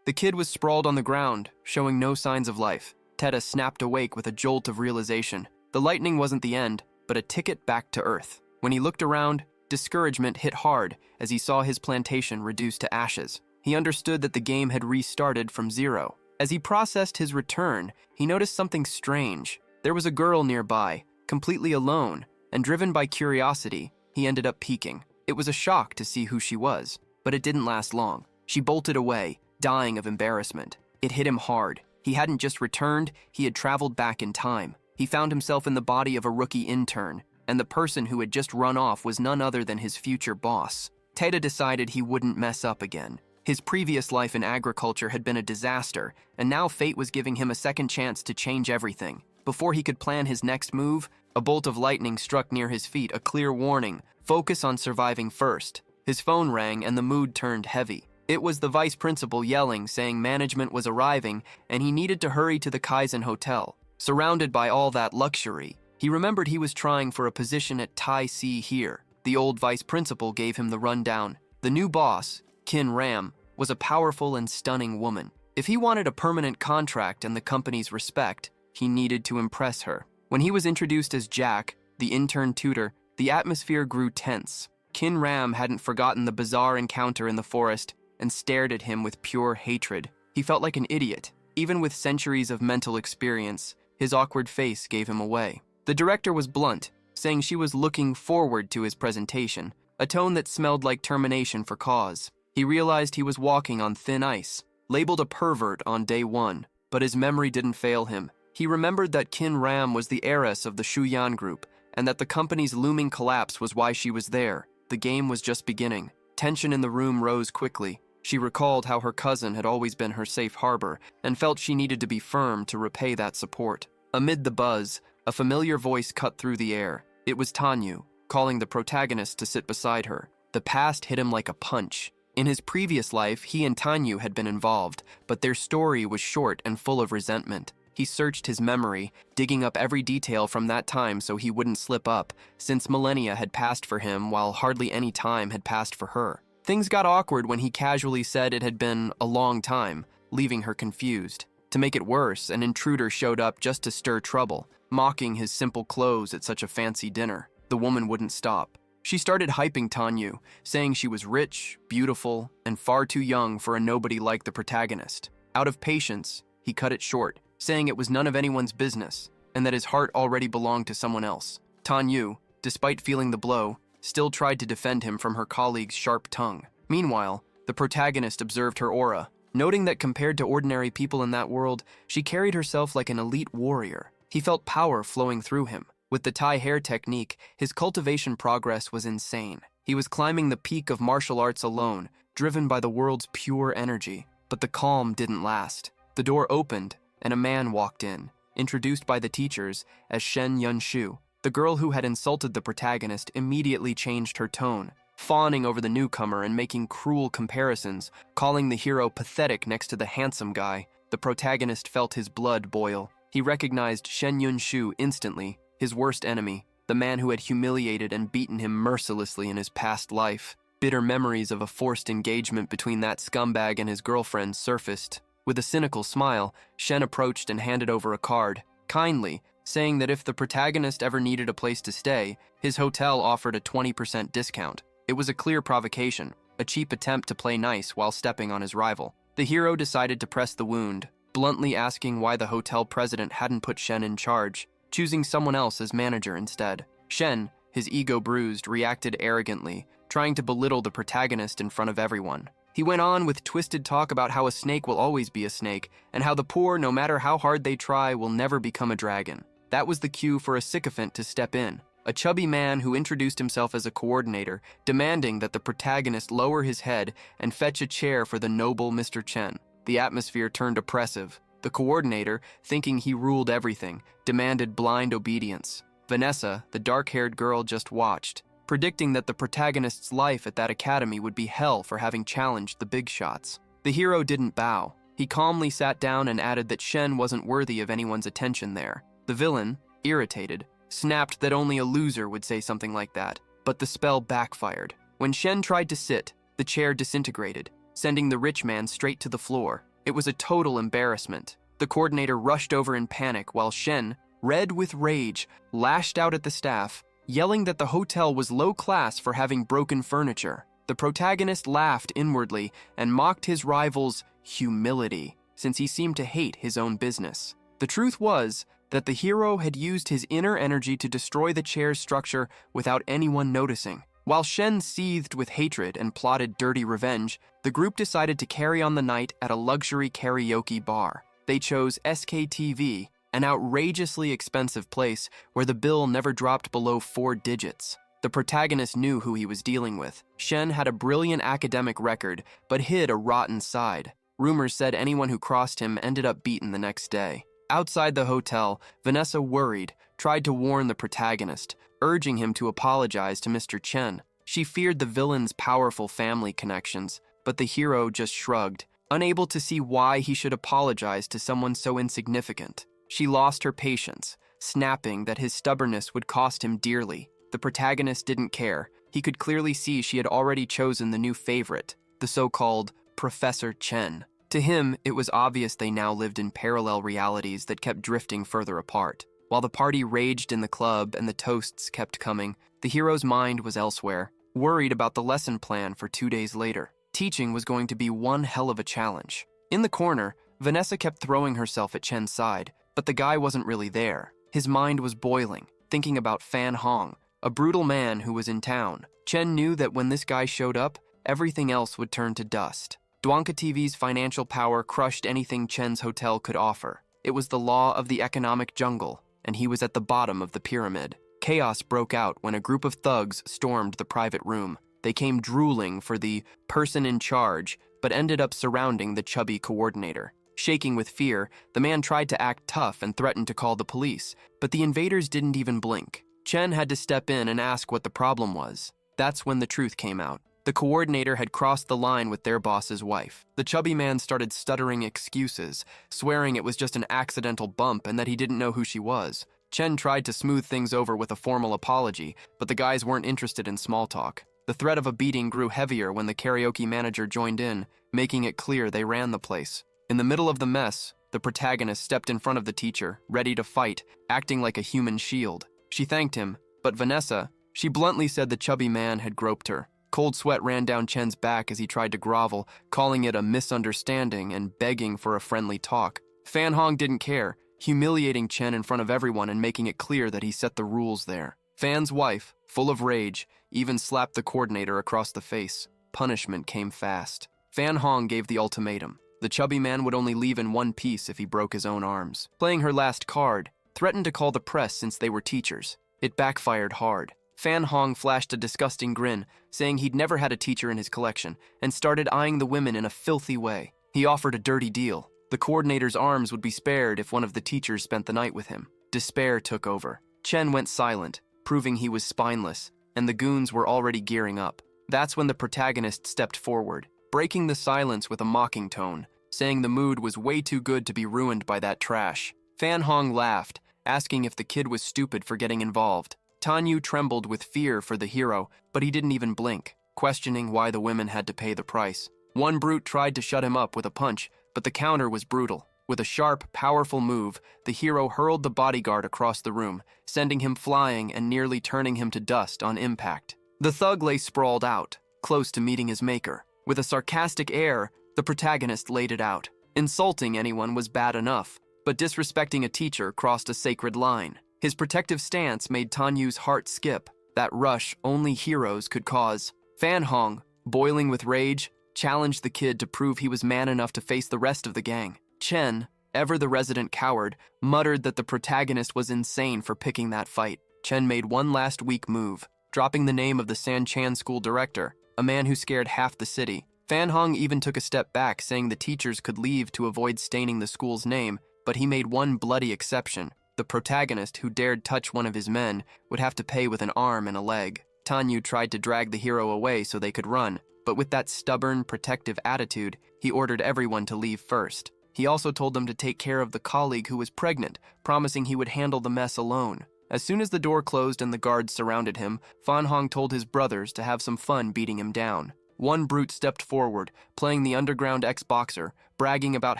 The kid was sprawled on the ground, showing no signs of life. Teta snapped awake with a jolt of realization. The lightning wasn't the end, but a ticket back to Earth. When he looked around, discouragement hit hard as he saw his plantation reduced to ashes. He understood that the game had restarted from zero. As he processed his return, he noticed something strange. There was a girl nearby, completely alone, and driven by curiosity, he ended up peeking. It was a shock to see who she was, but it didn't last long. She bolted away, dying of embarrassment. It hit him hard. He hadn't just returned, he had traveled back in time. He found himself in the body of a rookie intern, and the person who had just run off was none other than his future boss. Teta decided he wouldn't mess up again. His previous life in agriculture had been a disaster, and now fate was giving him a second chance to change everything. Before he could plan his next move, a bolt of lightning struck near his feet, a clear warning: focus on surviving first. His phone rang and the mood turned heavy. It was the vice principal yelling, saying management was arriving and he needed to hurry to the Kaizen Hotel. Surrounded by all that luxury, he remembered he was trying for a position at Tai Si here. The old vice principal gave him the rundown. The new boss, Kin Ram, was a powerful and stunning woman. If he wanted a permanent contract and the company's respect, he needed to impress her. When he was introduced as Jack, the intern tutor, the atmosphere grew tense. Kin Ram hadn't forgotten the bizarre encounter in the forest and stared at him with pure hatred. He felt like an idiot. Even with centuries of mental experience, his awkward face gave him away. The director was blunt, saying she was looking forward to his presentation, a tone that smelled like termination for cause. He realized he was walking on thin ice, labeled a pervert on day one, but his memory didn't fail him. He remembered that Kin Ram was the heiress of the Shuyan group, and that the company's looming collapse was why she was there. The game was just beginning. Tension in the room rose quickly. She recalled how her cousin had always been her safe harbor, and felt she needed to be firm to repay that support. Amid the buzz, a familiar voice cut through the air. It was Tanyu, calling the protagonist to sit beside her. The past hit him like a punch. In his previous life, he and Tanyu had been involved, but their story was short and full of resentment. He searched his memory, digging up every detail from that time so he wouldn't slip up, since millennia had passed for him while hardly any time had passed for her. Things got awkward when he casually said it had been a long time, leaving her confused. To make it worse, an intruder showed up just to stir trouble, mocking his simple clothes at such a fancy dinner. The woman wouldn't stop. She started hyping Tanyu, saying she was rich, beautiful, and far too young for a nobody like the protagonist. Out of patience, he cut it short, saying it was none of anyone's business, and that his heart already belonged to someone else. Tanyu, despite feeling the blow, still tried to defend him from her colleague's sharp tongue. Meanwhile, the protagonist observed her aura, noting that compared to ordinary people in that world, she carried herself like an elite warrior. He felt power flowing through him. With the Thai hair technique, his cultivation progress was insane. He was climbing the peak of martial arts alone, driven by the world's pure energy. But the calm didn't last. The door opened, and a man walked in, introduced by the teachers as Shen Yunshu. The girl who had insulted the protagonist immediately changed her tone, fawning over the newcomer and making cruel comparisons, calling the hero pathetic next to the handsome guy. The protagonist felt his blood boil. He recognized Shen Yunshu instantly, his worst enemy, the man who had humiliated and beaten him mercilessly in his past life. Bitter memories of a forced engagement between that scumbag and his girlfriend surfaced. With a cynical smile, Shen approached and handed over a card, kindly, saying that if the protagonist ever needed a place to stay, his hotel offered a 20% discount. It was a clear provocation, a cheap attempt to play nice while stepping on his rival. The hero decided to press the wound, bluntly asking why the hotel president hadn't put Shen in charge, choosing someone else as manager instead. Shen, his ego bruised, reacted arrogantly, trying to belittle the protagonist in front of everyone. He went on with twisted talk about how a snake will always be a snake, and how the poor, no matter how hard they try, will never become a dragon. That was the cue for a sycophant to step in, a chubby man who introduced himself as a coordinator, demanding that the protagonist lower his head and fetch a chair for the noble Mr. Chen. The atmosphere turned oppressive. The coordinator, thinking he ruled everything, demanded blind obedience. Vanessa, the dark-haired girl, just watched, predicting that the protagonist's life at that academy would be hell for having challenged the big shots. The hero didn't bow. He calmly sat down and added that Shen wasn't worthy of anyone's attention there. The villain, irritated, snapped that only a loser would say something like that, but the spell backfired. When Shen tried to sit, the chair disintegrated, sending the rich man straight to the floor. It was a total embarrassment. The coordinator rushed over in panic while Shen, red with rage, lashed out at the staff, yelling that the hotel was low class for having broken furniture. The protagonist laughed inwardly and mocked his rival's humility, since he seemed to hate his own business. The truth was that the hero had used his inner energy to destroy the chair's structure without anyone noticing. While Shen seethed with hatred and plotted dirty revenge, the group decided to carry on the night at a luxury karaoke bar. They chose SKTV, an outrageously expensive place where the bill never dropped below 4 digits. The protagonist knew who he was dealing with. Shen had a brilliant academic record, but hid a rotten side. Rumors said anyone who crossed him ended up beaten the next day. Outside the hotel, Vanessa, worried, tried to warn the protagonist, urging him to apologize to Mr. Chen. She feared the villain's powerful family connections, but the hero just shrugged, unable to see why he should apologize to someone so insignificant. She lost her patience, snapping that his stubbornness would cost him dearly. The protagonist didn't care. He could clearly see she had already chosen the new favorite, the so-called Professor Chen. To him, it was obvious they now lived in parallel realities that kept drifting further apart. While the party raged in the club and the toasts kept coming, the hero's mind was elsewhere, worried about the lesson plan for 2 days later. Teaching was going to be one hell of a challenge. In the corner, Vanessa kept throwing herself at Chen's side, but the guy wasn't really there. His mind was boiling, thinking about Fan Hong, a brutal man who was in town. Chen knew that when this guy showed up, everything else would turn to dust. Duanka TV's financial power crushed anything Chen's hotel could offer. It was the law of the economic jungle, and he was at the bottom of the pyramid. Chaos broke out when a group of thugs stormed the private room. They came drooling for the person in charge, but ended up surrounding the chubby coordinator. Shaking with fear, the man tried to act tough and threatened to call the police, but the invaders didn't even blink. Chen had to step in and ask what the problem was. That's when the truth came out. The coordinator had crossed the line with their boss's wife. The chubby man started stuttering excuses, swearing it was just an accidental bump and that he didn't know who she was. Chen tried to smooth things over with a formal apology, but the guys weren't interested in small talk. The threat of a beating grew heavier when the karaoke manager joined in, making it clear they ran the place. In the middle of the mess, the protagonist stepped in front of the teacher, ready to fight, acting like a human shield. She thanked him, but Vanessa, she bluntly said the chubby man had groped her. Cold sweat ran down Chen's back as he tried to grovel, calling it a misunderstanding and begging for a friendly talk. Fan Hong didn't care, humiliating Chen in front of everyone and making it clear that he set the rules there. Fan's wife, full of rage, even slapped the coordinator across the face. Punishment came fast. Fan Hong gave the ultimatum. The chubby man would only leave in one piece if he broke his own arms. Playing her last card, threatened to call the press since they were teachers. It backfired hard. Fan Hong flashed a disgusting grin, saying he'd never had a teacher in his collection, and started eyeing the women in a filthy way. He offered a dirty deal. The coordinator's arms would be spared if one of the teachers spent the night with him. Despair took over. Chen went silent, proving he was spineless, and the goons were already gearing up. That's when the protagonist stepped forward, breaking the silence with a mocking tone, saying the mood was way too good to be ruined by that trash. Fan Hong laughed, asking if the kid was stupid for getting involved. Tanyu trembled with fear for the hero, but he didn't even blink, questioning why the women had to pay the price. One brute tried to shut him up with a punch, but the counter was brutal. With a sharp, powerful move, the hero hurled the bodyguard across the room, sending him flying and nearly turning him to dust on impact. The thug lay sprawled out, close to meeting his maker. With a sarcastic air, the protagonist laid it out. Insulting anyone was bad enough, but disrespecting a teacher crossed a sacred line. His protective stance made Tanyu's heart skip, that rush only heroes could cause. Fan Hong, boiling with rage, challenged the kid to prove he was man enough to face the rest of the gang. Chen, ever the resident coward, muttered that the protagonist was insane for picking that fight. Chen made one last weak move, dropping the name of the San Chan school director, a man who scared half the city. Fan Hong even took a step back, saying the teachers could leave to avoid staining the school's name, but he made one bloody exception. The protagonist who dared touch one of his men would have to pay with an arm and a leg. Tanyu tried to drag the hero away so they could run, but with that stubborn, protective attitude, he ordered everyone to leave first. He also told them to take care of the colleague who was pregnant, promising he would handle the mess alone. As soon as the door closed and the guards surrounded him, Fan Hong told his brothers to have some fun beating him down. One brute stepped forward, playing the underground ex-boxer, bragging about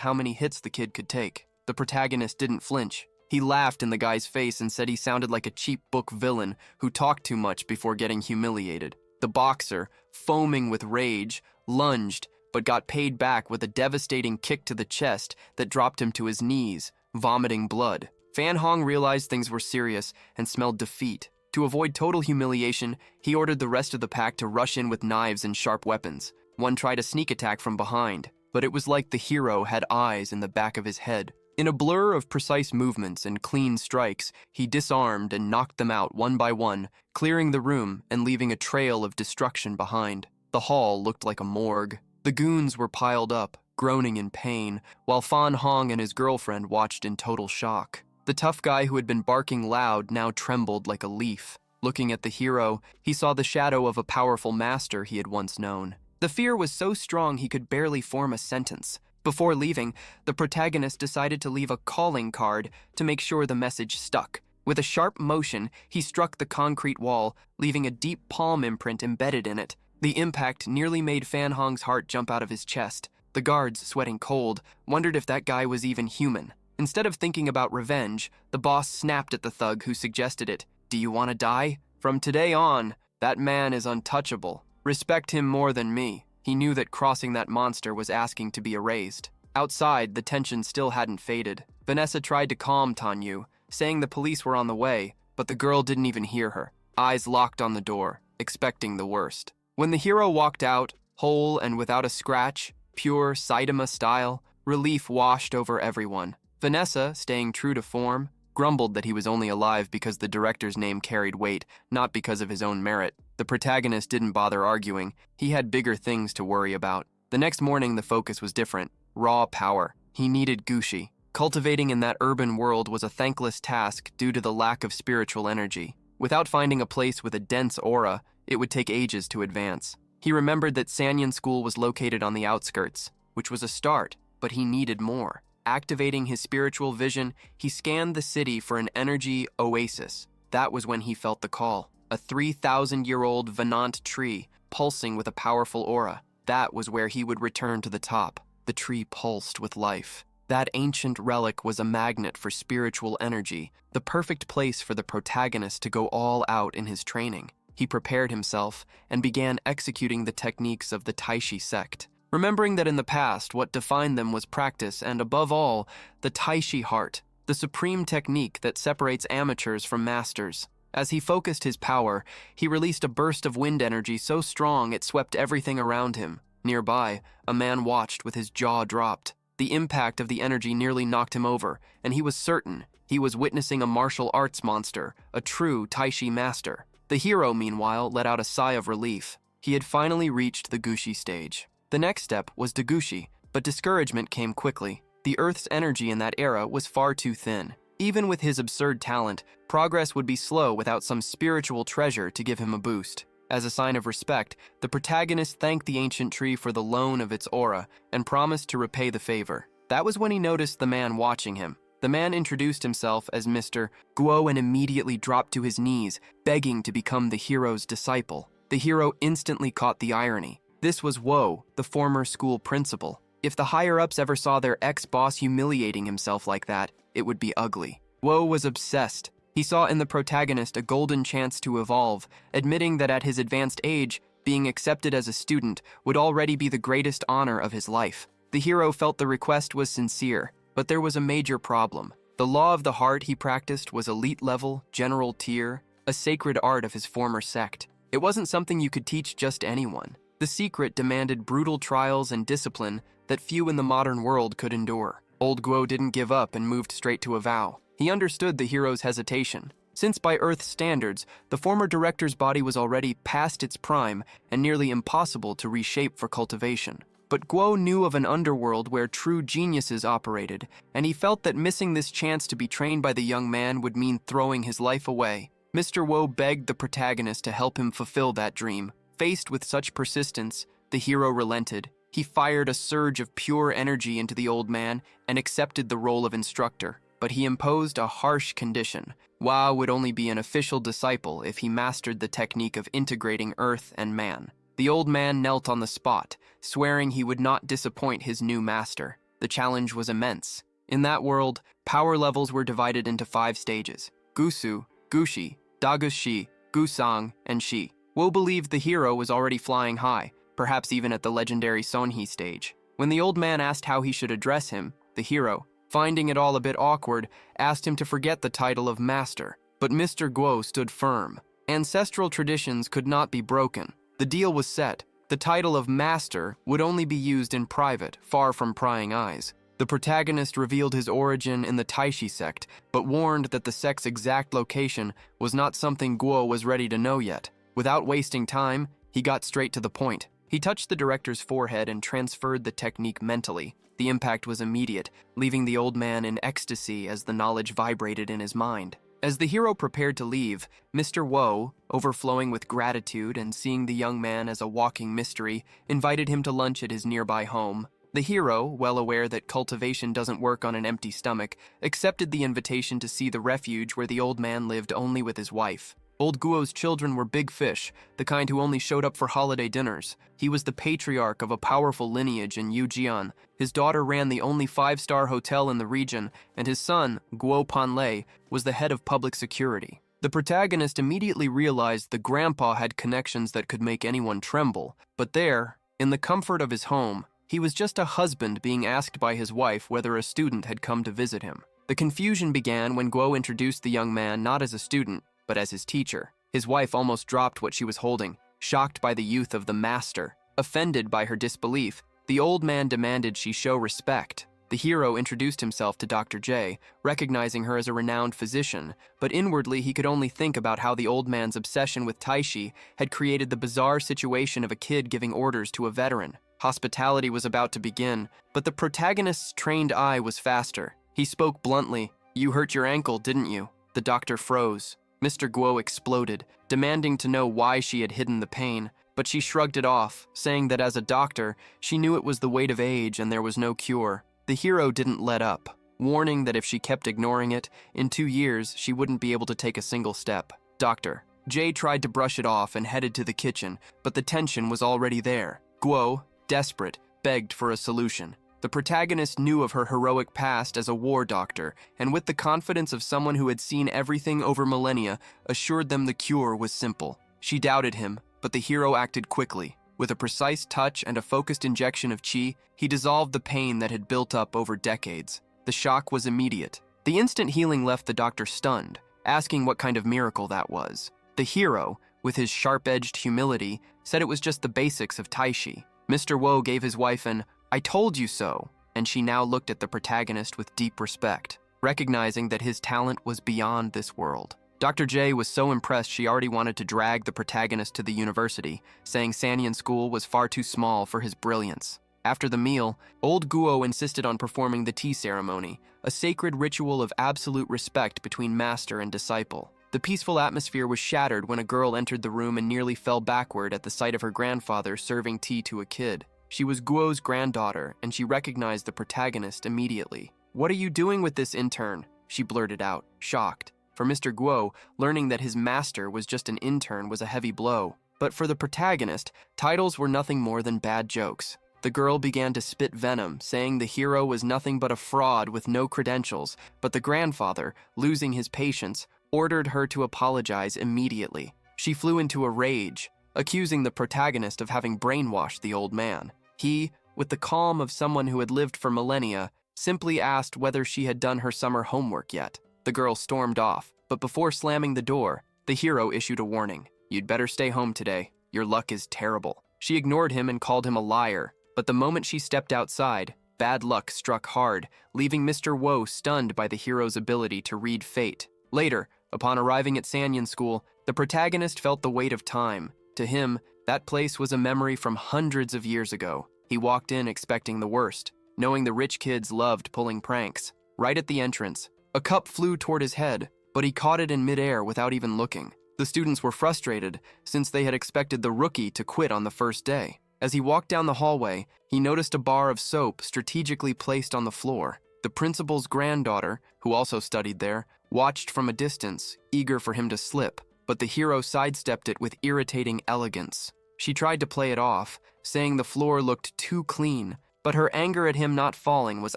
how many hits the kid could take. The protagonist didn't flinch. He laughed in the guy's face and said he sounded like a cheap book villain who talked too much before getting humiliated. The boxer, foaming with rage, lunged, but got paid back with a devastating kick to the chest that dropped him to his knees, vomiting blood. Fan Hong realized things were serious and smelled defeat. To avoid total humiliation, he ordered the rest of the pack to rush in with knives and sharp weapons. One tried a sneak attack from behind, but it was like the hero had eyes in the back of his head. In a blur of precise movements and clean strikes, he disarmed and knocked them out one by one, clearing the room and leaving a trail of destruction behind. The hall looked like a morgue. The goons were piled up, groaning in pain, while Fan Hong and his girlfriend watched in total shock. The tough guy who had been barking loud now trembled like a leaf. Looking at the hero, he saw the shadow of a powerful master he had once known. The fear was so strong he could barely form a sentence. Before leaving, the protagonist decided to leave a calling card to make sure the message stuck. With a sharp motion, he struck the concrete wall, leaving a deep palm imprint embedded in it. The impact nearly made Fan Hong's heart jump out of his chest. The guards, sweating cold, wondered if that guy was even human. Instead of thinking about revenge, the boss snapped at the thug who suggested it. "Do you want to die? From today on, that man is untouchable. Respect him more than me." He knew that crossing that monster was asking to be erased. Outside, the tension still hadn't faded. Vanessa tried to calm Tanyu, saying the police were on the way, but the girl didn't even hear her, eyes locked on the door, expecting the worst. When the hero walked out, whole and without a scratch, pure Saitama style, relief washed over everyone. Vanessa, staying true to form, grumbled that he was only alive because the director's name carried weight, not because of his own merit. The protagonist didn't bother arguing. He had bigger things to worry about. The next morning, the focus was different. Raw power. He needed Gushi. Cultivating in that urban world was a thankless task due to the lack of spiritual energy. Without finding a place with a dense aura, it would take ages to advance. He remembered that Sanyan School was located on the outskirts, which was a start, but he needed more. Activating his spiritual vision, he scanned the city for an energy oasis. That was when he felt the call. A 3,000-year-old Venant tree, pulsing with a powerful aura. That was where he would return to the top. The tree pulsed with life. That ancient relic was a magnet for spiritual energy, the perfect place for the protagonist to go all out in his training. He prepared himself and began executing the techniques of the Taishi sect. Remembering that in the past, what defined them was practice and, above all, the Taishi heart, the supreme technique that separates amateurs from masters. As he focused his power, he released a burst of wind energy so strong it swept everything around him. Nearby, a man watched with his jaw dropped. The impact of the energy nearly knocked him over, and he was certain he was witnessing a martial arts monster, a true Taishi master. The hero, meanwhile, let out a sigh of relief. He had finally reached the Gushi stage. The next step was Dagushi, but discouragement came quickly. The Earth's energy in that era was far too thin. Even with his absurd talent, progress would be slow without some spiritual treasure to give him a boost. As a sign of respect, the protagonist thanked the ancient tree for the loan of its aura and promised to repay the favor. That was when he noticed the man watching him. The man introduced himself as Mr. Guo and immediately dropped to his knees, begging to become the hero's disciple. The hero instantly caught the irony. This was Wo, the former school principal. If the higher-ups ever saw their ex-boss humiliating himself like that, it would be ugly. Wo was obsessed. He saw in the protagonist a golden chance to evolve, admitting that at his advanced age, being accepted as a student would already be the greatest honor of his life. The hero felt the request was sincere, but there was a major problem. The law of the heart he practiced was elite level, general tier, a sacred art of his former sect. It wasn't something you could teach just anyone. The secret demanded brutal trials and discipline that few in the modern world could endure. Old Guo didn't give up and moved straight to a vow. He understood the hero's hesitation. Since by Earth's standards, the former director's body was already past its prime and nearly impossible to reshape for cultivation. But Guo knew of an underworld where true geniuses operated, and he felt that missing this chance to be trained by the young man would mean throwing his life away. Mr. Wo begged the protagonist to help him fulfill that dream. Faced with such persistence, the hero relented. He fired a surge of pure energy into the old man and accepted the role of instructor. But he imposed a harsh condition. Wa would only be an official disciple if he mastered the technique of integrating earth and man. The The old man knelt on the spot, swearing he would not disappoint his new master. The challenge was immense. In that world, power levels were divided into 5 stages: Gusu, Gushi, Dagushi, Gusang, and Shi. Wo believed the hero was already flying high, perhaps even at the legendary Sonhee stage. When the old man asked how he should address him, the hero, finding it all a bit awkward, asked him to forget the title of master. But Mr. Guo stood firm. Ancestral traditions could not be broken. The deal was set. The title of master would only be used in private, far from prying eyes. The protagonist revealed his origin in the Taishi sect, but warned that the sect's exact location was not something Guo was ready to know yet. Without wasting time, he got straight to the point. He touched the director's forehead and transferred the technique mentally. The impact was immediate, leaving the old man in ecstasy as the knowledge vibrated in his mind. As the hero prepared to leave, Mr. Wo, overflowing with gratitude and seeing the young man as a walking mystery, invited him to lunch at his nearby home. The hero, well aware that cultivation doesn't work on an empty stomach, accepted the invitation to see the refuge where the old man lived only with his wife. Old Guo's children were big fish, the kind who only showed up for holiday dinners. He was the patriarch of a powerful lineage in Yujian. His daughter ran the only 5-star hotel in the region, and his son, Guo Panlei, was the head of public security. The protagonist immediately realized the grandpa had connections that could make anyone tremble, but there, in the comfort of his home, he was just a husband being asked by his wife whether a student had come to visit him. The confusion began when Guo introduced the young man not as a student, but as his teacher. His wife almost dropped what she was holding, shocked by the youth of the master. Offended by her disbelief, the old man demanded she show respect. The hero introduced himself to Dr. J, recognizing her as a renowned physician, but inwardly he could only think about how the old man's obsession with Taishi had created the bizarre situation of a kid giving orders to a veteran. Hospitality was about to begin, but the protagonist's trained eye was faster. He spoke bluntly. "You hurt your ankle, didn't you?" The doctor froze. Mr. Guo exploded, demanding to know why she had hidden the pain, but she shrugged it off, saying that as a doctor, she knew it was the weight of age and there was no cure. The hero didn't let up, warning that if she kept ignoring it, in 2 years she wouldn't be able to take a single step. Dr. J tried to brush it off and headed to the kitchen, but the tension was already there. Guo, desperate, begged for a solution. The protagonist knew of her heroic past as a war doctor, and with the confidence of someone who had seen everything over millennia, assured them the cure was simple. She doubted him, but the hero acted quickly. With a precise touch and a focused injection of qi, he dissolved the pain that had built up over decades. The shock was immediate. The instant healing left the doctor stunned, asking what kind of miracle that was. The hero, with his sharp-edged humility, said it was just the basics of Taishi. Mr. Wo gave his wife an "I told you so," and she now looked at the protagonist with deep respect, recognizing that his talent was beyond this world. Dr. J was so impressed she already wanted to drag the protagonist to the university, saying Sanyan School was far too small for his brilliance. After the meal, old Guo insisted on performing the tea ceremony, a sacred ritual of absolute respect between master and disciple. The peaceful atmosphere was shattered when a girl entered the room and nearly fell backward at the sight of her grandfather serving tea to a kid. She was Guo's granddaughter, and she recognized the protagonist immediately. "What are you doing with this intern?" she blurted out, shocked. For Mr. Guo, learning that his master was just an intern was a heavy blow. But for the protagonist, titles were nothing more than bad jokes. The girl began to spit venom, saying the hero was nothing but a fraud with no credentials, but the grandfather, losing his patience, ordered her to apologize immediately. She flew into a rage, accusing the protagonist of having brainwashed the old man. He, with the calm of someone who had lived for millennia, simply asked whether she had done her summer homework yet. The girl stormed off, but before slamming the door, the hero issued a warning. "You'd better stay home today. Your luck is terrible." She ignored him and called him a liar, but the moment she stepped outside, bad luck struck hard, leaving Mr. Wo stunned by the hero's ability to read fate. Later, upon arriving at Sanyan School, the protagonist felt the weight of time. To him, that place was a memory from hundreds of years ago. He walked in expecting the worst, knowing the rich kids loved pulling pranks. Right at the entrance, a cup flew toward his head, but he caught it in midair without even looking. The students were frustrated, since they had expected the rookie to quit on the first day. As he walked down the hallway, he noticed a bar of soap strategically placed on the floor. The principal's granddaughter, who also studied there, watched from a distance, eager for him to slip, but the hero sidestepped it with irritating elegance. She tried to play it off, saying the floor looked too clean, but her anger at him not falling was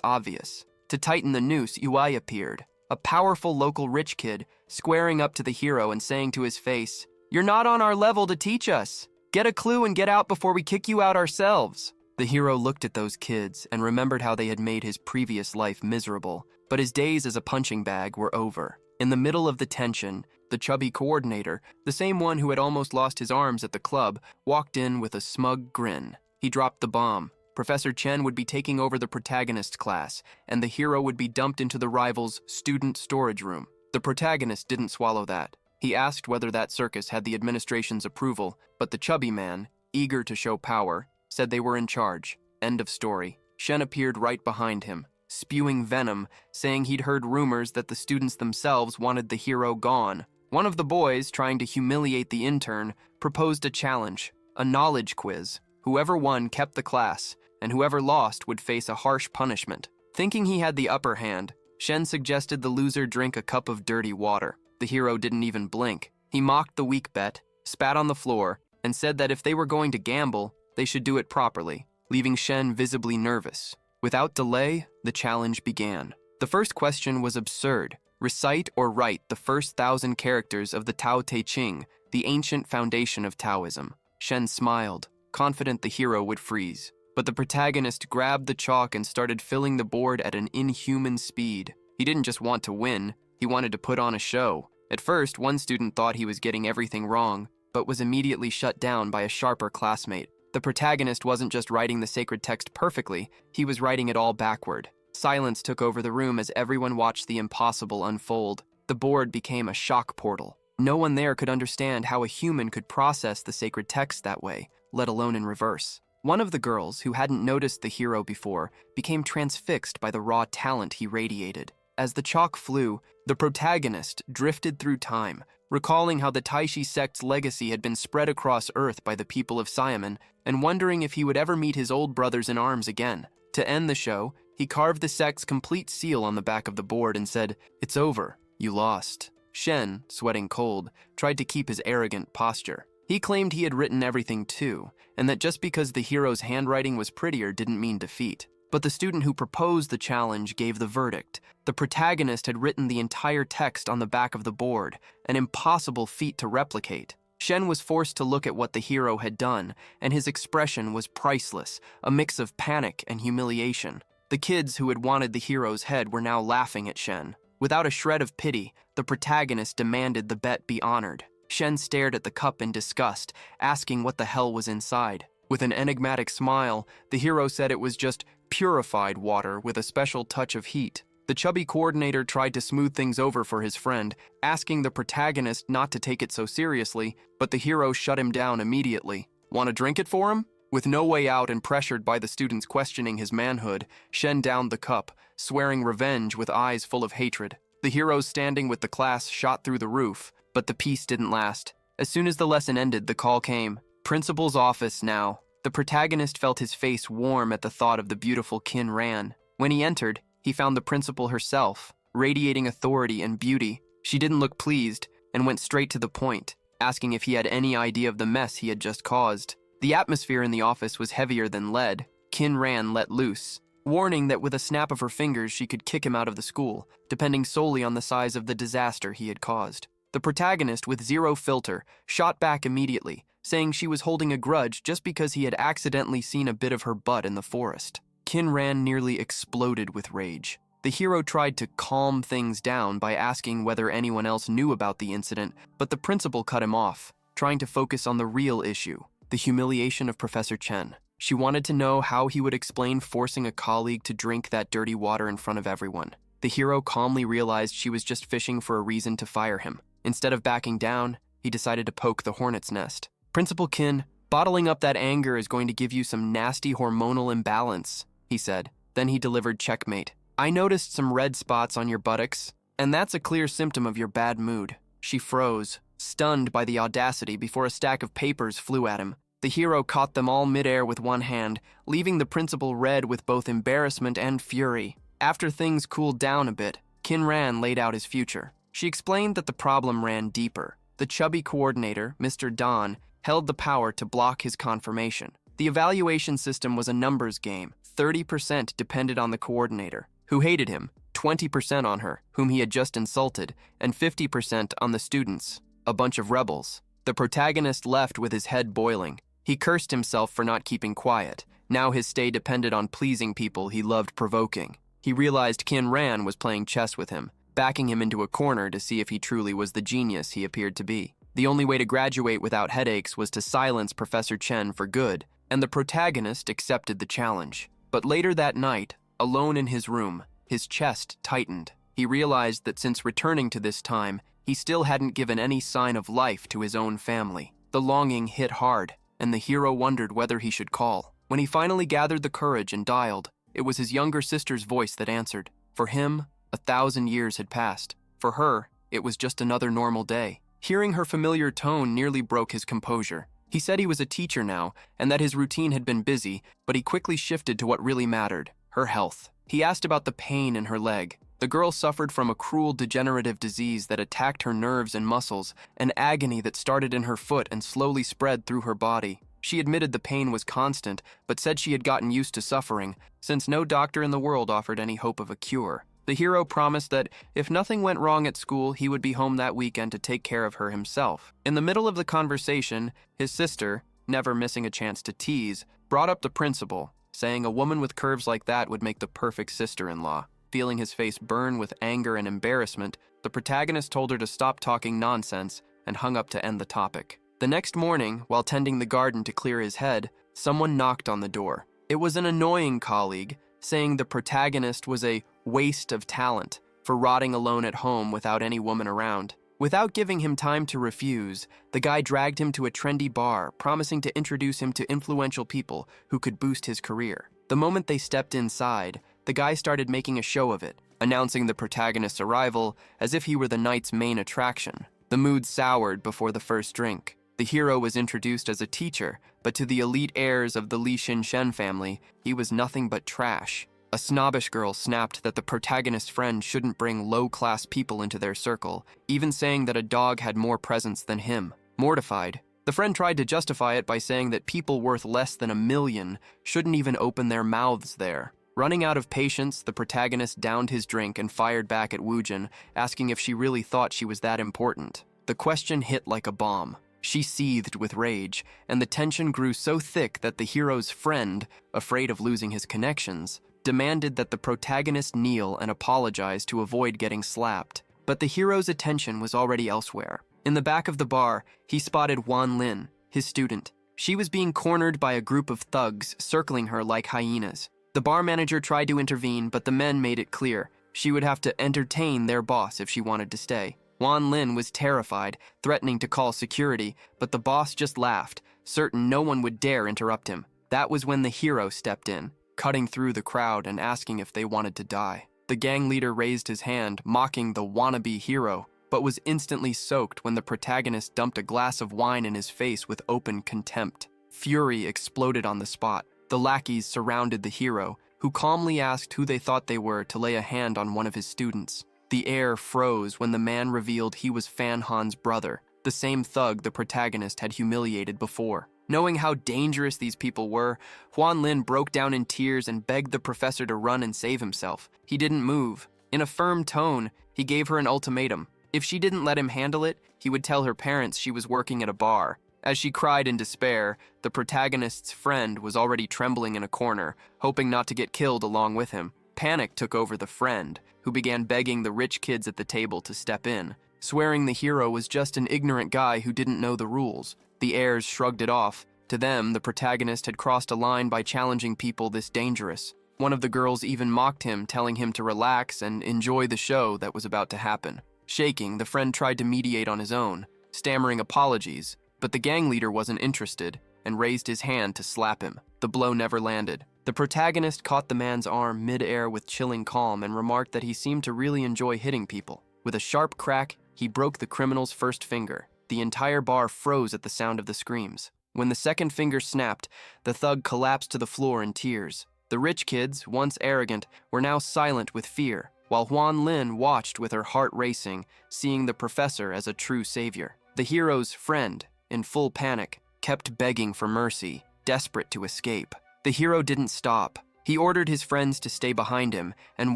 obvious. To tighten the noose, Yui appeared, a powerful local rich kid, squaring up to the hero and saying to his face, "You're not on our level to teach us. Get a clue and get out before we kick you out ourselves." The hero looked at those kids and remembered how they had made his previous life miserable, but his days as a punching bag were over. In the middle of the tension, the chubby coordinator, the same one who had almost lost his arms at the club, walked in with a smug grin. He dropped the bomb. Professor Chen would be taking over the protagonist class, and the hero would be dumped into the rival's student storage room. The protagonist didn't swallow that. He asked whether that circus had the administration's approval, but the chubby man, eager to show power, said they were in charge. End of story. Shen appeared right behind him, spewing venom, saying he'd heard rumors that the students themselves wanted the hero gone. One of the boys, trying to humiliate the intern, proposed a challenge, a knowledge quiz. Whoever won kept the class, and whoever lost would face a harsh punishment. Thinking he had the upper hand, Shen suggested the loser drink a cup of dirty water. The hero didn't even blink. He mocked the weak bet, spat on the floor, and said that if they were going to gamble, they should do it properly, leaving Shen visibly nervous. Without delay, the challenge began. The first question was absurd. Recite or write the first 1,000 characters of the Tao Te Ching, the ancient foundation of Taoism. Shen smiled, confident the hero would freeze. But the protagonist grabbed the chalk and started filling the board at an inhuman speed. He didn't just want to win, he wanted to put on a show. At first, one student thought he was getting everything wrong, but was immediately shut down by a sharper classmate. The protagonist wasn't just writing the sacred text perfectly, he was writing it all backward. Silence took over the room as everyone watched the impossible unfold. The board became a shock portal. No one there could understand how a human could process the sacred text that way, let alone in reverse. One of the girls, who hadn't noticed the hero before, became transfixed by the raw talent he radiated. As the chalk flew, the protagonist drifted through time, recalling how the Taishi sect's legacy had been spread across Earth by the people of Siamen, and wondering if he would ever meet his old brothers in arms again. To end the show, he carved the sect's complete seal on the back of the board and said, "It's over. You lost." Shen, sweating cold, tried to keep his arrogant posture. He claimed he had written everything too, and that just because the hero's handwriting was prettier didn't mean defeat. But the student who proposed the challenge gave the verdict. The protagonist had written the entire text on the back of the board, an impossible feat to replicate. Shen was forced to look at what the hero had done, and his expression was priceless, a mix of panic and humiliation. The kids who had wanted the hero's head were now laughing at Shen. Without a shred of pity, the protagonist demanded the bet be honored. Shen stared at the cup in disgust, asking what the hell was inside. With an enigmatic smile, the hero said it was just purified water with a special touch of heat. The chubby coordinator tried to smooth things over for his friend, asking the protagonist not to take it so seriously, but the hero shut him down immediately. "Want to drink it for him?" With no way out and pressured by the students questioning his manhood, Shen downed the cup, swearing revenge with eyes full of hatred. The heroes standing with the class shot through the roof, but the peace didn't last. As soon as the lesson ended, the call came. Principal's office now. The protagonist felt his face warm at the thought of the beautiful Qin Ran. When he entered, he found the principal herself, radiating authority and beauty. She didn't look pleased and went straight to the point, asking if he had any idea of the mess he had just caused. The atmosphere in the office was heavier than lead. Qin Ran let loose, warning that with a snap of her fingers she could kick him out of the school, depending solely on the size of the disaster he had caused. The protagonist, with zero filter, shot back immediately, saying she was holding a grudge just because he had accidentally seen a bit of her butt in the forest. Qin Ran nearly exploded with rage. The hero tried to calm things down by asking whether anyone else knew about the incident, but the principal cut him off, trying to focus on the real issue, the humiliation of Professor Chen. She wanted to know how he would explain forcing a colleague to drink that dirty water in front of everyone. The hero calmly realized she was just fishing for a reason to fire him. Instead of backing down, he decided to poke the hornet's nest. "Principal Qin, bottling up that anger is going to give you some nasty hormonal imbalance," he said. Then he delivered checkmate. "I noticed some red spots on your buttocks, and that's a clear symptom of your bad mood." She froze, stunned by the audacity before a stack of papers flew at him. The hero caught them all midair with one hand, leaving the principal red with both embarrassment and fury. After things cooled down a bit, Qin Ran laid out his future. She explained that the problem ran deeper. The chubby coordinator, Mr. Don, held the power to block his confirmation. The evaluation system was a numbers game. 30% depended on the coordinator, who hated him, 20% on her, whom he had just insulted, and 50% on the students, a bunch of rebels. The protagonist left with his head boiling. He cursed himself for not keeping quiet. Now his stay depended on pleasing people he loved provoking. He realized Qin Ran was playing chess with him, backing him into a corner to see if he truly was the genius he appeared to be. The only way to graduate without headaches was to silence Professor Chen for good, and the protagonist accepted the challenge. But later that night, alone in his room, his chest tightened. He realized that since returning to this time, he still hadn't given any sign of life to his own family. The longing hit hard, and the hero wondered whether he should call. When he finally gathered the courage and dialed, it was his younger sister's voice that answered. For him, 1,000 years had passed. For her, it was just another normal day. Hearing her familiar tone nearly broke his composure. He said he was a teacher now, and that his routine had been busy, but he quickly shifted to what really mattered, her health. He asked about the pain in her leg. The girl suffered from a cruel degenerative disease that attacked her nerves and muscles, an agony that started in her foot and slowly spread through her body. She admitted the pain was constant, but said she had gotten used to suffering, since no doctor in the world offered any hope of a cure. The hero promised that if nothing went wrong at school, he would be home that weekend to take care of her himself. In the middle of the conversation, his sister, never missing a chance to tease, brought up the principal, saying a woman with curves like that would make the perfect sister-in-law. Feeling his face burn with anger and embarrassment, the protagonist told her to stop talking nonsense and hung up to end the topic. The next morning, while tending the garden to clear his head, someone knocked on the door. It was an annoying colleague, saying the protagonist was a waste of talent for rotting alone at home without any woman around. Without giving him time to refuse, the guy dragged him to a trendy bar, promising to introduce him to influential people who could boost his career. The moment they stepped inside, the guy started making a show of it, announcing the protagonist's arrival as if he were the night's main attraction. The mood soured before the first drink. The hero was introduced as a teacher, but to the elite heirs of the Li Shen family, he was nothing but trash. A snobbish girl snapped that the protagonist's friend shouldn't bring low-class people into their circle, even saying that a dog had more presence than him. Mortified, the friend tried to justify it by saying that people worth less than $1 million shouldn't even open their mouths there. Running out of patience, the protagonist downed his drink and fired back at Woojin, asking if she really thought she was that important. The question hit like a bomb. She seethed with rage, and the tension grew so thick that the hero's friend, afraid of losing his connections, demanded that the protagonist kneel and apologize to avoid getting slapped. But the hero's attention was already elsewhere. In the back of the bar, he spotted Wan Lin, his student. She was being cornered by a group of thugs circling her like hyenas. The bar manager tried to intervene, but the men made it clear she would have to entertain their boss if she wanted to stay. Wan Lin was terrified, threatening to call security, but the boss just laughed, certain no one would dare interrupt him. That was when the hero stepped in, cutting through the crowd and asking if they wanted to die. The gang leader raised his hand, mocking the wannabe hero, but was instantly soaked when the protagonist dumped a glass of wine in his face with open contempt. Fury exploded on the spot. The lackeys surrounded the hero, who calmly asked who they thought they were to lay a hand on one of his students. The air froze when the man revealed he was Fan Han's brother, the same thug the protagonist had humiliated before. Knowing how dangerous these people were, Wan Lin broke down in tears and begged the professor to run and save himself. He didn't move. In a firm tone, he gave her an ultimatum. If she didn't let him handle it, he would tell her parents she was working at a bar. As she cried in despair, the protagonist's friend was already trembling in a corner, hoping not to get killed along with him. Panic took over the friend, who began begging the rich kids at the table to step in, swearing the hero was just an ignorant guy who didn't know the rules. The heirs shrugged it off. To them, the protagonist had crossed a line by challenging people this dangerous. One of the girls even mocked him, telling him to relax and enjoy the show that was about to happen. Shaking, the friend tried to mediate on his own, stammering apologies, but the gang leader wasn't interested and raised his hand to slap him. The blow never landed. The protagonist caught the man's arm mid-air with chilling calm and remarked that he seemed to really enjoy hitting people. With a sharp crack, he broke the criminal's first finger. The entire bar froze at the sound of the screams. When the second finger snapped, the thug collapsed to the floor in tears. The rich kids, once arrogant, were now silent with fear, while Wan Lin watched with her heart racing, seeing the professor as a true savior. The hero's friend, in full panic, kept begging for mercy, desperate to escape. The hero didn't stop. He ordered his friends to stay behind him and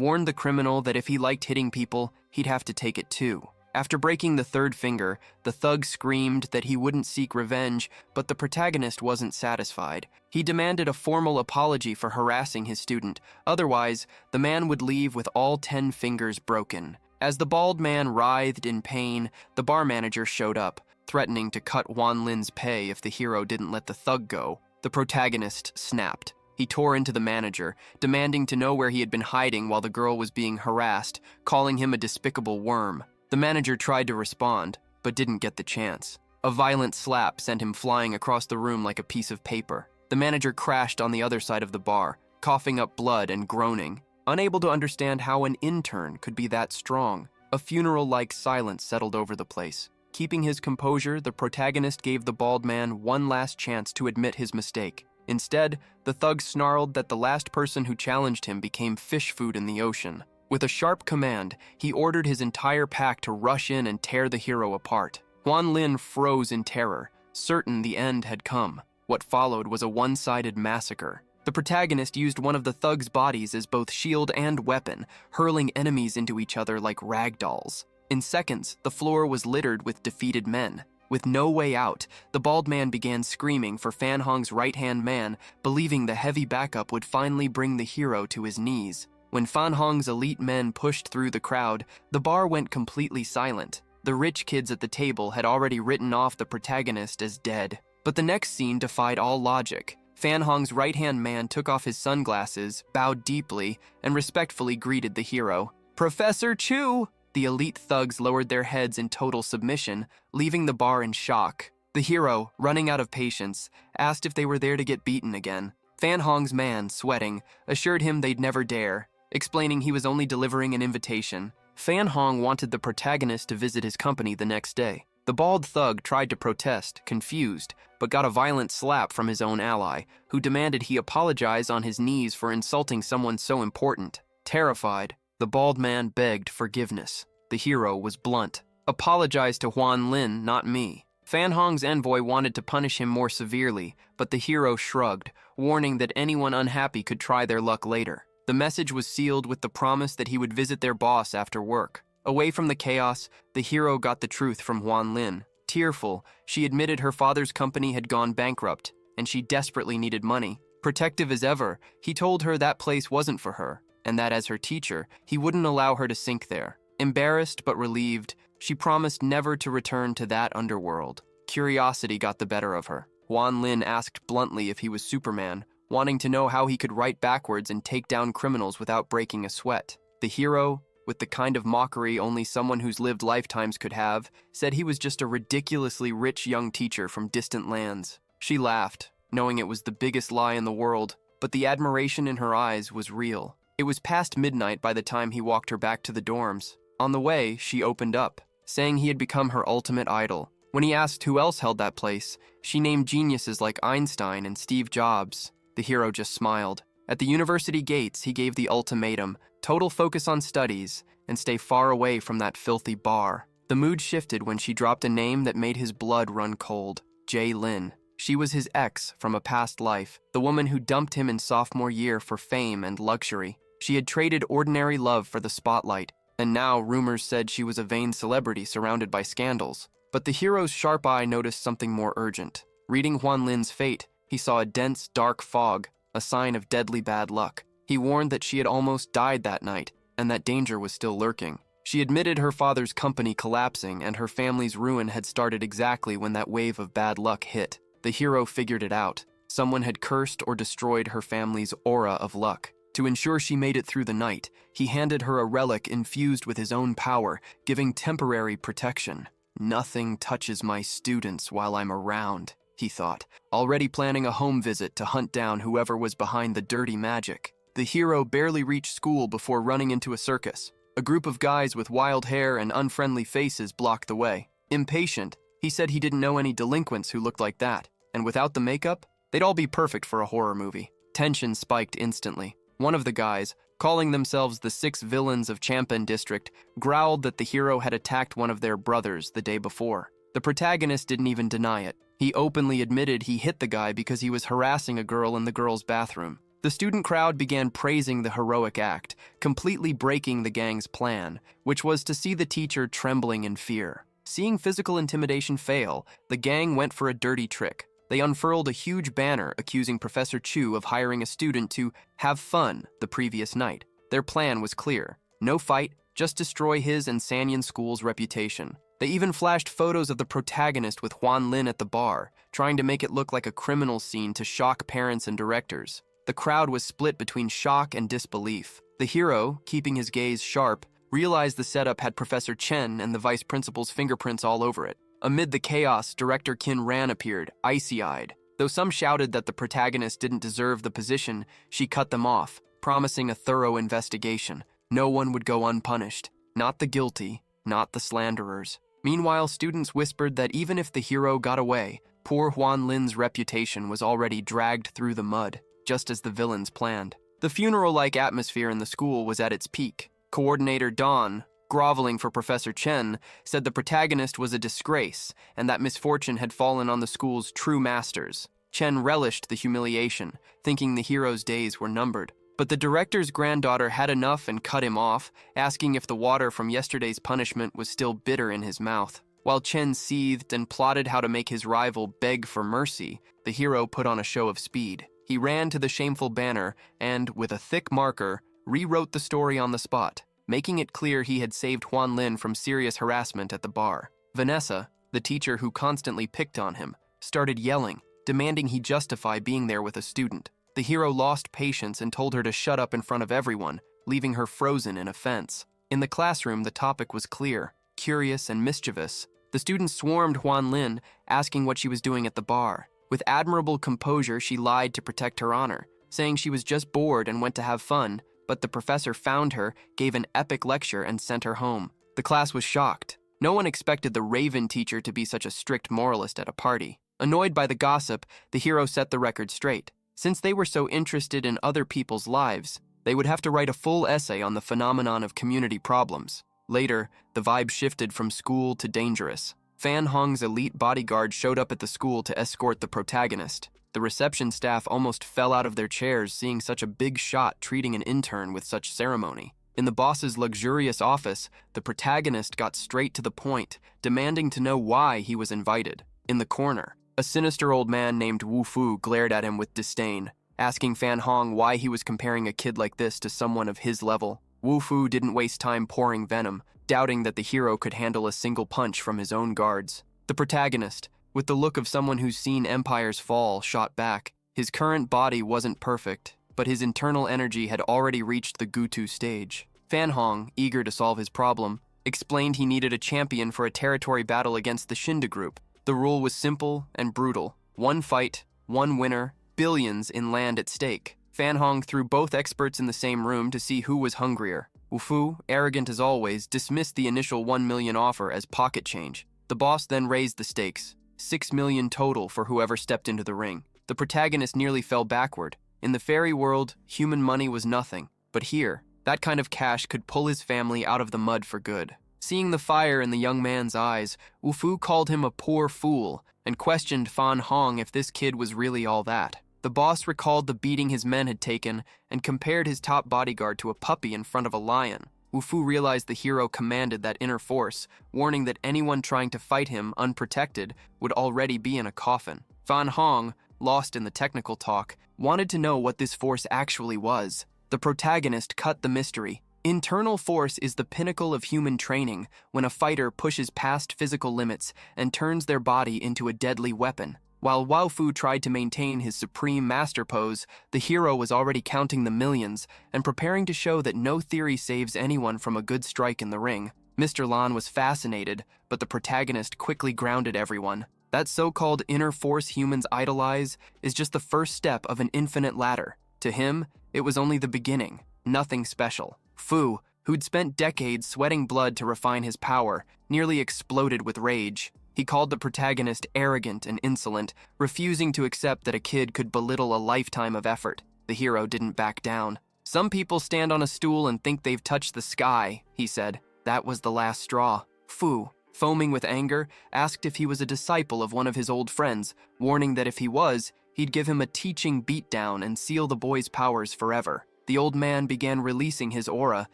warned the criminal that if he liked hitting people, he'd have to take it too. After breaking the third finger, the thug screamed that he wouldn't seek revenge, but the protagonist wasn't satisfied. He demanded a formal apology for harassing his student. Otherwise, the man would leave with all 10 fingers broken. As the bald man writhed in pain, the bar manager showed up, threatening to cut Wan Lin's pay if the hero didn't let the thug go. The protagonist snapped. He tore into the manager, demanding to know where he had been hiding while the girl was being harassed, calling him a despicable worm. The manager tried to respond, but didn't get the chance. A violent slap sent him flying across the room like a piece of paper. The manager crashed on the other side of the bar, coughing up blood and groaning, unable to understand how an intern could be that strong. A funeral-like silence settled over the place. Keeping his composure, the protagonist gave the bald man one last chance to admit his mistake. Instead, the thug snarled that the last person who challenged him became fish food in the ocean. With a sharp command, he ordered his entire pack to rush in and tear the hero apart. Wan Lin froze in terror, certain the end had come. What followed was a one-sided massacre. The protagonist used one of the thug's bodies as both shield and weapon, hurling enemies into each other like ragdolls. In seconds, the floor was littered with defeated men. With no way out, the bald man began screaming for Fan Hong's right-hand man, believing the heavy backup would finally bring the hero to his knees. When Fan Hong's elite men pushed through the crowd, the bar went completely silent. The rich kids at the table had already written off the protagonist as dead. But the next scene defied all logic. Fan Hong's right-hand man took off his sunglasses, bowed deeply, and respectfully greeted the hero. "Professor Chu!" The elite thugs lowered their heads in total submission, leaving the bar in shock. The hero, running out of patience, asked if they were there to get beaten again. Fan Hong's man, sweating, assured him they'd never dare, explaining he was only delivering an invitation. Fan Hong wanted the protagonist to visit his company the next day. The bald thug tried to protest, confused, but got a violent slap from his own ally, who demanded he apologize on his knees for insulting someone so important. Terrified, the bald man begged forgiveness. The hero was blunt. "Apologize to Wan Lin, not me." Fan Hong's envoy wanted to punish him more severely, but the hero shrugged, warning that anyone unhappy could try their luck later. The message was sealed with the promise that he would visit their boss after work. Away from the chaos, the hero got the truth from Wan Lin. Tearful, she admitted her father's company had gone bankrupt, and she desperately needed money. Protective as ever, he told her that place wasn't for her, and that as her teacher, he wouldn't allow her to sink there. Embarrassed but relieved, she promised never to return to that underworld. Curiosity got the better of her. Wan Lin asked bluntly if he was Superman, wanting to know how he could write backwards and take down criminals without breaking a sweat. The hero, with the kind of mockery only someone who's lived lifetimes could have, said he was just a ridiculously rich young teacher from distant lands. She laughed, knowing it was the biggest lie in the world, but the admiration in her eyes was real. It was past midnight by the time he walked her back to the dorms. On the way, she opened up, saying he had become her ultimate idol. When he asked who else held that place, she named geniuses like Einstein and Steve Jobs. The hero just smiled. At the university gates, he gave the ultimatum: total focus on studies and stay far away from that filthy bar. The mood shifted when she dropped a name that made his blood run cold: Jay Lin. She was his ex from a past life, the woman who dumped him in sophomore year for fame and luxury. She had traded ordinary love for the spotlight, and now rumors said she was a vain celebrity surrounded by scandals. But the hero's sharp eye noticed something more urgent. Reading Wan Lin's fate, he saw a dense, dark fog, a sign of deadly bad luck. He warned that she had almost died that night, and that danger was still lurking. She admitted her father's company collapsing and her family's ruin had started exactly when that wave of bad luck hit. The hero figured it out. Someone had cursed or destroyed her family's aura of luck. To ensure she made it through the night, he handed her a relic infused with his own power, giving temporary protection. "Nothing touches my students while I'm around," he thought, already planning a home visit to hunt down whoever was behind the dirty magic. The hero barely reached school before running into a circus. A group of guys with wild hair and unfriendly faces blocked the way. Impatient, he said he didn't know any delinquents who looked like that, and without the makeup, they'd all be perfect for a horror movie. Tension spiked instantly. One of the guys, calling themselves the 6 villains of Champan District, growled that the hero had attacked one of their brothers the day before. The protagonist didn't even deny it. He openly admitted he hit the guy because he was harassing a girl in the girls' bathroom. The student crowd began praising the heroic act, completely breaking the gang's plan, which was to see the teacher trembling in fear. Seeing physical intimidation fail, the gang went for a dirty trick. They unfurled a huge banner accusing Professor Chu of hiring a student to have fun the previous night. Their plan was clear. No fight, just destroy his and Sanyan School's reputation. They even flashed photos of the protagonist with Huan Lin at the bar, trying to make it look like a criminal scene to shock parents and directors. The crowd was split between shock and disbelief. The hero, keeping his gaze sharp, realized the setup had Professor Chen and the vice principal's fingerprints all over it. Amid the chaos, Director Qin Ran appeared, icy-eyed. Though some shouted that the protagonist didn't deserve the position, she cut them off, promising a thorough investigation. No one would go unpunished. Not the guilty, not the slanderers. Meanwhile, students whispered that even if the hero got away, poor Huan Lin's reputation was already dragged through the mud, just as the villains planned. The funeral-like atmosphere in the school was at its peak. Coordinator Dawn, groveling for Professor Chen, said the protagonist was a disgrace and that misfortune had fallen on the school's true masters. Chen relished the humiliation, thinking the hero's days were numbered. But the director's granddaughter had enough and cut him off, asking if the water from yesterday's punishment was still bitter in his mouth. While Chen seethed and plotted how to make his rival beg for mercy, the hero put on a show of speed. He ran to the shameful banner and, with a thick marker, rewrote the story on the spot, making it clear he had saved Huan Lin from serious harassment at the bar. Vanessa, the teacher who constantly picked on him, started yelling, demanding he justify being there with a student. The hero lost patience and told her to shut up in front of everyone, leaving her frozen in offense. In the classroom, the topic was clear, curious and mischievous. The students swarmed Huan Lin, asking what she was doing at the bar. With admirable composure, she lied to protect her honor, saying she was just bored and went to have fun, but the professor found her, gave an epic lecture, and sent her home. The class was shocked. No one expected the Raven teacher to be such a strict moralist at a party. Annoyed by the gossip, the hero set the record straight. Since they were so interested in other people's lives, they would have to write a full essay on the phenomenon of community problems. Later, the vibe shifted from school to dangerous. Fan Hong's elite bodyguard showed up at the school to escort the protagonist. The reception staff almost fell out of their chairs seeing such a big shot treating an intern with such ceremony. In the boss's luxurious office, the protagonist got straight to the point, demanding to know why he was invited. In the corner, a sinister old man named Wu Fu glared at him with disdain, asking Fan Hong why he was comparing a kid like this to someone of his level. Wu Fu didn't waste time pouring venom, doubting that the hero could handle a single punch from his own guards. The protagonist, with the look of someone who's seen empires fall, shot back. His current body wasn't perfect, but his internal energy had already reached the Gutu stage. Fan Hong, eager to solve his problem, explained he needed a champion for a territory battle against the Shinda group. The rule was simple and brutal. One fight, one winner, billions in land at stake. Fan Hong threw both experts in the same room to see who was hungrier. Wu Fu, arrogant as always, dismissed the initial 1 million offer as pocket change. The boss then raised the stakes, 6 million total for whoever stepped into the ring. The protagonist nearly fell backward. In the fairy world, human money was nothing. But here, that kind of cash could pull his family out of the mud for good. Seeing the fire in the young man's eyes, Wu Fu called him a poor fool and questioned Fan Hong if this kid was really all that. The boss recalled the beating his men had taken and compared his top bodyguard to a puppy in front of a lion. Wu Fu realized the hero commanded that inner force, warning that anyone trying to fight him unprotected would already be in a coffin. Fan Hong, lost in the technical talk, wanted to know what this force actually was. The protagonist cut the mystery. Internal force is the pinnacle of human training when a fighter pushes past physical limits and turns their body into a deadly weapon. While Wu Fu tried to maintain his supreme master pose, the hero was already counting the millions and preparing to show that no theory saves anyone from a good strike in the ring. Mr. Lan was fascinated, but the protagonist quickly grounded everyone. That so-called inner force humans idolize is just the first step of an infinite ladder. To him, it was only the beginning, nothing special. Fu, who'd spent decades sweating blood to refine his power, nearly exploded with rage. He called the protagonist arrogant and insolent, refusing to accept that a kid could belittle a lifetime of effort. The hero didn't back down. "Some people stand on a stool and think they've touched the sky," he said. That was the last straw. "Fu, foaming with anger, asked if he was a disciple of one of his old friends, warning that if he was, he'd give him a teaching beatdown and seal the boy's powers forever. The old man began releasing his aura,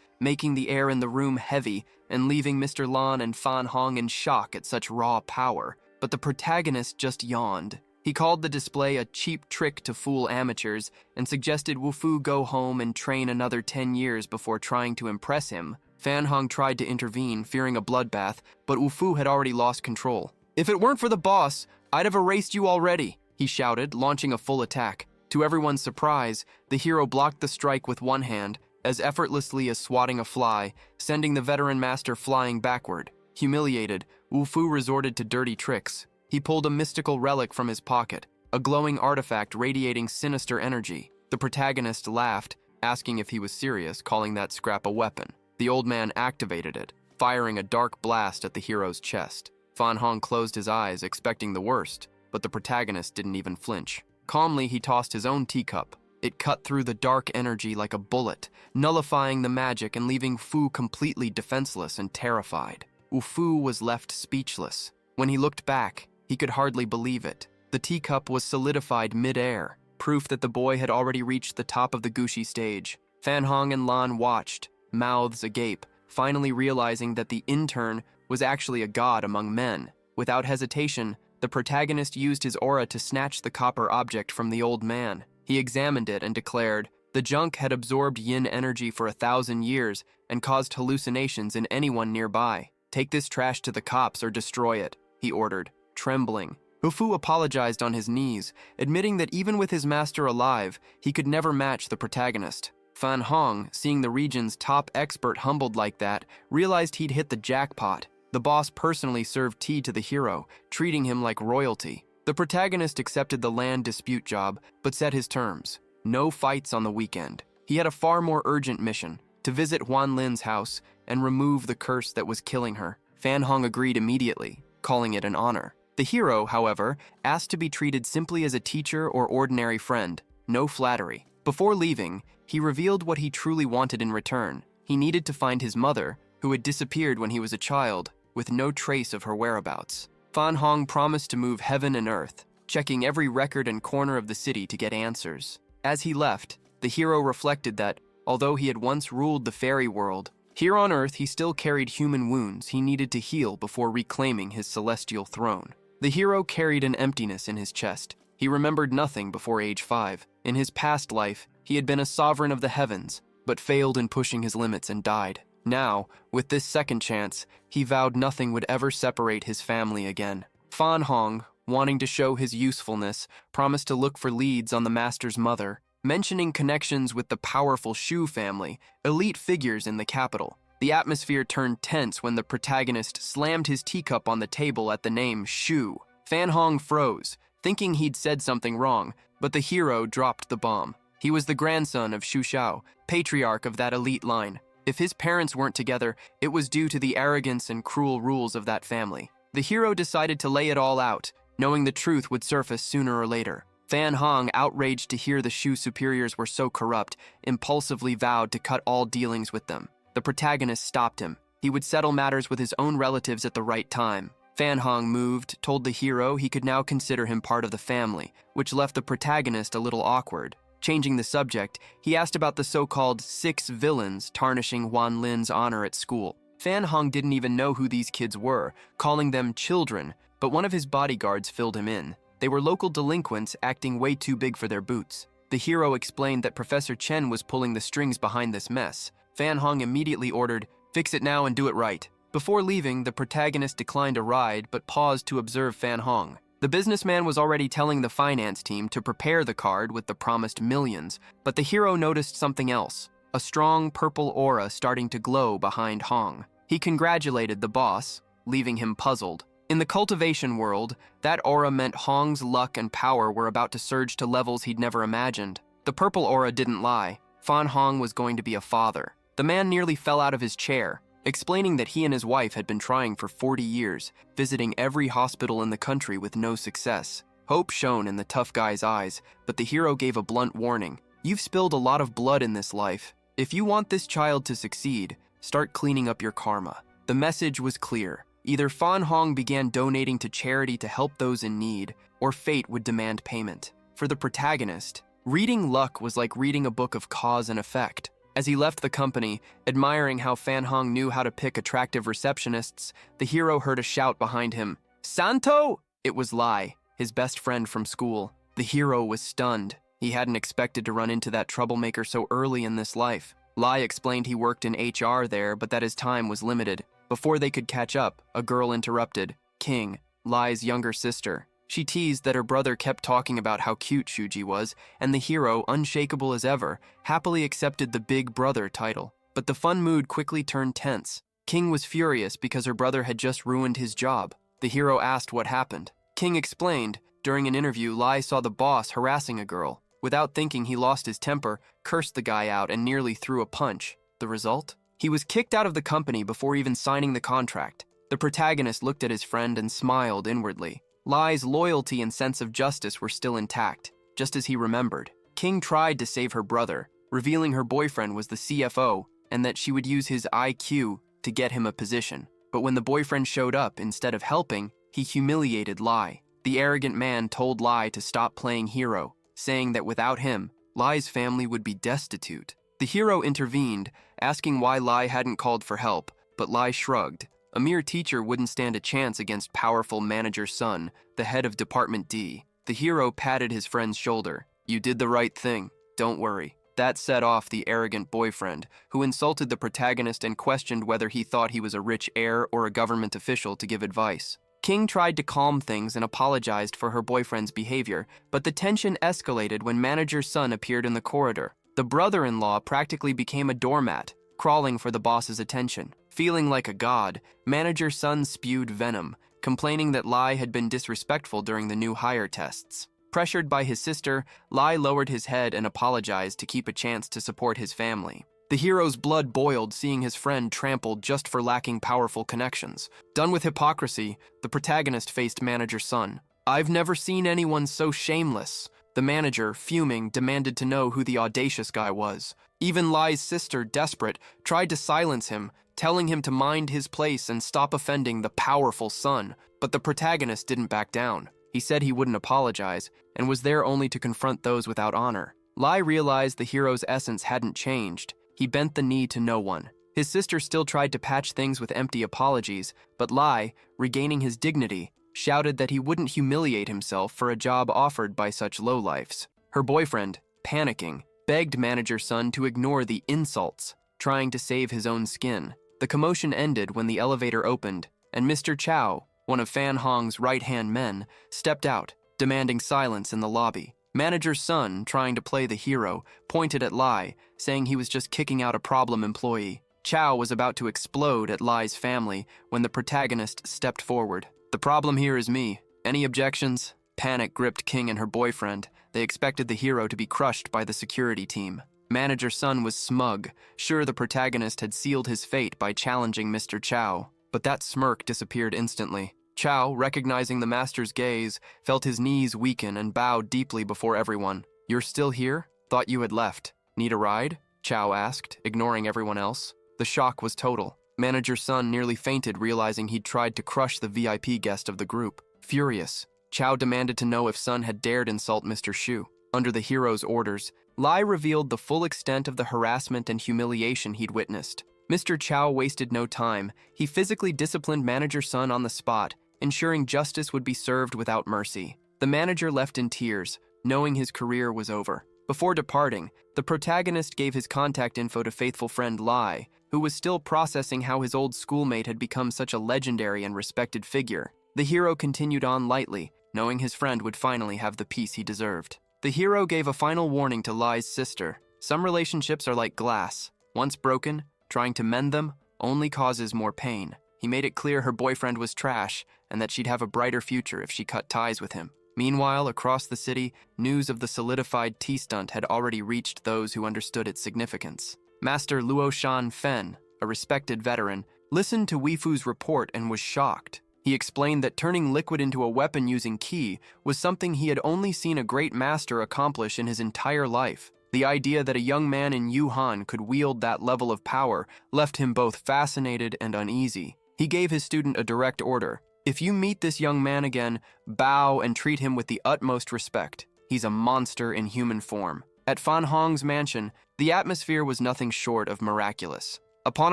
making the air in the room heavy and leaving Mr. Lan and Fan Hong in shock at such raw power. But the protagonist just yawned. He called the display a cheap trick to fool amateurs and suggested Wu Fu go home and train another 10 years before trying to impress him. Fan Hong tried to intervene, fearing a bloodbath, but Wu Fu had already lost control. "If it weren't for the boss, I'd have erased you already," he shouted, launching a full attack. To everyone's surprise, the hero blocked the strike with one hand, as effortlessly as swatting a fly, sending the veteran master flying backward. Humiliated, Wu Fu resorted to dirty tricks. He pulled a mystical relic from his pocket, a glowing artifact radiating sinister energy. The protagonist laughed, asking if he was serious, calling that scrap a weapon. The old man activated it, firing a dark blast at the hero's chest. Fan Hong closed his eyes, expecting the worst, but the protagonist didn't even flinch. Calmly, he tossed his own teacup. It cut through the dark energy like a bullet, nullifying the magic and leaving Fu completely defenseless and terrified. Wu Fu was left speechless. When he looked back, he could hardly believe it. The teacup was solidified mid-air, proof that the boy had already reached the top of the Gushi stage. Fan Hong and Lan watched, mouths agape, finally realizing that the intern was actually a god among men. Without hesitation, the protagonist used his aura to snatch the copper object from the old man. He examined it and declared, the junk had absorbed yin energy for 1,000 years and caused hallucinations in anyone nearby. "Take this trash to the cops or destroy it," he ordered, trembling. Wu Fu apologized on his knees, admitting that even with his master alive, he could never match the protagonist. Fan Hong, seeing the region's top expert humbled like that, realized he'd hit the jackpot. The boss personally served tea to the hero, treating him like royalty. The protagonist accepted the land dispute job, but set his terms. No fights on the weekend. He had a far more urgent mission, to visit Huan Lin's house and remove the curse that was killing her. Fan Hong agreed immediately, calling it an honor. The hero, however, asked to be treated simply as a teacher or ordinary friend, no flattery. Before leaving, he revealed what he truly wanted in return. He needed to find his mother, who had disappeared when he was a child, with no trace of her whereabouts. Fan Hong promised to move heaven and earth, checking every record and corner of the city to get answers. As he left, the hero reflected that, although he had once ruled the fairy world, here on Earth he still carried human wounds he needed to heal before reclaiming his celestial throne. The hero carried an emptiness in his chest. He remembered nothing before age 5. In his past life, he had been a sovereign of the heavens, but failed in pushing his limits and died. Now, with this second chance, he vowed nothing would ever separate his family again. Fan Hong, wanting to show his usefulness, promised to look for leads on the master's mother, mentioning connections with the powerful Shu family, elite figures in the capital. The atmosphere turned tense when the protagonist slammed his teacup on the table at the name Shu. Fan Hong froze, thinking he'd said something wrong, but the hero dropped the bomb. He was the grandson of Shu Shao, patriarch of that elite line. If his parents weren't together, it was due to the arrogance and cruel rules of that family. The hero decided to lay it all out, knowing the truth would surface sooner or later. Fan Hong, outraged to hear the Shu superiors were so corrupt, impulsively vowed to cut all dealings with them. The protagonist stopped him. He would settle matters with his own relatives at the right time. Fan Hong, moved, told the hero he could now consider him part of the family, which left the protagonist a little awkward. Changing the subject, he asked about the so-called 6 villains tarnishing Huan Lin's honor at school. Fan Hong didn't even know who these kids were, calling them children, but one of his bodyguards filled him in. They were local delinquents acting way too big for their boots. The hero explained that Professor Chen was pulling the strings behind this mess. Fan Hong immediately ordered, "Fix it now and do it right." Before leaving, the protagonist declined a ride but paused to observe Fan Hong. The businessman was already telling the finance team to prepare the card with the promised millions, but the hero noticed something else, a strong purple aura starting to glow behind Hong. He congratulated the boss, leaving him puzzled. In the cultivation world, that aura meant Hong's luck and power were about to surge to levels he'd never imagined. The purple aura didn't lie. Fan Hong was going to be a father. The man nearly fell out of his chair, explaining that he and his wife had been trying for 40 years, visiting every hospital in the country with no success. Hope shone in the tough guy's eyes, but the hero gave a blunt warning. "You've spilled a lot of blood in this life. If you want this child to succeed, start cleaning up your karma." The message was clear. Either Fan Hong began donating to charity to help those in need, or fate would demand payment. For the protagonist, reading luck was like reading a book of cause and effect. As he left the company, admiring how Fan Hong knew how to pick attractive receptionists, the hero heard a shout behind him. "Santo!" It was Lai, his best friend from school. The hero was stunned. He hadn't expected to run into that troublemaker so early in this life. Lai explained he worked in HR there, but that his time was limited. Before they could catch up, a girl interrupted. King, Lai's younger sister. She teased that her brother kept talking about how cute Shuji was, and the hero, unshakable as ever, happily accepted the big brother title. But the fun mood quickly turned tense. King was furious because her brother had just ruined his job. The hero asked what happened. King explained, during an interview, Lai saw the boss harassing a girl. Without thinking, he lost his temper, cursed the guy out, and nearly threw a punch. The result? He was kicked out of the company before even signing the contract. The protagonist looked at his friend and smiled inwardly. Lai's loyalty and sense of justice were still intact, just as he remembered. King tried to save her brother, revealing her boyfriend was the CFO and that she would use his IQ to get him a position. But when the boyfriend showed up, instead of helping, he humiliated Lai. The arrogant man told Lai to stop playing hero, saying that without him, Lai's family would be destitute. The hero intervened, asking why Lai hadn't called for help, but Lai shrugged. A mere teacher wouldn't stand a chance against powerful manager's son, the head of Department D. The hero patted his friend's shoulder. "You did the right thing. Don't worry." That set off the arrogant boyfriend, who insulted the protagonist and questioned whether he thought he was a rich heir or a government official to give advice. King tried to calm things and apologized for her boyfriend's behavior, but the tension escalated when manager's son appeared in the corridor. The brother-in-law practically became a doormat, crawling for the boss's attention. Feeling like a god, manager's son spewed venom, complaining that Lai had been disrespectful during the new hire tests. Pressured by his sister, Lai lowered his head and apologized to keep a chance to support his family. The hero's blood boiled seeing his friend trampled just for lacking powerful connections. Done with hypocrisy, the protagonist faced manager's son. "I've never seen anyone so shameless." The manager, fuming, demanded to know who the audacious guy was. Even Lai's sister, desperate, tried to silence him, telling him to mind his place and stop offending the powerful son. But the protagonist didn't back down. He said he wouldn't apologize, and was there only to confront those without honor. Lai realized the hero's essence hadn't changed. He bent the knee to no one. His sister still tried to patch things with empty apologies, but Lai, regaining his dignity, shouted that he wouldn't humiliate himself for a job offered by such lowlifes. Her boyfriend, panicking, begged manager's son to ignore the insults, trying to save his own skin. The commotion ended when the elevator opened, and Mr. Chow, one of Fan Hong's right-hand men, stepped out, demanding silence in the lobby. Manager's son, trying to play the hero, pointed at Lai, saying he was just kicking out a problem employee. Chow was about to explode at Lai's family when the protagonist stepped forward. "The problem here is me. Any objections?" Panic gripped King and her boyfriend. They expected the hero to be crushed by the security team. Manager's son was smug, sure the protagonist had sealed his fate by challenging Mr. Chow. But that smirk disappeared instantly. Chow, recognizing the master's gaze, felt his knees weaken and bowed deeply before everyone. "You're still here? Thought you had left. Need a ride?" Chow asked, ignoring everyone else. The shock was total. Manager's son nearly fainted, realizing he'd tried to crush the VIP guest of the group. Furious, Chow demanded to know if Son had dared insult Mr. Shu. Under the hero's orders, Lai revealed the full extent of the harassment and humiliation he'd witnessed. Mr. Chow wasted no time. He physically disciplined manager's son on the spot, ensuring justice would be served without mercy. The manager left in tears, knowing his career was over. Before departing, the protagonist gave his contact info to faithful friend Lai, who was still processing how his old schoolmate had become such a legendary and respected figure. The hero continued on lightly, knowing his friend would finally have the peace he deserved. The hero gave a final warning to Lai's sister. Some relationships are like glass. Once broken, trying to mend them only causes more pain. He made it clear her boyfriend was trash and that she'd have a brighter future if she cut ties with him. Meanwhile, across the city, news of the solidified tea stunt had already reached those who understood its significance. Master Luo Shan Fen, a respected veteran, listened to Weifu's report and was shocked. He explained that turning liquid into a weapon using qi was something he had only seen a great master accomplish in his entire life. The idea that a young man in Yuhan could wield that level of power left him both fascinated and uneasy. He gave his student a direct order. If you meet this young man again, bow and treat him with the utmost respect. He's a monster in human form. At Fan Hong's mansion, the atmosphere was nothing short of miraculous. Upon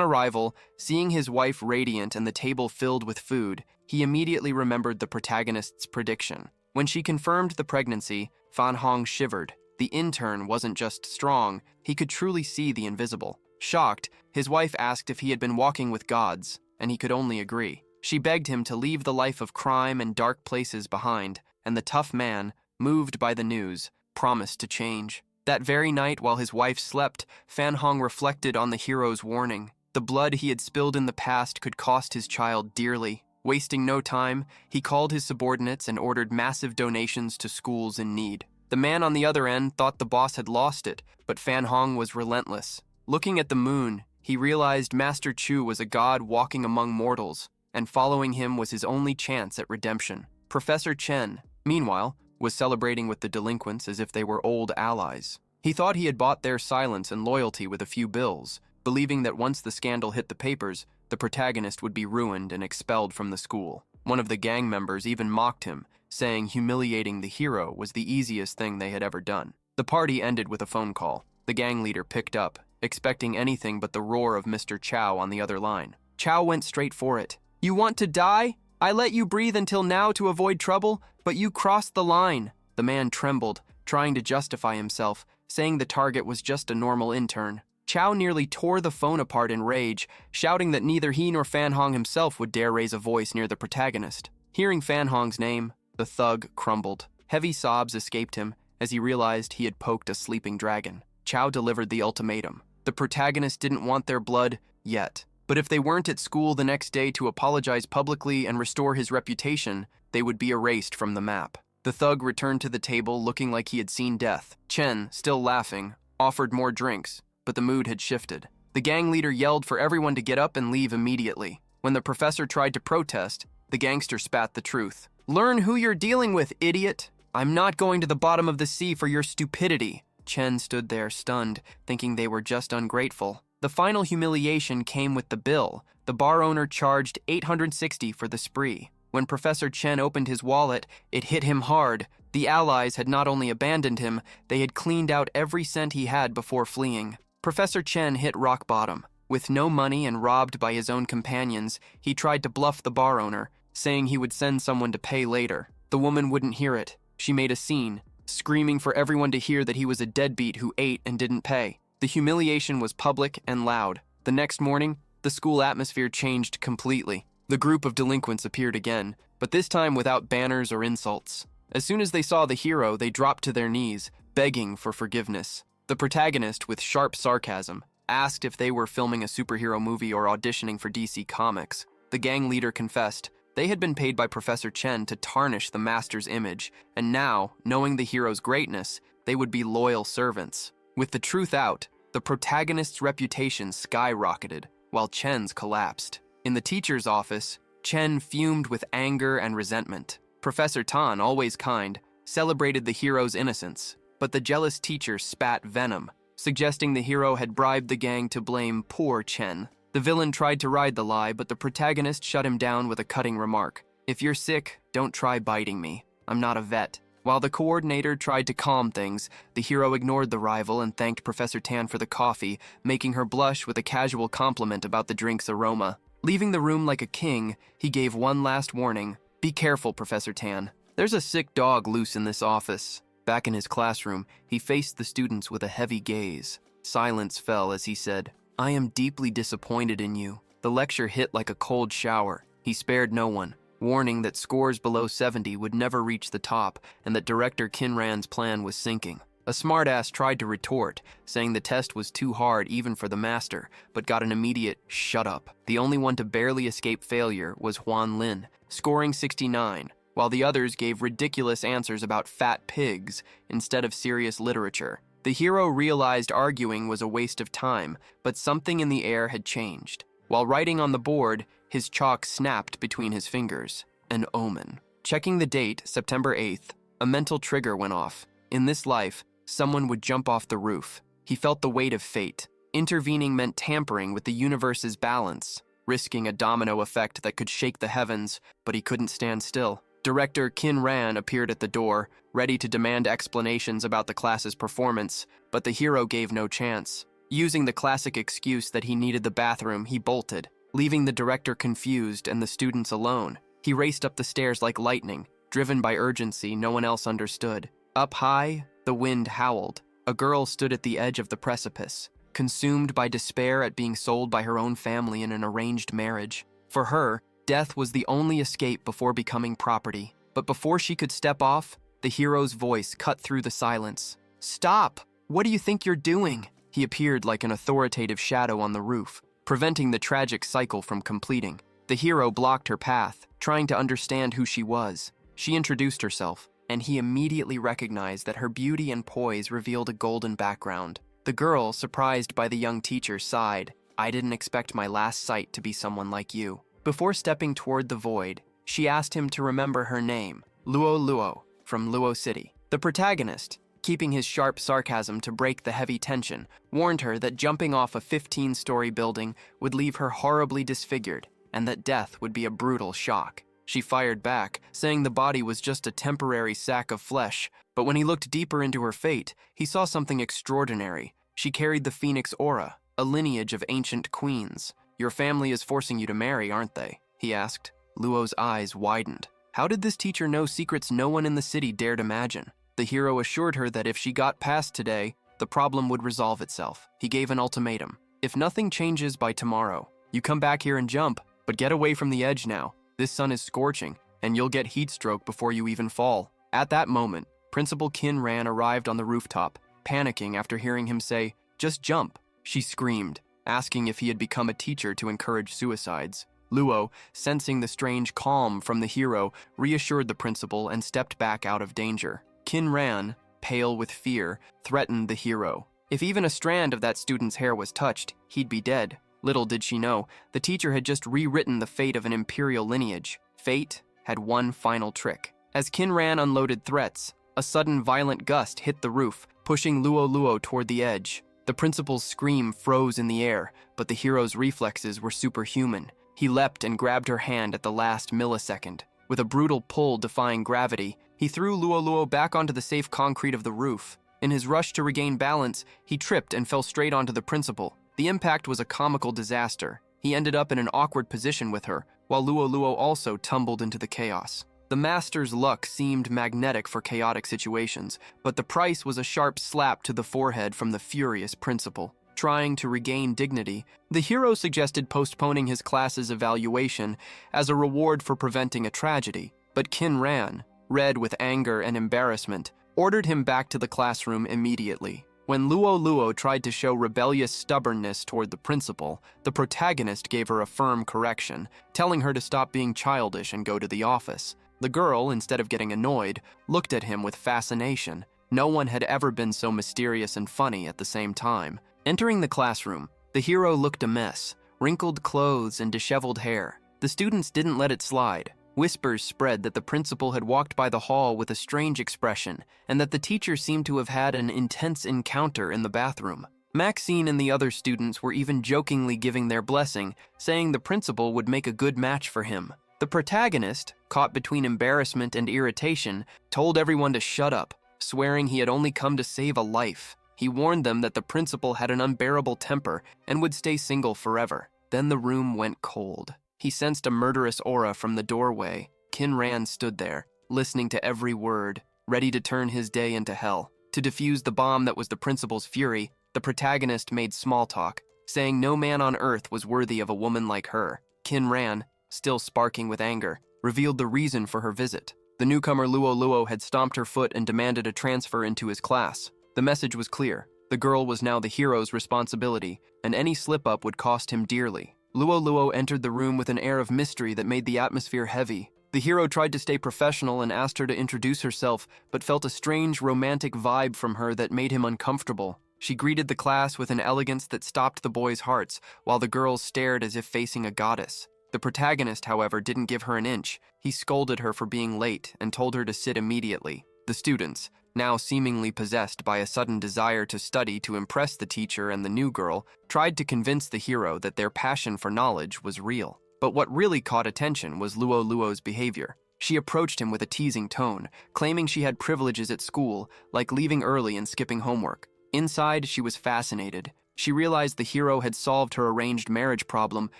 arrival, seeing his wife radiant and the table filled with food, he immediately remembered the protagonist's prediction. When she confirmed the pregnancy, Fan Hong shivered. The intern wasn't just strong, he could truly see the invisible. Shocked, his wife asked if he had been walking with gods, and he could only agree. She begged him to leave the life of crime and dark places behind, and the tough man, moved by the news, promised to change. That very night, while his wife slept, Fan Hong reflected on the hero's warning. The blood he had spilled in the past could cost his child dearly. Wasting no time, he called his subordinates and ordered massive donations to schools in need. The man on the other end thought the boss had lost it, but Fan Hong was relentless. Looking at the moon, he realized Master Chu was a god walking among mortals, and following him was his only chance at redemption. Professor Chen, meanwhile, was celebrating with the delinquents as if they were old allies. He thought he had bought their silence and loyalty with a few bills, believing that once the scandal hit the papers, the protagonist would be ruined and expelled from the school. One of the gang members even mocked him, saying humiliating the hero was the easiest thing they had ever done. The party ended with a phone call. The gang leader picked up, expecting anything but the roar of Mr. Chow on the other line. Chow went straight for it. "You want to die? I let you breathe until now to avoid trouble, but you crossed the line." The man trembled, trying to justify himself, saying the target was just a normal intern. Chow nearly tore the phone apart in rage, shouting that neither he nor Fan Hong himself would dare raise a voice near the protagonist. Hearing Fan Hong's name, the thug crumbled. Heavy sobs escaped him as he realized he had poked a sleeping dragon. Chow delivered the ultimatum. The protagonist didn't want their blood yet. But if they weren't at school the next day to apologize publicly and restore his reputation, they would be erased from the map. The thug returned to the table looking like he had seen death. Chen, still laughing, offered more drinks, but the mood had shifted. The gang leader yelled for everyone to get up and leave immediately. When the professor tried to protest, the gangster spat the truth. "Learn who you're dealing with, idiot! I'm not going to the bottom of the sea for your stupidity." Chen stood there stunned, thinking they were just ungrateful. The final humiliation came with the bill. The bar owner charged $860 for the spree. When Professor Chen opened his wallet, it hit him hard. The allies had not only abandoned him, they had cleaned out every cent he had before fleeing. Professor Chen hit rock bottom. With no money and robbed by his own companions, he tried to bluff the bar owner, saying he would send someone to pay later. The woman wouldn't hear it. She made a scene, screaming for everyone to hear that he was a deadbeat who ate and didn't pay. The humiliation was public and loud. The next morning, the school atmosphere changed completely. The group of delinquents appeared again, but this time without banners or insults. As soon as they saw the hero, they dropped to their knees, begging for forgiveness. The protagonist, with sharp sarcasm, asked if they were filming a superhero movie or auditioning for DC Comics. The gang leader confessed they had been paid by Professor Chen to tarnish the master's image, and now, knowing the hero's greatness, they would be loyal servants. With the truth out, the protagonist's reputation skyrocketed, while Chen's collapsed. In the teacher's office, Chen fumed with anger and resentment. Professor Tan, always kind, celebrated the hero's innocence, but the jealous teacher spat venom, suggesting the hero had bribed the gang to blame poor Chen. The villain tried to ride the lie, but the protagonist shut him down with a cutting remark. "If you're sick, don't try biting me. I'm not a vet." While the coordinator tried to calm things, the hero ignored the rival and thanked Professor Tan for the coffee, making her blush with a casual compliment about the drink's aroma. Leaving the room like a king, he gave one last warning. "Be careful, Professor Tan. There's a sick dog loose in this office." Back in his classroom, he faced the students with a heavy gaze. Silence fell as he said, "I am deeply disappointed in you." The lecture hit like a cold shower. He spared no one, warning that scores below 70 would never reach the top and that Director Kinran's plan was sinking. A smartass tried to retort, saying the test was too hard even for the master, but got an immediate "shut up." The only one to barely escape failure was Huan Lin, scoring 69, while the others gave ridiculous answers about fat pigs instead of serious literature. The hero realized arguing was a waste of time, but something in the air had changed. While writing on the board, his chalk snapped between his fingers. An omen. Checking the date, September 8th, a mental trigger went off. In this life, someone would jump off the roof. He felt the weight of fate. Intervening meant tampering with the universe's balance. risking a domino effect that could shake the heavens, but he couldn't stand still. Director Kin Ran appeared at the door, ready to demand explanations about the class's performance, but the hero gave no chance. Using the classic excuse that he needed the bathroom, he bolted, leaving the director confused and the students alone. He raced up the stairs like lightning, driven by urgency no one else understood. Up high, the wind howled. A girl stood at the edge of the precipice, consumed by despair at being sold by her own family in an arranged marriage. For her, death was the only escape before becoming property. But before she could step off, the hero's voice cut through the silence. "Stop! What do you think you're doing?" He appeared like an authoritative shadow on the roof, preventing the tragic cycle from completing. The hero blocked her path, trying to understand who she was. She introduced herself, and he immediately recognized that her beauty and poise revealed a golden background. The girl, surprised by the young teacher, sighed. "I didn't expect my last sight to be someone like you." Before stepping toward the void, she asked him to remember her name, Luo Luo, from Luo City. The protagonist, keeping his sharp sarcasm to break the heavy tension, warned her that jumping off a 15-story building would leave her horribly disfigured, and that death would be a brutal shock. She fired back, saying the body was just a temporary sack of flesh, but when he looked deeper into her fate, he saw something extraordinary. She carried the Phoenix Aura, a lineage of ancient queens. "Your family is forcing you to marry, aren't they?" he asked. Luo's eyes widened. How did this teacher know secrets no one in the city dared imagine? The hero assured her that if she got past today, the problem would resolve itself. He gave an ultimatum. "If nothing changes by tomorrow, you come back here and jump, but get away from the edge now. This sun is scorching, and you'll get heat stroke before you even fall." At that moment, Principal Kin Ran arrived on the rooftop, panicking after hearing him say, "Just jump." She screamed, asking if he had become a teacher to encourage suicides. Luo, sensing the strange calm from the hero, reassured the principal and stepped back out of danger. Kin Ran, pale with fear, threatened the hero. If even a strand of that student's hair was touched, he'd be dead. Little did she know, the teacher had just rewritten the fate of an imperial lineage. Fate had one final trick. As Kin Ran unloaded threats, a sudden violent gust hit the roof, pushing Luo Luo toward the edge. The principal's scream froze in the air, but the hero's reflexes were superhuman. He leapt and grabbed her hand at the last millisecond. With a brutal pull defying gravity, he threw Luo Luo back onto the safe concrete of the roof. In his rush to regain balance, he tripped and fell straight onto the principal. The impact was a comical disaster. He ended up in an awkward position with her, while Luo Luo also tumbled into the chaos. The master's luck seemed magnetic for chaotic situations, but the price was a sharp slap to the forehead from the furious principal. Trying to regain dignity, the hero suggested postponing his class's evaluation as a reward for preventing a tragedy, but Kin Ran, red with anger and embarrassment, ordered him back to the classroom immediately. When Luo Luo tried to show rebellious stubbornness toward the principal, the protagonist gave her a firm correction, telling her to stop being childish and go to the office. The girl, instead of getting annoyed, looked at him with fascination. No one had ever been so mysterious and funny at the same time. Entering the classroom, the hero looked a mess, wrinkled clothes and disheveled hair. The students didn't let it slide. Whispers spread that the principal had walked by the hall with a strange expression, and that the teacher seemed to have had an intense encounter in the bathroom. Maxine and the other students were even jokingly giving their blessing, saying the principal would make a good match for him. The protagonist, caught between embarrassment and irritation, told everyone to shut up, swearing he had only come to save a life. He warned them that the principal had an unbearable temper and would stay single forever. Then the room went cold. He sensed a murderous aura from the doorway. Kin Ran stood there, listening to every word, ready to turn his day into hell. To defuse the bomb that was the principal's fury, the protagonist made small talk, saying no man on earth was worthy of a woman like her. Kin Ran, still sparking with anger, revealed the reason for her visit. The newcomer Luo Luo had stomped her foot and demanded a transfer into his class. The message was clear. The girl was now the hero's responsibility, and any slip-up would cost him dearly. Luo Luo entered the room with an air of mystery that made the atmosphere heavy. The hero tried to stay professional and asked her to introduce herself, but felt a strange romantic vibe from her that made him uncomfortable. She greeted the class with an elegance that stopped the boys' hearts, while the girls stared as if facing a goddess. The protagonist, however, didn't give her an inch. He scolded her for being late and told her to sit immediately. The students, now seemingly possessed by a sudden desire to study to impress the teacher and the new girl, tried to convince the hero that their passion for knowledge was real. But what really caught attention was Luo Luo's behavior. She approached him with a teasing tone, claiming she had privileges at school, like leaving early and skipping homework. Inside, she was fascinated. She realized the hero had solved her arranged marriage problem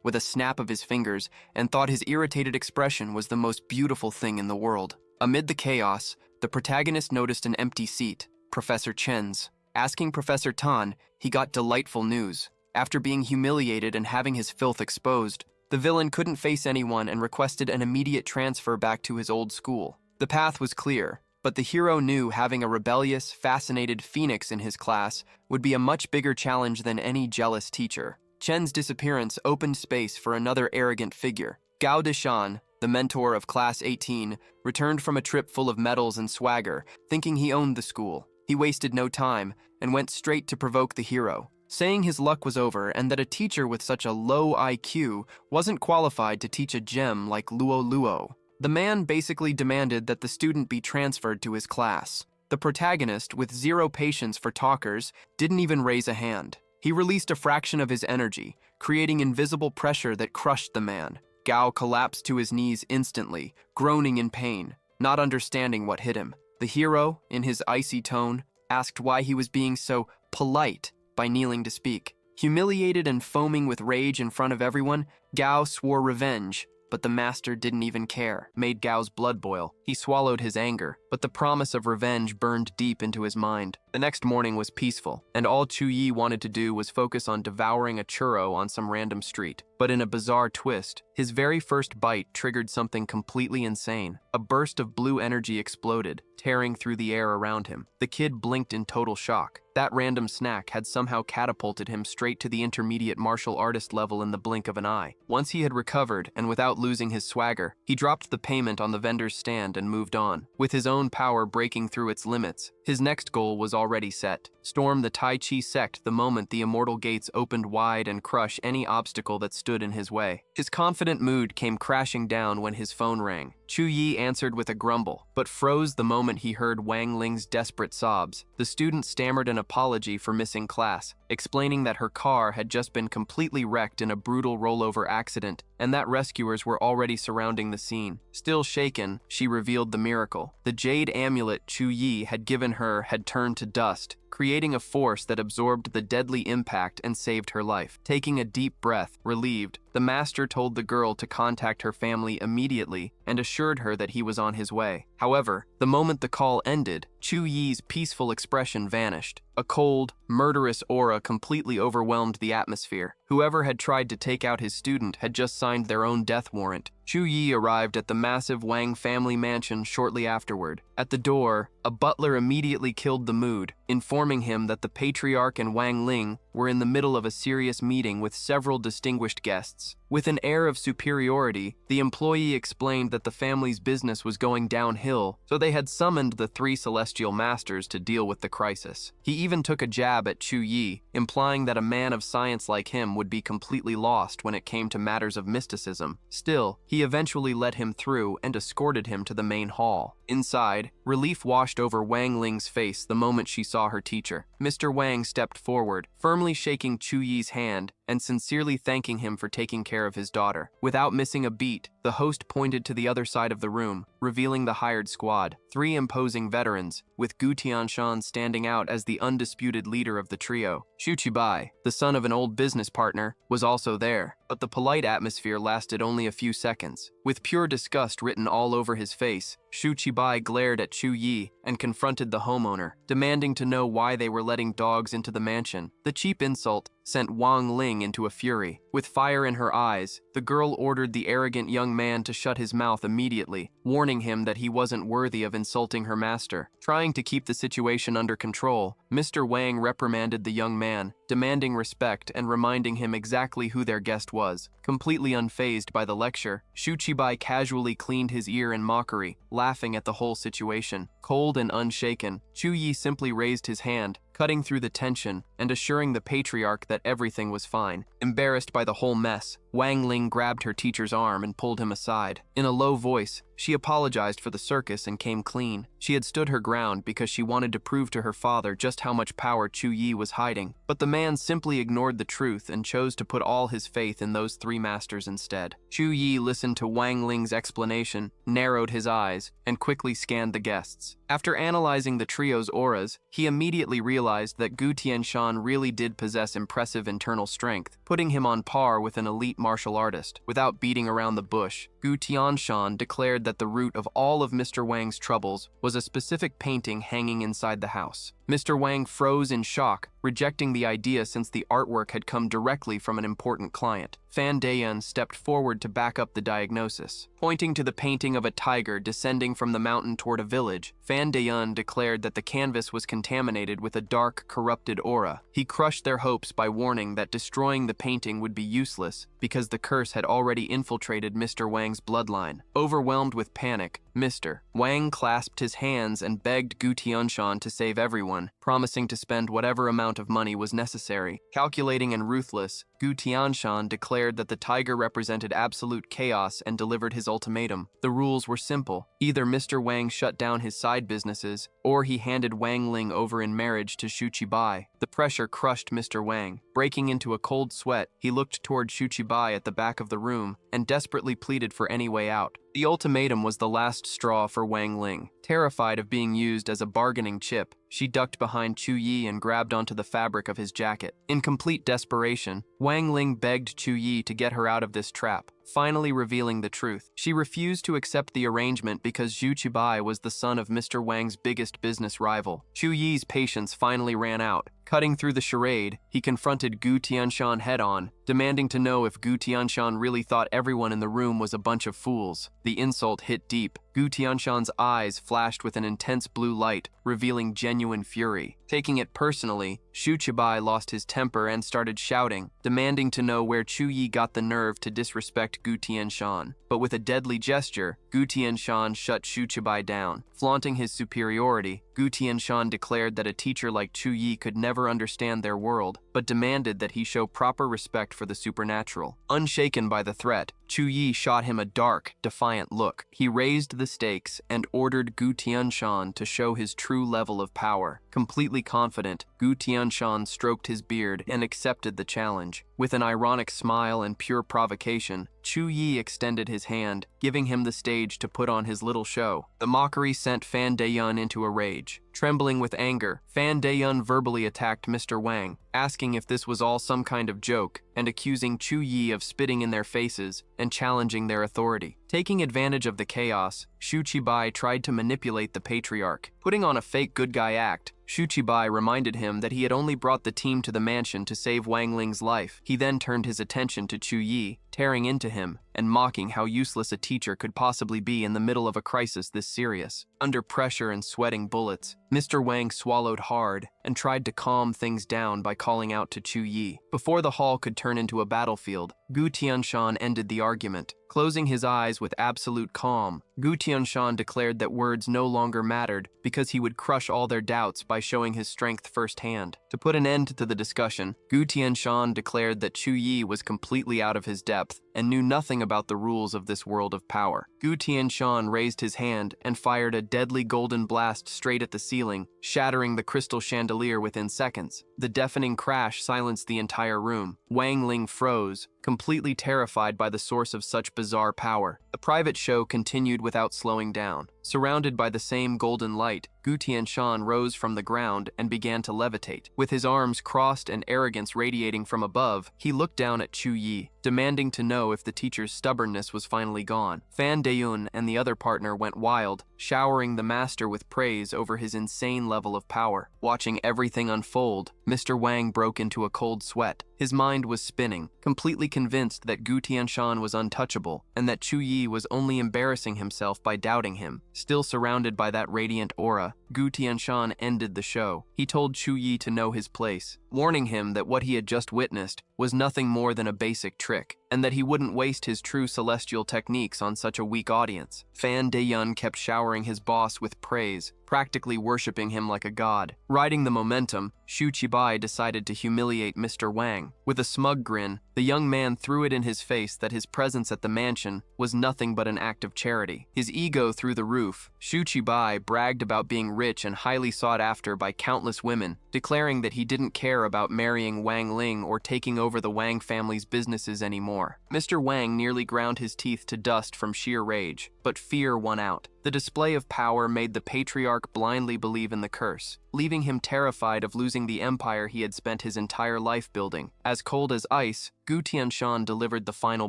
with a snap of his fingers and thought his irritated expression was the most beautiful thing in the world. Amid the chaos, the protagonist noticed an empty seat, Professor Chen's. Asking Professor Tan, he got delightful news. After being humiliated and having his filth exposed, the villain couldn't face anyone and requested an immediate transfer back to his old school. The path was clear, but the hero knew having a rebellious, fascinated phoenix in his class would be a much bigger challenge than any jealous teacher. Chen's disappearance opened space for another arrogant figure. Gao Deshan, the mentor of Class 18, returned from a trip full of medals and swagger, thinking he owned the school. He wasted no time and went straight to provoke the hero, saying his luck was over and that a teacher with such a low IQ wasn't qualified to teach a gem like Luo Luo. The man basically demanded that the student be transferred to his class. The protagonist, with zero patience for talkers, didn't even raise a hand. He released a fraction of his energy, creating invisible pressure that crushed the man. Gao collapsed to his knees instantly, groaning in pain, not understanding what hit him. The hero, in his icy tone, asked why he was being so polite by kneeling to speak. Humiliated and foaming with rage in front of everyone, Gao swore revenge, but the master didn't even care. Made Gao's blood boil. He swallowed his anger, but the promise of revenge burned deep into his mind. The next morning was peaceful, and all Chu Yi wanted to do was focus on devouring a churro on some random street. But in a bizarre twist, his very first bite triggered something completely insane. A burst of blue energy exploded, tearing through the air around him. The kid blinked in total shock. That random snack had somehow catapulted him straight to the intermediate martial artist level in the blink of an eye. Once he had recovered, and without losing his swagger, he dropped the payment on the vendor's stand and moved on. With his own power breaking through its limits, his next goal was already set. Storm the Tai Chi sect the moment the immortal gates opened wide and crush any obstacle that stood in his way. His confident mood came crashing down when his phone rang. Chu Yi answered with a grumble, but froze the moment he heard Wang Ling's desperate sobs. The student stammered an apology for missing class, explaining that her car had just been completely wrecked in a brutal rollover accident and that rescuers were already surrounding the scene. Still shaken, she revealed the miracle. The jade amulet Chu Yi had given her had turned to dust, creating a force that absorbed the deadly impact and saved her life. Taking a deep breath, relieved, the master told the girl to contact her family immediately and assured her that he was on his way. However, the moment the call ended, Chu Yi's peaceful expression vanished. A cold, murderous aura completely overwhelmed the atmosphere. Whoever had tried to take out his student had just signed their own death warrant. Chu Yi arrived at the massive Wang family mansion shortly afterward. At the door, a butler immediately killed the mood, informing him that the patriarch and Wang Ling were in the middle of a serious meeting with several distinguished guests. With an air of superiority, the employee explained that the family's business was going downhill, so they had summoned the three celestial masters to deal with the crisis. He even took a jab at Chu Yi, implying that a man of science like him would be completely lost when it came to matters of mysticism. Still, he eventually let him through and escorted him to the main hall. Inside, relief washed over Wang Ling's face the moment she saw her teacher. Mr. Wang stepped forward, firmly shaking Chu Yi's hand and sincerely thanking him for taking care of his daughter. Without missing a beat, the host pointed to the other side of the room, revealing the hired squad, 3 imposing veterans, with Gu Tianshan standing out as the undisputed leader of the trio. Shu Qibai, the son of an old business partner, was also there, but the polite atmosphere lasted only a few seconds. With pure disgust written all over his face, Shu Qibai glared at Chu Yi and confronted the homeowner, demanding to know why they were letting dogs into the mansion. The cheap insult sent Wang Ling into a fury. With fire in her eyes, the girl ordered the arrogant young man to shut his mouth immediately, warning him that he wasn't worthy of insulting her master. Trying to keep the situation under control, Mr. Wang reprimanded the young man, demanding respect and reminding him exactly who their guest was. Completely unfazed by the lecture, Shu Qibai casually cleaned his ear in mockery, laughing at the whole situation. Cold and unshaken, Chu Yi simply raised his hand, cutting through the tension and assuring the patriarch that everything was fine. Embarrassed by the whole mess, Wang Ling grabbed her teacher's arm and pulled him aside. In a low voice, she apologized for the circus and came clean. She had stood her ground because she wanted to prove to her father just how much power Chu Yi was hiding. But the man simply ignored the truth and chose to put all his faith in those three masters instead. Chu Yi listened to Wang Ling's explanation, narrowed his eyes, and quickly scanned the guests. After analyzing the trio's auras, he immediately realized that Gu Tianshan really did possess impressive internal strength, putting him on par with an elite martial artist. Without beating around the bush, Gu Tianshan declared that the root of all of Mr. Wang's troubles was a specific painting hanging inside the house. Mr. Wang froze in shock, rejecting the idea since the artwork had come directly from an important client. Fan Dayan stepped forward to back up the diagnosis. Pointing to the painting of a tiger descending from the mountain toward a village, Fan Dayan declared that the canvas was contaminated with a dark, corrupted aura. He crushed their hopes by warning that destroying the painting would be useless because the curse had already infiltrated Mr. Wang's bloodline. Overwhelmed with panic, Mr. Wang clasped his hands and begged Gu Tianshan to save everyone, promising to spend whatever amount of money was necessary. Calculating and ruthless, Gu Tianshan declared that the tiger represented absolute chaos and delivered his ultimatum. The rules were simple. Either Mr. Wang shut down his side businesses, or he handed Wang Ling over in marriage to Shu Qibai. The pressure crushed Mr. Wang. Breaking into a cold sweat, he looked toward Shu Qibai at the back of the room and desperately pleaded for any way out. The ultimatum was the last straw for Wang Ling. Terrified of being used as a bargaining chip, she ducked behind Chu Yi and grabbed onto the fabric of his jacket. In complete desperation, Wang Ling begged Chu Yi to get her out of this trap, finally revealing the truth. She refused to accept the arrangement because Zhu Qibai was the son of Mr. Wang's biggest business rival. Chu Yi's patience finally ran out. Cutting through the charade, he confronted Gu Tianshan head-on, demanding to know if Gu Tianshan really thought everyone in the room was a bunch of fools. The insult hit deep. Gu Tianshan's eyes flashed with an intense blue light, revealing genuine fury. Taking it personally, Shu Qibai lost his temper and started shouting, demanding to know where Chu Yi got the nerve to disrespect Gu Tianshan. But with a deadly gesture, Gu Tianshan shut Shu Qibai down. Flaunting his superiority, Gu Tianshan declared that a teacher like Chu Yi could never understand their world, but demanded that he show proper respect for the supernatural. Unshaken by the threat, Chu Yi shot him a dark, defiant look. He raised the stakes and ordered Gu Tianshan to show his true level of power. Completely confident, Gu Tianshan stroked his beard and accepted the challenge. With an ironic smile and pure provocation, Chu Yi extended his hand, giving him the stage to put on his little show. The mockery sent Fan Dayan into a rage. Trembling with anger, Fan Dayan verbally attacked Mr. Wang, asking if this was all some kind of joke, and accusing Chu Yi of spitting in their faces and challenging their authority. Taking advantage of the chaos, Shu Qibai tried to manipulate the patriarch. Putting on a fake good guy act, Shu Qibai reminded him that he had only brought the team to the mansion to save Wang Ling's life. He then turned his attention to Chu Yi, tearing into him and mocking how useless a teacher could possibly be in the middle of a crisis this serious. Under pressure and sweating bullets, Mr. Wang swallowed hard and tried to calm things down by calling out to Chu Yi. Before the hall could turn into a battlefield, Gu Tianshan ended the argument. Closing his eyes with absolute calm, Gu Tianshan declared that words no longer mattered because he would crush all their doubts by showing his strength firsthand. To put an end to the discussion, Gu Tianshan declared that Chu Yi was completely out of his depth and knew nothing about the rules of this world of power. Gu Tianshan raised his hand and fired a deadly golden blast straight at the ceiling, shattering the crystal chandelier within seconds. The deafening crash silenced the entire room. Wang Ling froze, completely terrified by the source of such bizarre power. The private show continued without slowing down. Surrounded by the same golden light, Gu Tianshan rose from the ground and began to levitate. With his arms crossed and arrogance radiating from above, he looked down at Chu Yi, demanding to know if the teacher's stubbornness was finally gone. Fan Dayun and the other partner went wild, showering the master with praise over his insane level of power. Watching everything unfold, Mr. Wang broke into a cold sweat. His mind was spinning, completely convinced that Gu Tianshan was untouchable and that Chu Yi was only embarrassing himself by doubting him. Still surrounded by that radiant aura, Gu Tianshan ended the show. He told Chu Yi to know his place, warning him that what he had just witnessed was nothing more than a basic trick, and that he wouldn't waste his true celestial techniques on such a weak audience. Fan Dayun kept showering his boss with praise, practically worshipping him like a god. Riding the momentum, Shu Qibai decided to humiliate Mr. Wang. With a smug grin, the young man threw it in his face that his presence at the mansion was nothing but an act of charity. His ego through the roof, Shu Qibai bragged about being rich and highly sought after by countless women, declaring that he didn't care about marrying Wang Ling or taking over the Wang family's businesses anymore. Mr. Wang nearly ground his teeth to dust from sheer rage, but fear won out. The display of power made the patriarch blindly believe in the curse, leaving him terrified of losing the empire he had spent his entire life building. As cold as ice, Gu Tianshan delivered the final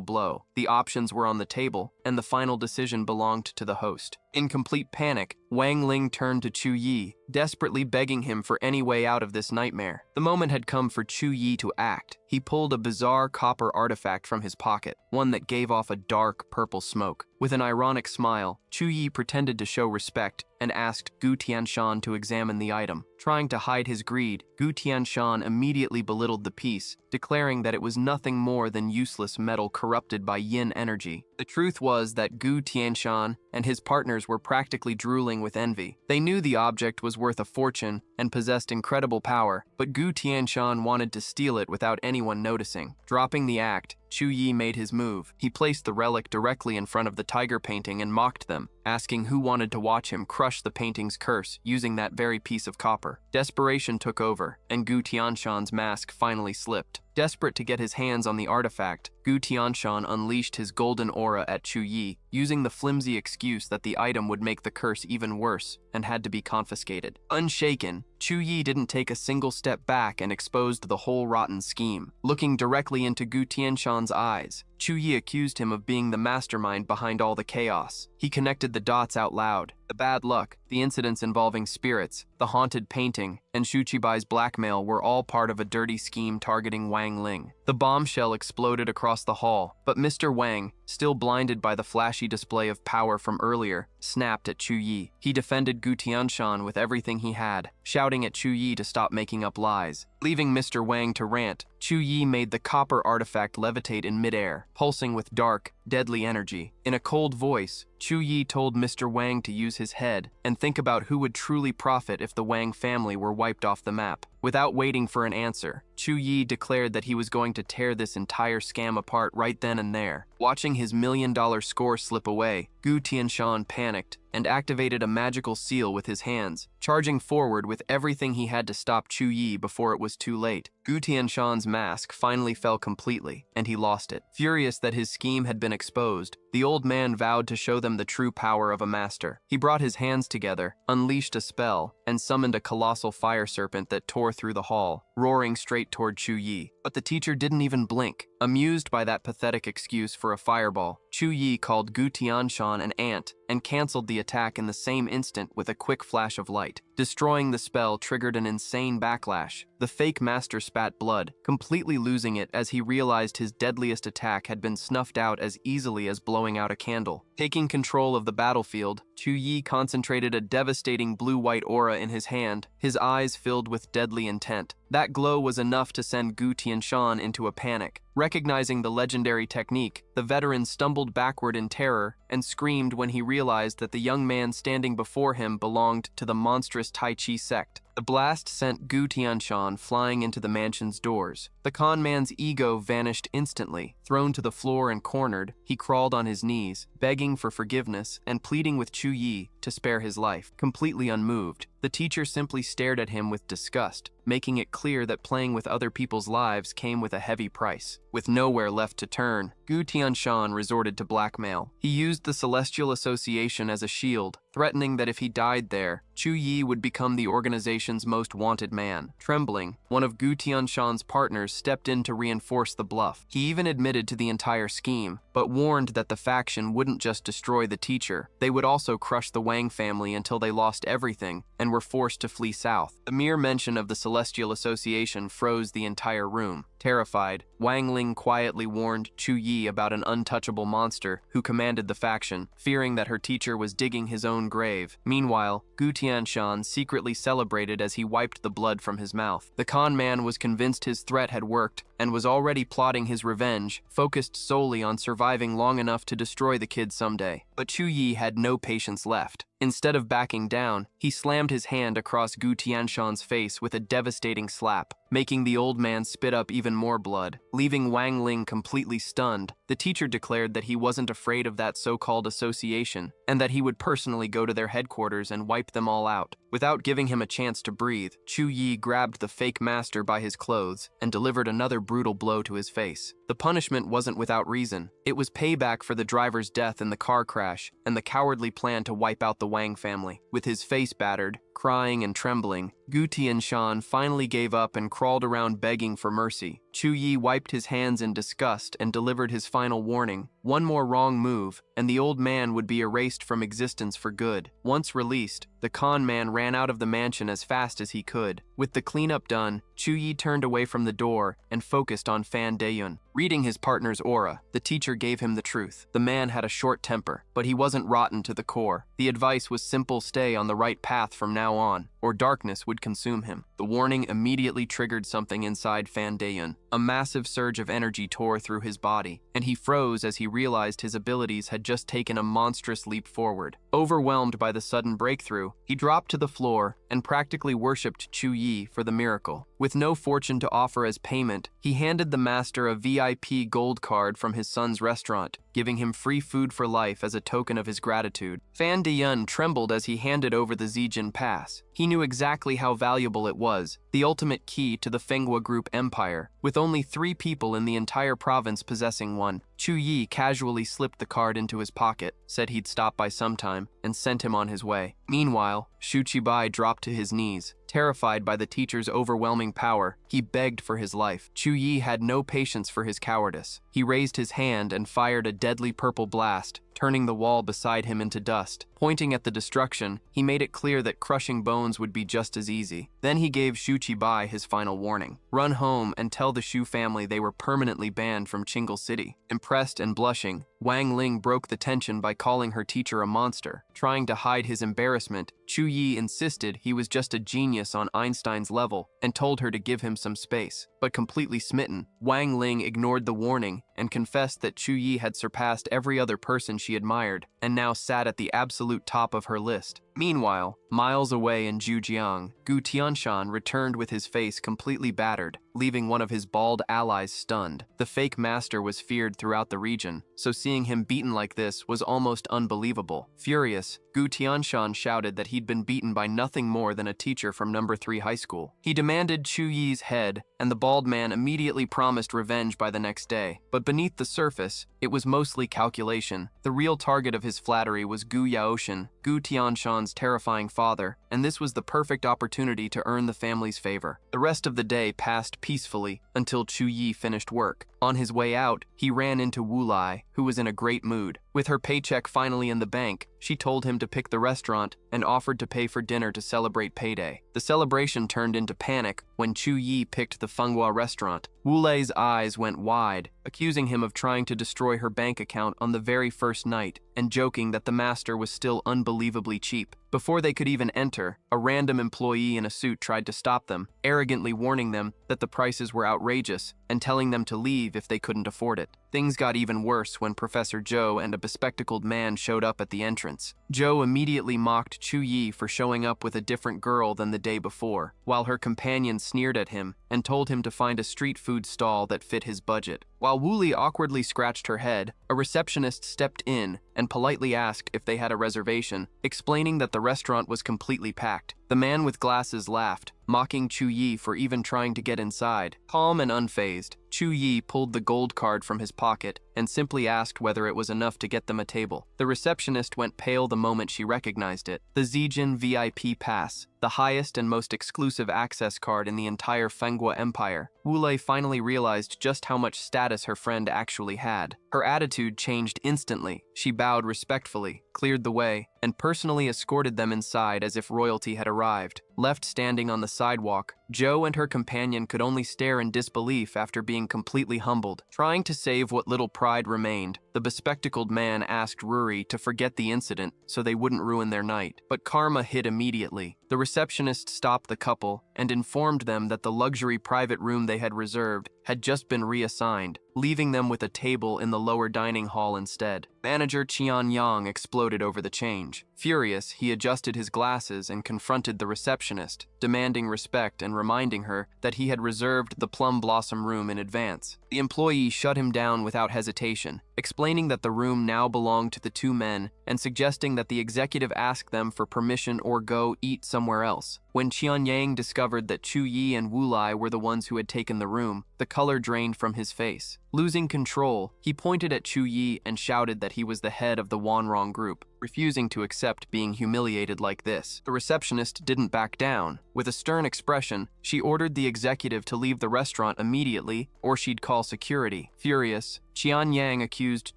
blow. The options were on the table, and the final decision belonged to the host. In complete panic, Wang Ling turned to Chu Yi, desperately begging him for any way out of this nightmare. The moment had come for Chu Yi to act. He pulled a bizarre copper artifact from his pocket, one that gave off a dark purple smoke. With an ironic smile, Chu Yi pretended to show respect and asked Gu Tianshan to examine the item. Trying to hide his greed, Gu Tianshan immediately belittled the piece, declaring that it was nothing more than useless metal corrupted by yin energy. The truth was that Gu Tianshan and his partners were practically drooling with envy. They knew the object was worth a fortune and possessed incredible power, but Gu Tianshan wanted to steal it without anyone noticing. Dropping the act, Chu Yi made his move. He placed the relic directly in front of the tiger painting and mocked them, asking who wanted to watch him crush the painting's curse using that very piece of copper. Desperation took over, and Gu Tianshan's mask finally slipped. Desperate to get his hands on the artifact, Gu Tianshan unleashed his golden aura at Chu Yi, using the flimsy excuse that the item would make the curse even worse and had to be confiscated. Unshaken, Chu Yi didn't take a single step back and exposed the whole rotten scheme. Looking directly into Gu Tianshan's eyes, Chu Yi accused him of being the mastermind behind all the chaos. He connected the dots out loud. The bad luck, the incidents involving spirits, the haunted painting, and Shu Qibai's blackmail were all part of a dirty scheme targeting Wang Ling. The bombshell exploded across the hall, but Mr. Wang, still blinded by the flashy display of power from earlier, snapped at Chu Yi. He defended Gu Tianshan with everything he had, shouting at Chu Yi to stop making up lies. Leaving Mr. Wang to rant, Chu Yi made the copper artifact levitate in midair, pulsing with dark, deadly energy. In a cold voice, Chu Yi told Mr. Wang to use his head and think about who would truly profit if the Wang family were wiped off the map. Without waiting for an answer, Chu Yi declared that he was going to tear this entire scam apart right then and there. Watching his $1,000,000 score slip away, Gu Tianshan panicked and activated a magical seal with his hands, charging forward with everything he had to stop Chu Yi before it was too late. Gu Tianshan's mask finally fell completely, and he lost it. Furious that his scheme had been exposed, the old man vowed to show them the true power of a master. He brought his hands together, unleashed a spell, and summoned a colossal fire serpent that tore through the hall, roaring straight toward Chu Yi. But the teacher didn't even blink. Amused by that pathetic excuse for a fireball, Chu Yi called Gu Tianshan an ant and canceled the attack in the same instant with a quick flash of light. Destroying the spell triggered an insane backlash. The fake master spat blood, completely losing it as he realized his deadliest attack had been snuffed out as easily as blowing out a candle. Taking control of the battlefield, Chu Yi concentrated a devastating blue-white aura in his hand, his eyes filled with deadly intent. That glow was enough to send Gu Tianshan into a panic. Recognizing the legendary technique, the veteran stumbled backward in terror and screamed when he realized that the young man standing before him belonged to the monstrous Tai Chi sect. The blast sent Gu Tianshan flying into the mansion's doors. The con man's ego vanished instantly. Thrown to the floor and cornered, he crawled on his knees, begging for forgiveness and pleading with Chu Yi to spare his life. Completely unmoved, the teacher simply stared at him with disgust, making it clear that playing with other people's lives came with a heavy price. With nowhere left to turn, Gu Tianshan resorted to blackmail. He used the Celestial Association as a shield, threatening that if he died there, Chu Yi would become the organization's most wanted man. Trembling, one of Gu Tianshan's partners stepped in to reinforce the bluff. He even admitted to the entire scheme, but warned that the faction wouldn't just destroy the teacher, they would also crush the Wang family until they lost everything and were forced to flee south. The mere mention of the Celestial Association froze the entire room. Terrified, Wang Ling quietly warned Chu Yi about an untouchable monster who commanded the faction, fearing that her teacher was digging his own grave. Meanwhile, Gu Tianshan secretly celebrated as he wiped the blood from his mouth. The con man was convinced his threat had worked and was already plotting his revenge, focused solely on surviving long enough to destroy the kid someday. But Chu Yi had no patience left. Instead of backing down, he slammed his hand across Gu Tianshan's face with a devastating slap, making the old man spit up even more blood. Leaving Wang Ling completely stunned, the teacher declared that he wasn't afraid of that so-called association, and that he would personally go to their headquarters and wipe them all out. Without giving him a chance to breathe, Chu Yi grabbed the fake master by his clothes and delivered another brutal blow to his face. The punishment wasn't without reason. It was payback for the driver's death in the car crash and the cowardly plan to wipe out the Wang family. With his face battered, crying and trembling, Gu Tianshan finally gave up and crawled around begging for mercy. Chu Yi wiped his hands in disgust and delivered his final warning. One more wrong move, and the old man would be erased from existence for good. Once released, the con man ran out of the mansion as fast as he could. With the cleanup done, Chu Yi turned away from the door and focused on Fan Deyun. Reading his partner's aura, the teacher gave him the truth. The man had a short temper, but he wasn't rotten to the core. The advice was simple: stay on the right path from now on, or darkness would consume him. The warning immediately triggered something inside Fan Deyun. A massive surge of energy tore through his body, and he froze as he realized his abilities had just taken a monstrous leap forward. Overwhelmed by the sudden breakthrough, he dropped to the floor and practically worshipped Chu Yi for the miracle. With no fortune to offer as payment, he handed the master a VIP gold card from his son's restaurant, giving him free food for life as a token of his gratitude. Fan Deyun trembled as he handed over the Zijin Pass. He knew exactly how valuable it was, the ultimate key to the Fenghua Group empire, with only 3 people in the entire province possessing one. Chu Yi casually slipped the card into his pocket, said he'd stop by sometime, and sent him on his way. Meanwhile, Shu Qibai dropped to his knees. Terrified by the teacher's overwhelming power, he begged for his life. Chu Yi had no patience for his cowardice. He raised his hand and fired a deadly purple blast, turning the wall beside him into dust. Pointing at the destruction, he made it clear that crushing bones would be just as easy. Then he gave Shu Qibai his final warning. Run home and tell the Shu family they were permanently banned from Chingle City. Impressed and blushing, Wang Ling broke the tension by calling her teacher a monster. Trying to hide his embarrassment, Chu Yi insisted he was just a genius on Einstein's level and told her to give him some space. But completely smitten, Wang Ling ignored the warning and confessed that Chu Yi had surpassed every other person she admired and now sat at the absolute top of her list. Meanwhile, miles away in Zhujiang, Gu Tianshan returned with his face completely battered, leaving one of his bald allies stunned. The fake master was feared throughout the region, so seeing him beaten like this was almost unbelievable. Furious, Gu Tianshan shouted that he'd been beaten by nothing more than a teacher from number 3 high school. He demanded Chu Yi's head, and the bald man immediately promised revenge by the next day. But beneath the surface, it was mostly calculation. The real target of his flattery was Gu Yaoshan, Gu Tianshan's terrifying father, and this was the perfect opportunity to earn the family's favor. The rest of the day passed peacefully until Chu Yi finished work. On his way out, he ran into Wu Lai, who was in a great mood. With her paycheck finally in the bank, she told him to pick the restaurant and offered to pay for dinner to celebrate payday. The celebration turned into panic when Chu Yi picked the Fenghua restaurant. Wu Lai's eyes went wide, accusing him of trying to destroy her bank account on the very first night and joking that the master was still unbelievably cheap. Before they could even enter, a random employee in a suit tried to stop them, arrogantly warning them that the prices were outrageous and telling them to leave if they couldn't afford it. Things got even worse when Professor Zhou and a bespectacled man showed up at the entrance. Zhou immediately mocked Chu Yi for showing up with a different girl than the day before, while her companion sneered at him and told him to find a street food stall that fit his budget. While Wu Li awkwardly scratched her head, a receptionist stepped in and politely asked if they had a reservation, explaining that the restaurant was completely packed. The man with glasses laughed, mocking Chu Yi for even trying to get inside. Calm and unfazed, Chu Yi pulled the gold card from his pocket and simply asked whether it was enough to get them a table. The receptionist went pale the moment she recognized it. The Zijin VIP Pass, the highest and most exclusive access card in the entire Fenghua Empire. Wu Lei finally realized just how much status her friend actually had. Her attitude changed instantly. She bowed respectfully, cleared the way, and personally escorted them inside as if royalty had arrived. Left standing on the sidewalk, Zhou and her companion could only stare in disbelief after being completely humbled. Trying to save what little pride remained, the bespectacled man asked Ruri to forget the incident so they wouldn't ruin their night. But karma hit immediately. The receptionist stopped the couple and informed them that the luxury private room they had reserved had just been reassigned, leaving them with a table in the lower dining hall instead. Manager Qian Yang exploded over the change. Furious, he adjusted his glasses and confronted the receptionist, demanding respect and reminding her that he had reserved the Plum Blossom room in advance. The employee shut him down without hesitation, explaining that the room now belonged to the two men and suggesting that the executive ask them for permission or go eat somewhere else. When Qian Yang discovered that Chu Yi and Wu Lai were the ones who had taken the room, the color drained from his face. Losing control, he pointed at Chu Yi and shouted that he was the head of the Wanrong group, refusing to accept being humiliated like this. The receptionist didn't back down. With a stern expression, she ordered the executive to leave the restaurant immediately or she'd call security. Furious, Qian Yang accused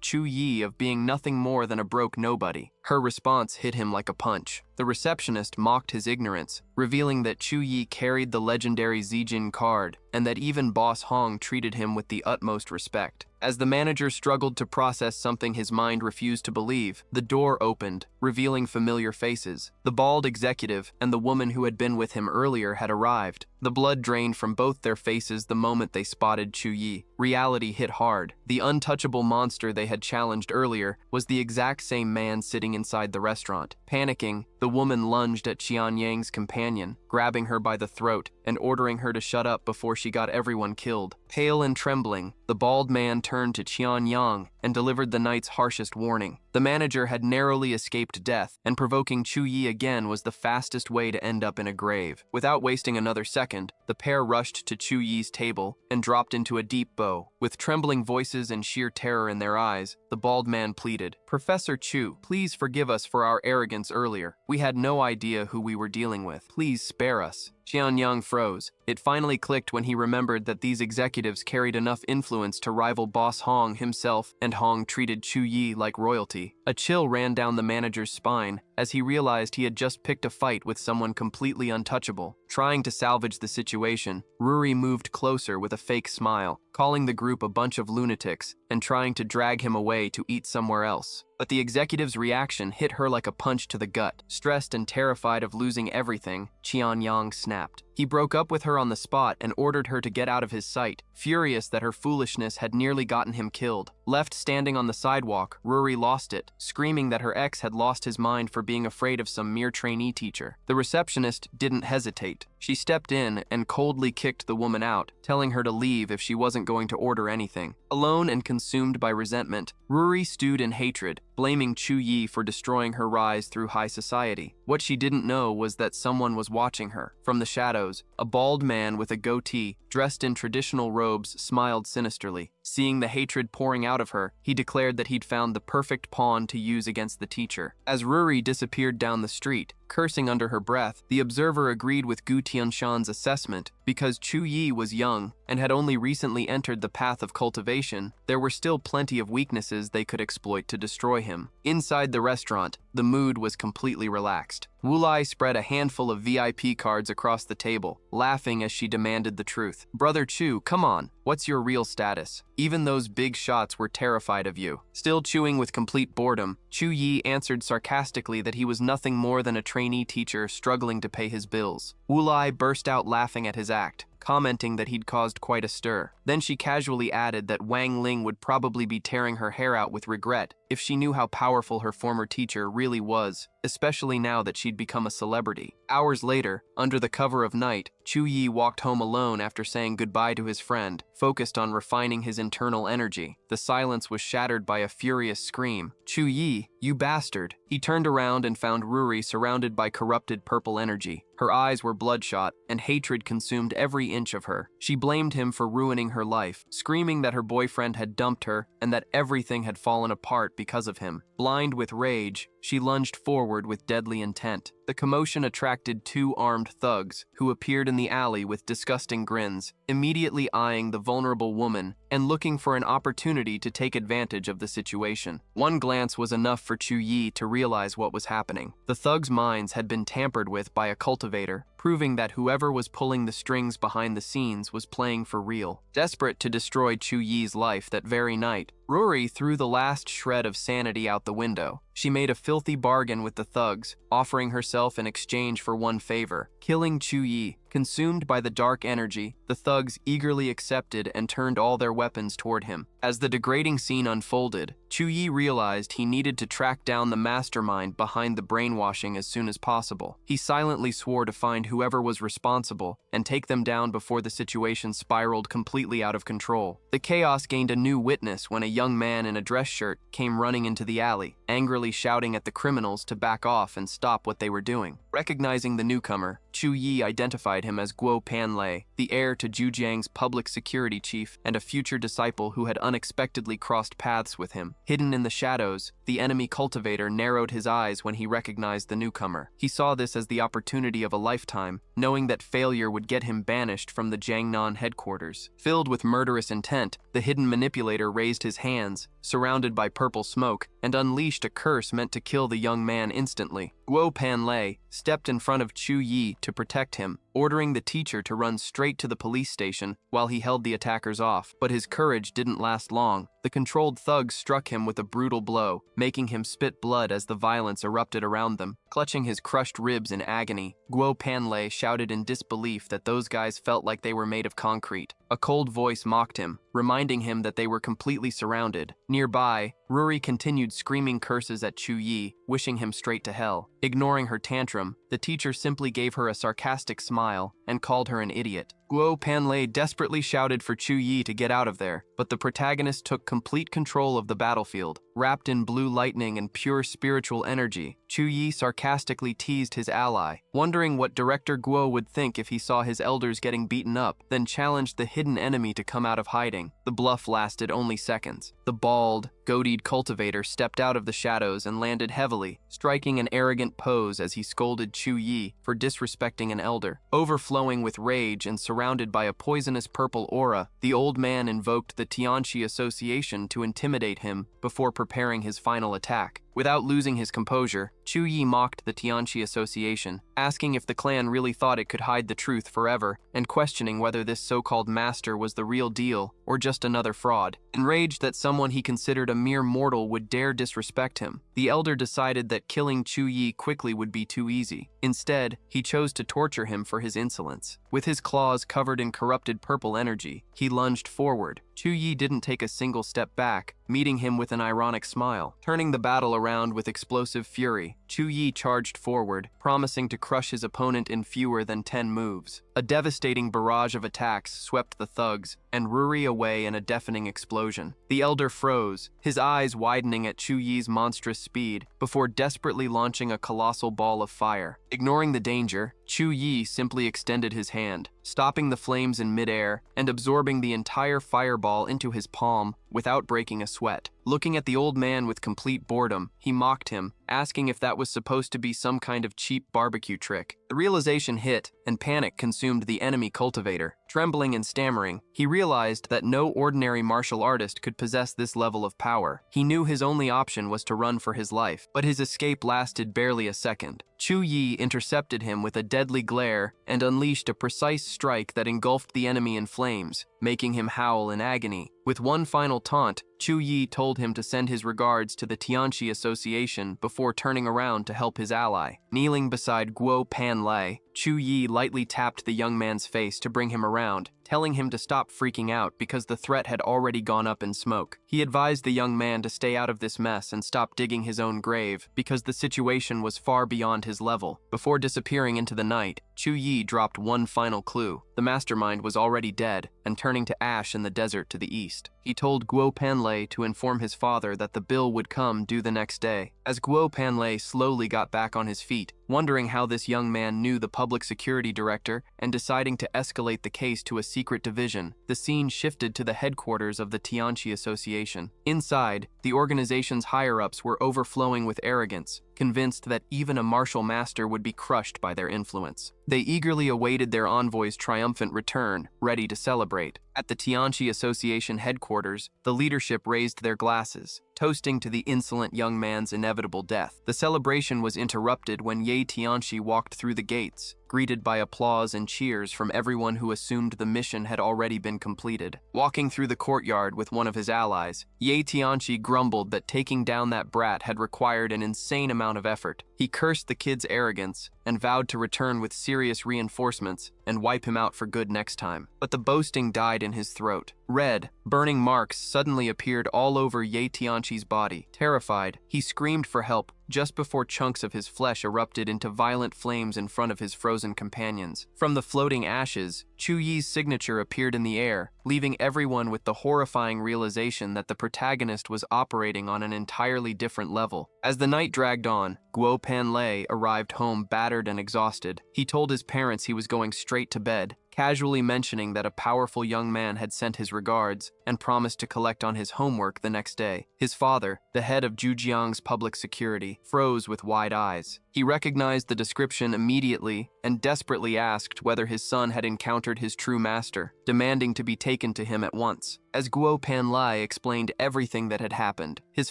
Chu Yi of being nothing more than a broke nobody. Her response hit him like a punch. The receptionist mocked his ignorance, revealing that Chu Yi carried the legendary Zijin card and that even Boss Hong treated him with the utmost respect. As the manager struggled to process something his mind refused to believe, the door opened, revealing familiar faces. The bald executive and the woman who had been with him earlier had arrived. The blood drained from both their faces the moment they spotted Chu Yi. Reality hit hard. The untouchable monster they had challenged earlier was the exact same man sitting inside the restaurant. Panicking, the woman lunged at Qian Yang's companion, grabbing her by the throat and ordering her to shut up before she got everyone killed. Pale and trembling, the bald man turned to Qian Yang and delivered the night's harshest warning. The manager had narrowly escaped death, and provoking Chu Yi again was the fastest way to end up in a grave. Without wasting another second, the pair rushed to Chu Yi's table and dropped into a deep bow. With trembling voices and sheer terror in their eyes, the bald man pleaded, "Professor Chu, please forgive us for our arrogance earlier. We had no idea who we were dealing with. Please spare us." Qian Yang froze. It finally clicked when he remembered that these executives carried enough influence to rival Boss Hong himself, and Hong treated Chu Yi like royalty. A chill ran down the manager's spine as he realized he had just picked a fight with someone completely untouchable. Trying to salvage the situation, Ruri moved closer with a fake smile, calling the group a bunch of lunatics and trying to drag him away to eat somewhere else. But the executive's reaction hit her like a punch to the gut. Stressed and terrified of losing everything, Qian Yang snapped. He broke up with her on the spot and ordered her to get out of his sight, furious that her foolishness had nearly gotten him killed. Left standing on the sidewalk, Ruri lost it, screaming that her ex had lost his mind for being afraid of some mere trainee teacher. The receptionist didn't hesitate. She stepped in and coldly kicked the woman out, telling her to leave if she wasn't going to order anything. Alone and consumed by resentment, Ruri stewed in hatred, blaming Chu Yi for destroying her rise through high society. What she didn't know was that someone was watching her. From the shadows, a bald man with a goatee, dressed in traditional robes, smiled sinisterly. Seeing the hatred pouring out of her, he declared that he'd found the perfect pawn to use against the teacher. As Ruri disappeared down the street, cursing under her breath, the observer agreed with Gu Tianshan's assessment. Because Chu Yi was young and had only recently entered the path of cultivation, there were still plenty of weaknesses they could exploit to destroy him. Inside the restaurant, the mood was completely relaxed. Wu Lai spread a handful of VIP cards across the table, laughing as she demanded the truth. "Brother Chu, come on, what's your real status? Even those big shots were terrified of you." Still chewing with complete boredom, Chu Yi answered sarcastically that he was nothing more than a trainee teacher struggling to pay his bills. Wu Lai burst out laughing at his act, commenting that he'd caused quite a stir. Then she casually added that Wang Ling would probably be tearing her hair out with regret if she knew how powerful her former teacher really was, especially now that she'd become a celebrity. Hours later, under the cover of night, Chu Yi walked home alone after saying goodbye to his friend, focused on refining his internal energy. The silence was shattered by a furious scream. "Chu Yi, you bastard!" He turned around and found Ruri surrounded by corrupted purple energy. Her eyes were bloodshot, and hatred consumed every inch of her. She blamed him for ruining her life, screaming that her boyfriend had dumped her and that everything had fallen apart because of him. Blind with rage, she lunged forward with deadly intent. The commotion attracted two armed thugs, who appeared in the alley with disgusting grins, immediately eyeing the vulnerable woman and looking for an opportunity to take advantage of the situation. One glance was enough for Chu Yi to realize what was happening. The thugs' minds had been tampered with by a cultivator, proving that whoever was pulling the strings behind the scenes was playing for real. Desperate to destroy Chu Yi's life that very night, Rory threw the last shred of sanity out the window. She made a filthy bargain with the thugs, offering herself in exchange for one favor: killing Chu Yi. Consumed by the dark energy, the thugs eagerly accepted and turned all their weapons toward him. As the degrading scene unfolded, Chu Yi realized he needed to track down the mastermind behind the brainwashing as soon as possible. He silently swore to find whoever was responsible and take them down before the situation spiraled completely out of control. The chaos gained a new witness when a young man in a dress shirt came running into the alley, angrily shouting at the criminals to back off and stop what they were doing. Recognizing the newcomer, Chu Yi identified him as Guo Panlei, the heir to Zhujiang's public security chief and a future disciple who had unexpectedly crossed paths with him. Hidden in the shadows, the enemy cultivator narrowed his eyes when he recognized the newcomer. He saw this as the opportunity of a lifetime, knowing that failure would get him banished from the Jiangnan headquarters. Filled with murderous intent, the hidden manipulator raised his hands, surrounded by purple smoke, and unleashed a curse meant to kill the young man instantly. Guo Panlei stepped in front of Chu Yi to protect him, ordering the teacher to run straight to the police station while he held the attackers off. But his courage didn't last long. The controlled thugs struck him with a brutal blow, making him spit blood as the violence erupted around them. Clutching his crushed ribs in agony, Guo Panlei shouted in disbelief that those guys felt like they were made of concrete. A cold voice mocked him, reminding him that they were completely surrounded. Nearby, Rory continued screaming curses at Chu Yi, wishing him straight to hell. Ignoring her tantrum, the teacher simply gave her a sarcastic smile and called her an idiot. Guo Panlei desperately shouted for Chu Yi to get out of there, but the protagonist took complete control of the battlefield. Wrapped in blue lightning and pure spiritual energy, Chu Yi sarcastically teased his ally, wondering what Director Guo would think if he saw his elders getting beaten up, then challenged the hidden enemy to come out of hiding. The bluff lasted only seconds. The bald, goateed cultivator stepped out of the shadows and landed heavily, striking an arrogant pose as he scolded Chu Yi for disrespecting an elder. Overflowing with rage and surrounded by a poisonous purple aura, the old man invoked the Tianqi Association to intimidate him before preparing his final attack. Without losing his composure, Chu Yi mocked the Tianqi Association, asking if the clan really thought it could hide the truth forever, and questioning whether this so-called master was the real deal or just another fraud. Enraged that someone he considered a mere mortal would dare disrespect him, the elder decided that killing Chu Yi quickly would be too easy. Instead, he chose to torture him for his insolence. With his claws covered in corrupted purple energy, he lunged forward. Chu Yi didn't take a single step back, meeting him with an ironic smile. Turning the battle around with explosive fury, Chu Yi charged forward, promising to crush his opponent in fewer than 10 moves. A devastating barrage of attacks swept the thugs and Rory away in a deafening explosion. The elder froze, his eyes widening at Chu Yi's monstrous speed, before desperately launching a colossal ball of fire. Ignoring the danger, Chu Yi simply extended his hand, stopping the flames in midair and absorbing the entire fireball into his palm without breaking a sweat. Looking at the old man with complete boredom, he mocked him, asking if that was supposed to be some kind of cheap barbecue trick. The realization hit, and panic consumed the enemy cultivator. Trembling and stammering, he realized that no ordinary martial artist could possess this level of power. He knew his only option was to run for his life, but his escape lasted barely a second. Chu Yi intercepted him with a deadly glare and unleashed a precise strike that engulfed the enemy in flames, making him howl in agony. With one final taunt, Chu Yi told him to send his regards to the Tianqi Association before turning around to help his ally. Kneeling beside Guo Panlei, Chu Yi lightly tapped the young man's face to bring him around, telling him to stop freaking out because the threat had already gone up in smoke. He advised the young man to stay out of this mess and stop digging his own grave because the situation was far beyond his level. Before disappearing into the night, Chu Yi dropped one final clue. The mastermind was already dead and turning to ash in the desert to the east. He told Guo Panlei to inform his father that the bill would come due the next day. As Guo Panlei slowly got back on his feet, wondering how this young man knew the public security director and deciding to escalate the case to a secret division, the scene shifted to the headquarters of the Tianqi Association. Inside, the organization's higher-ups were overflowing with arrogance, convinced that even a martial master would be crushed by their influence. They eagerly awaited their envoy's triumphant return, ready to celebrate. At the Tianqi Association headquarters, the leadership raised their glasses, toasting to the insolent young man's inevitable death. The celebration was interrupted when Ye Tianxi walked through the gates, greeted by applause and cheers from everyone who assumed the mission had already been completed. Walking through the courtyard with one of his allies, Ye Tianxi grumbled that taking down that brat had required an insane amount of effort. He cursed the kid's arrogance and vowed to return with serious reinforcements and wipe him out for good next time. But the boasting died in his throat. Red, burning marks suddenly appeared all over Ye Tianxi's body. Terrified, he screamed for help just before chunks of his flesh erupted into violent flames in front of his frozen companions. From the floating ashes, Chu Yi's signature appeared in the air, leaving everyone with the horrifying realization that the protagonist was operating on an entirely different level. As the night dragged on, Guo Panlei arrived home battered and exhausted. He told his parents he was going straight to bed, casually mentioning that a powerful young man had sent his regards and promised to collect on his homework the next day. His father, the head of Zhujiang's public security, froze with wide eyes. He recognized the description immediately and desperately asked whether his son had encountered his true master, demanding to be taken to him at once. As Guo Panlei explained everything that had happened, his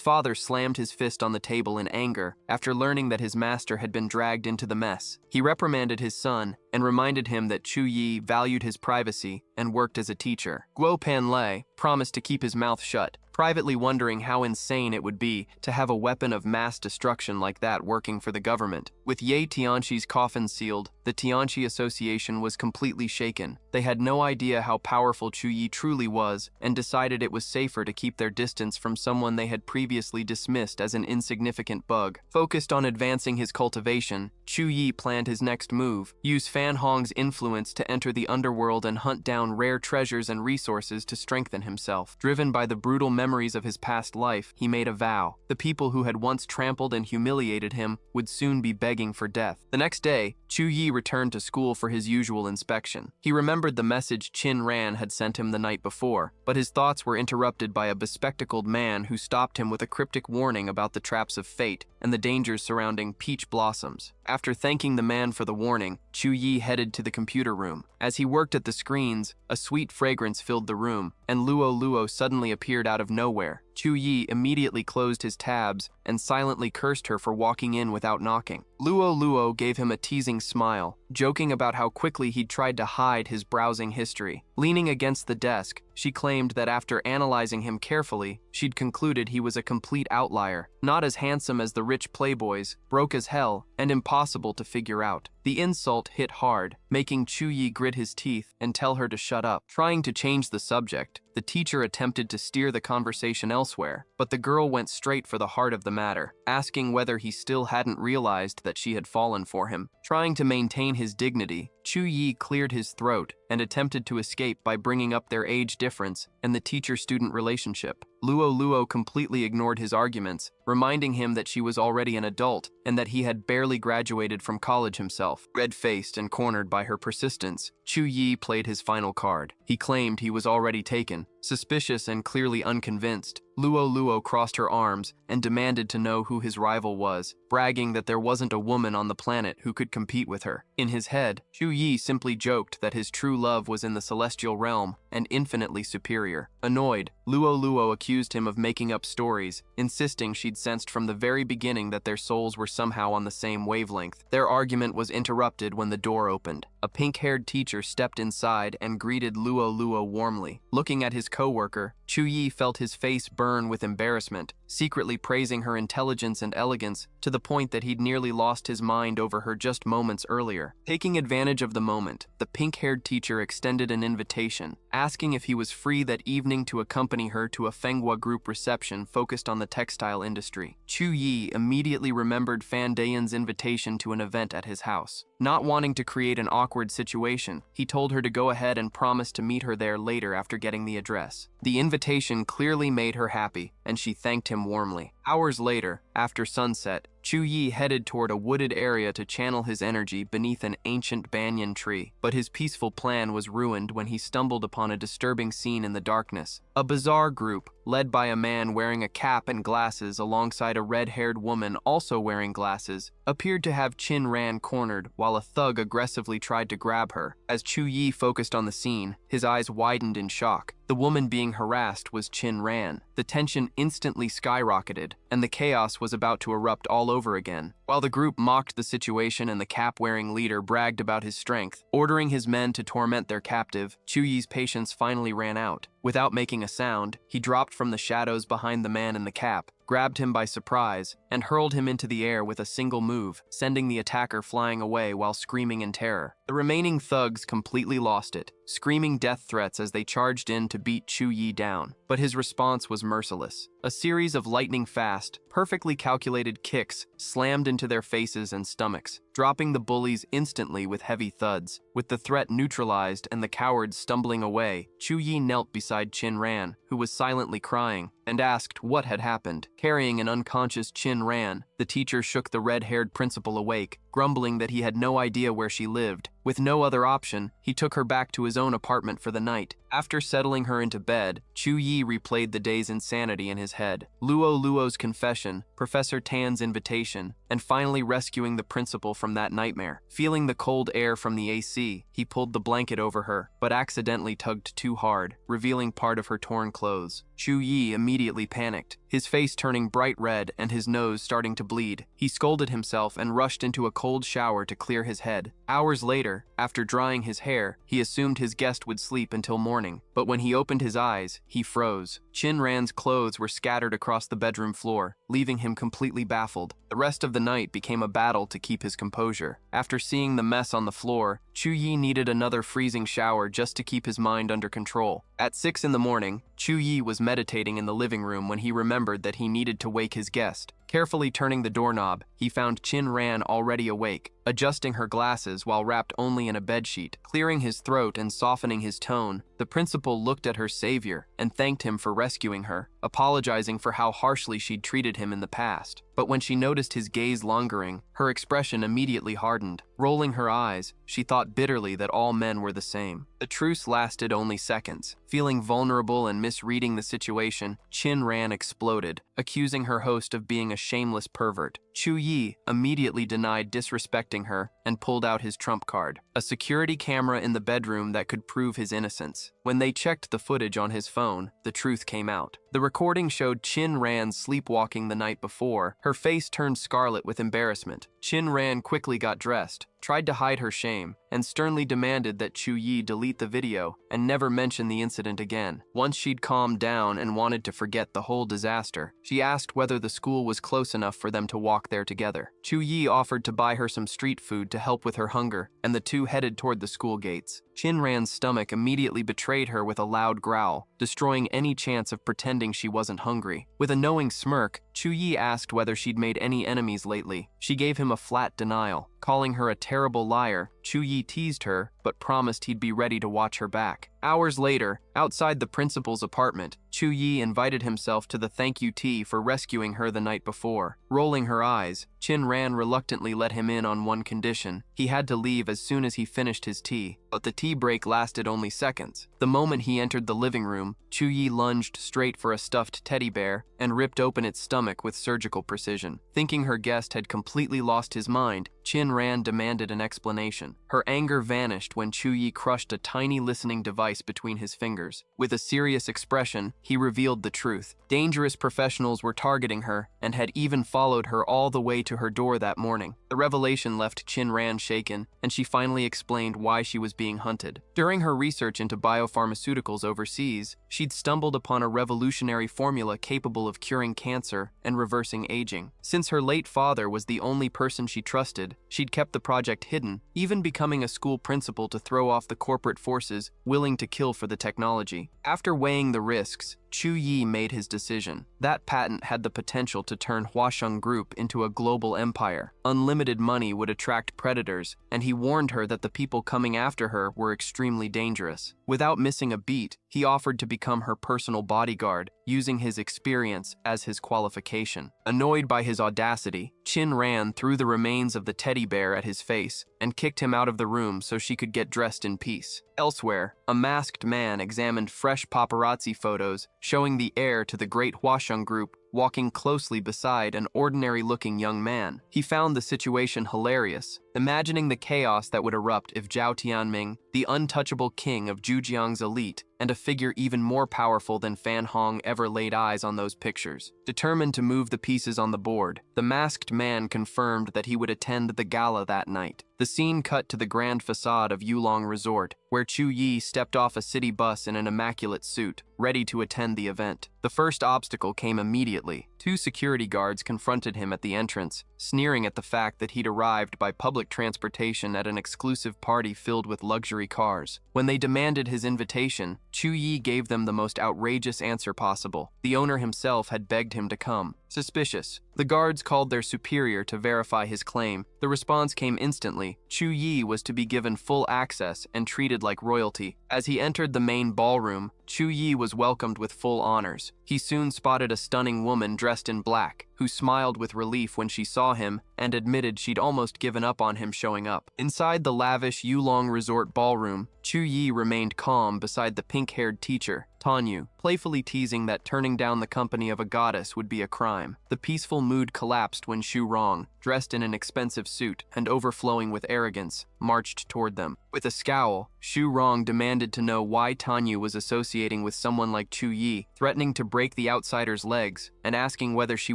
father slammed his fist on the table in anger after learning that his master had been dragged into the mess. He reprimanded his son and reminded him that Chu Yi valued his privacy and worked as a teacher. Guo Panlei promised to keep his mouth shut, privately wondering how insane it would be to have a weapon of mass destruction like that working for the government. With Ye Tianxi's coffin sealed, the Tianxi Association was completely shaken. They had no idea how powerful Chu Yi truly was and decided it was safer to keep their distance from someone they had previously dismissed as an insignificant bug. Focused on advancing his cultivation, Chu Yi planned his next move: use Fan Hong's influence to enter the underworld and hunt down rare treasures and resources to strengthen himself. Driven by the brutal memories of his past life, he made a vow. The people who had once trampled and humiliated him would soon be begging for death. The next day, Chu Yi returned to school for his usual inspection. He remembered the message Qin Ran had sent him the night before, but his thoughts were interrupted by a bespectacled man who stopped him with a cryptic warning about the traps of fate and the dangers surrounding peach blossoms. After thanking the man for the warning, Chu Yi headed to the computer room. As he worked at the screens, a sweet fragrance filled the room, and Luo suddenly appeared out of nowhere. Chu Yi immediately closed his tabs and silently cursed her for walking in without knocking. Luo gave him a teasing smile, joking about how quickly he'd tried to hide his browsing history. Leaning against the desk, she claimed that after analyzing him carefully, she'd concluded he was a complete outlier, not as handsome as the rich playboys, broke as hell, and impossible to figure out. The insult hit hard, making Chu Yi grit his teeth and tell her to shut up. Trying to change the subject, the teacher attempted to steer the conversation elsewhere, but the girl went straight for the heart of the matter, asking whether he still hadn't realized that she had fallen for him. Trying to maintain his dignity, Chu Yi cleared his throat and attempted to escape by bringing up their age difference and the teacher-student relationship. Luo completely ignored his arguments, reminding him that she was already an adult and that he had barely graduated from college himself. Red-faced and cornered by her persistence, Chu Yi played his final card. He claimed he was already taken. Suspicious and clearly unconvinced, Luo crossed her arms and demanded to know who his rival was, bragging that there wasn't a woman on the planet who could compete with her. In his head, Chu Yi simply joked that his true love was in the celestial realm and infinitely superior. Annoyed, Luo accused him of making up stories, insisting she'd sensed from the very beginning that their souls were somehow on the same wavelength. Their argument was interrupted when the door opened. A pink-haired teacher stepped inside and greeted Luo warmly. Looking at his co-worker, Chu Yi felt his face burn with embarrassment, secretly praising her intelligence and elegance to the point that he'd nearly lost his mind over her just moments earlier. Taking advantage of the moment, the pink-haired teacher extended an invitation, asking if he was free that evening to accompany her to a Fenghua group reception focused on the textile industry. Chu Yi immediately remembered Fan Dayan's invitation to an event at his house. Not wanting to create an awkward situation, he told her to go ahead and promise to meet her there later after getting the address. The invitation clearly made her happy, and she thanked him warmly. Hours later, after sunset, Chu Yi headed toward a wooded area to channel his energy beneath an ancient banyan tree. But his peaceful plan was ruined when he stumbled upon a disturbing scene in the darkness. A bizarre group, led by a man wearing a cap and glasses alongside a red-haired woman also wearing glasses, appeared to have Qin Ran cornered while a thug aggressively tried to grab her. As Chu Yi focused on the scene, his eyes widened in shock. The woman being harassed was Chin Ran. The tension instantly skyrocketed, and the chaos was about to erupt all over again. While the group mocked the situation and the cap-wearing leader bragged about his strength, ordering his men to torment their captive, Chu Yi's patience finally ran out. Without making a sound, he dropped from the shadows behind the man in the cap, grabbed him by surprise, and hurled him into the air with a single move, sending the attacker flying away while screaming in terror. The remaining thugs completely lost it, screaming death threats as they charged in to beat Chu Yi down. But his response was merciless. A series of lightning-fast, perfectly calculated kicks slammed into their faces and stomachs, dropping the bullies instantly with heavy thuds. With the threat neutralized and the cowards stumbling away, Chu Yi knelt beside Chin Ran, who was silently crying, and asked what had happened. Carrying an unconscious Chin Ran, the teacher shook the red-haired principal awake, grumbling that he had no idea where she lived. With no other option, he took her back to his own apartment for the night. After settling her into bed, Chu Yi replayed the day's insanity in his head. Luo's confession, Professor Tan's invitation, and finally rescuing the principal from that nightmare. Feeling the cold air from the AC, he pulled the blanket over her, but accidentally tugged too hard, revealing part of her torn clothes. Chu Yi immediately panicked, his face turning bright red and his nose starting to bleed. He scolded himself and rushed into a cold shower to clear his head. Hours later, after drying his hair, he assumed his guest would sleep until morning, but when he opened his eyes, he froze. Chin Ran's clothes were scattered across the bedroom floor, leaving him completely baffled. The rest of the night became a battle to keep his composure. After seeing the mess on the floor, Chu Yi needed another freezing shower just to keep his mind under control. At 6 in the morning, Chu Yi was meditating in the living room when he remembered that he needed to wake his guest. Carefully turning the doorknob, he found Chin Ran already awake, adjusting her glasses while wrapped only in a bedsheet. Clearing his throat and softening his tone, the principal looked at her savior and thanked him for rescuing her, apologizing for how harshly she'd treated him in the past. But when she noticed his gaze lingering, her expression immediately hardened. Rolling her eyes, she thought bitterly that all men were the same. The truce lasted only seconds. Feeling vulnerable and misreading the situation, Chin Ran exploded, accusing her host of being a shameless pervert. Chu Yi immediately denied disrespecting her and pulled out his trump card, a security camera in the bedroom that could prove his innocence. When they checked the footage on his phone, the truth came out. The recording showed Chin Ran sleepwalking the night before. Her face turned scarlet with embarrassment. Chin Ran quickly got dressed, tried to hide her shame, and sternly demanded that Chu Yi delete the video and never mention the incident again. Once she'd calmed down and wanted to forget the whole disaster, she asked whether the school was close enough for them to walk there together. Chu Yi offered to buy her some street food to help with her hunger, and the two headed toward the school gates. Chin Ran's stomach immediately betrayed her with a loud growl, destroying any chance of pretending she wasn't hungry. With a knowing smirk, Chu Yi asked whether she'd made any enemies lately. She gave him a flat denial. Calling her a terrible liar, Chu Yi teased her, but promised he'd be ready to watch her back. Hours later, outside the principal's apartment, Chu Yi invited himself to the thank you tea for rescuing her the night before. Rolling her eyes, Chin Ran reluctantly let him in on one condition. He had to leave as soon as he finished his tea, but the tea break lasted only seconds. The moment he entered the living room, Chu Yi lunged straight for a stuffed teddy bear and ripped open its stomach with surgical precision. Thinking her guest had completely lost his mind, Chin Ran demanded an explanation. Her anger vanished when Chu Yi crushed a tiny listening device between his fingers. With a serious expression, he revealed the truth. Dangerous professionals were targeting her and had even followed her all the way to her door that morning. The revelation left Chin Ran shaken, and she finally explained why she was being hunted. During her research into biopharmaceuticals overseas, she'd stumbled upon a revolutionary formula capable of curing cancer and reversing aging. Since her late father was the only person she trusted, she'd kept the project hidden, even becoming a school principal to throw off the corporate forces willing to kill for the technology. After weighing the risks, Chu Yi made his decision. That patent had the potential to turn Huasheng Group into a global empire. Unlimited money would attract predators, and he warned her that the people coming after her were extremely dangerous. Without missing a beat, he offered to become her personal bodyguard, using his experience as his qualification. Annoyed by his audacity, Chin Ran threw the remains of the teddy bear at his face and kicked him out of the room so she could get dressed in peace. Elsewhere, a masked man examined fresh paparazzi photos showing the heir to the great Huasheng Group walking closely beside an ordinary-looking young man. He found the situation hilarious, imagining the chaos that would erupt if Zhao Tianming, the untouchable king of Zhujiang's elite, and a figure even more powerful than Fan Hong ever laid eyes on those pictures. Determined to move the pieces on the board, the masked man confirmed that he would attend the gala that night. The scene cut to the grand facade of Yulong Resort, where Chu Yi stepped off a city bus in an immaculate suit, ready to attend the event. The first obstacle came immediately. 2 security guards confronted him at the entrance, sneering at the fact that he'd arrived by public transportation at an exclusive party filled with luxury cars. When they demanded his invitation, Chu Yi gave them the most outrageous answer possible. The owner himself had begged him to come. Suspicious. The guards called their superior to verify his claim. The response came instantly. Chu Yi was to be given full access and treated like royalty. As he entered the main ballroom, Chu Yi was welcomed with full honors. He soon spotted a stunning woman dressed in black, who smiled with relief when she saw him and admitted she'd almost given up on him showing up. Inside the lavish Yulong Resort ballroom, Chu Yi remained calm beside the pink-haired teacher, Tanyu, playfully teasing that turning down the company of a goddess would be a crime. The peaceful mood collapsed when Xu Rong, dressed in an expensive suit and overflowing with arrogance, marched toward them. With a scowl, Xu Rong demanded to know why Tanyu was associating with someone like Chu Yi, threatening to break the outsider's legs and asking whether she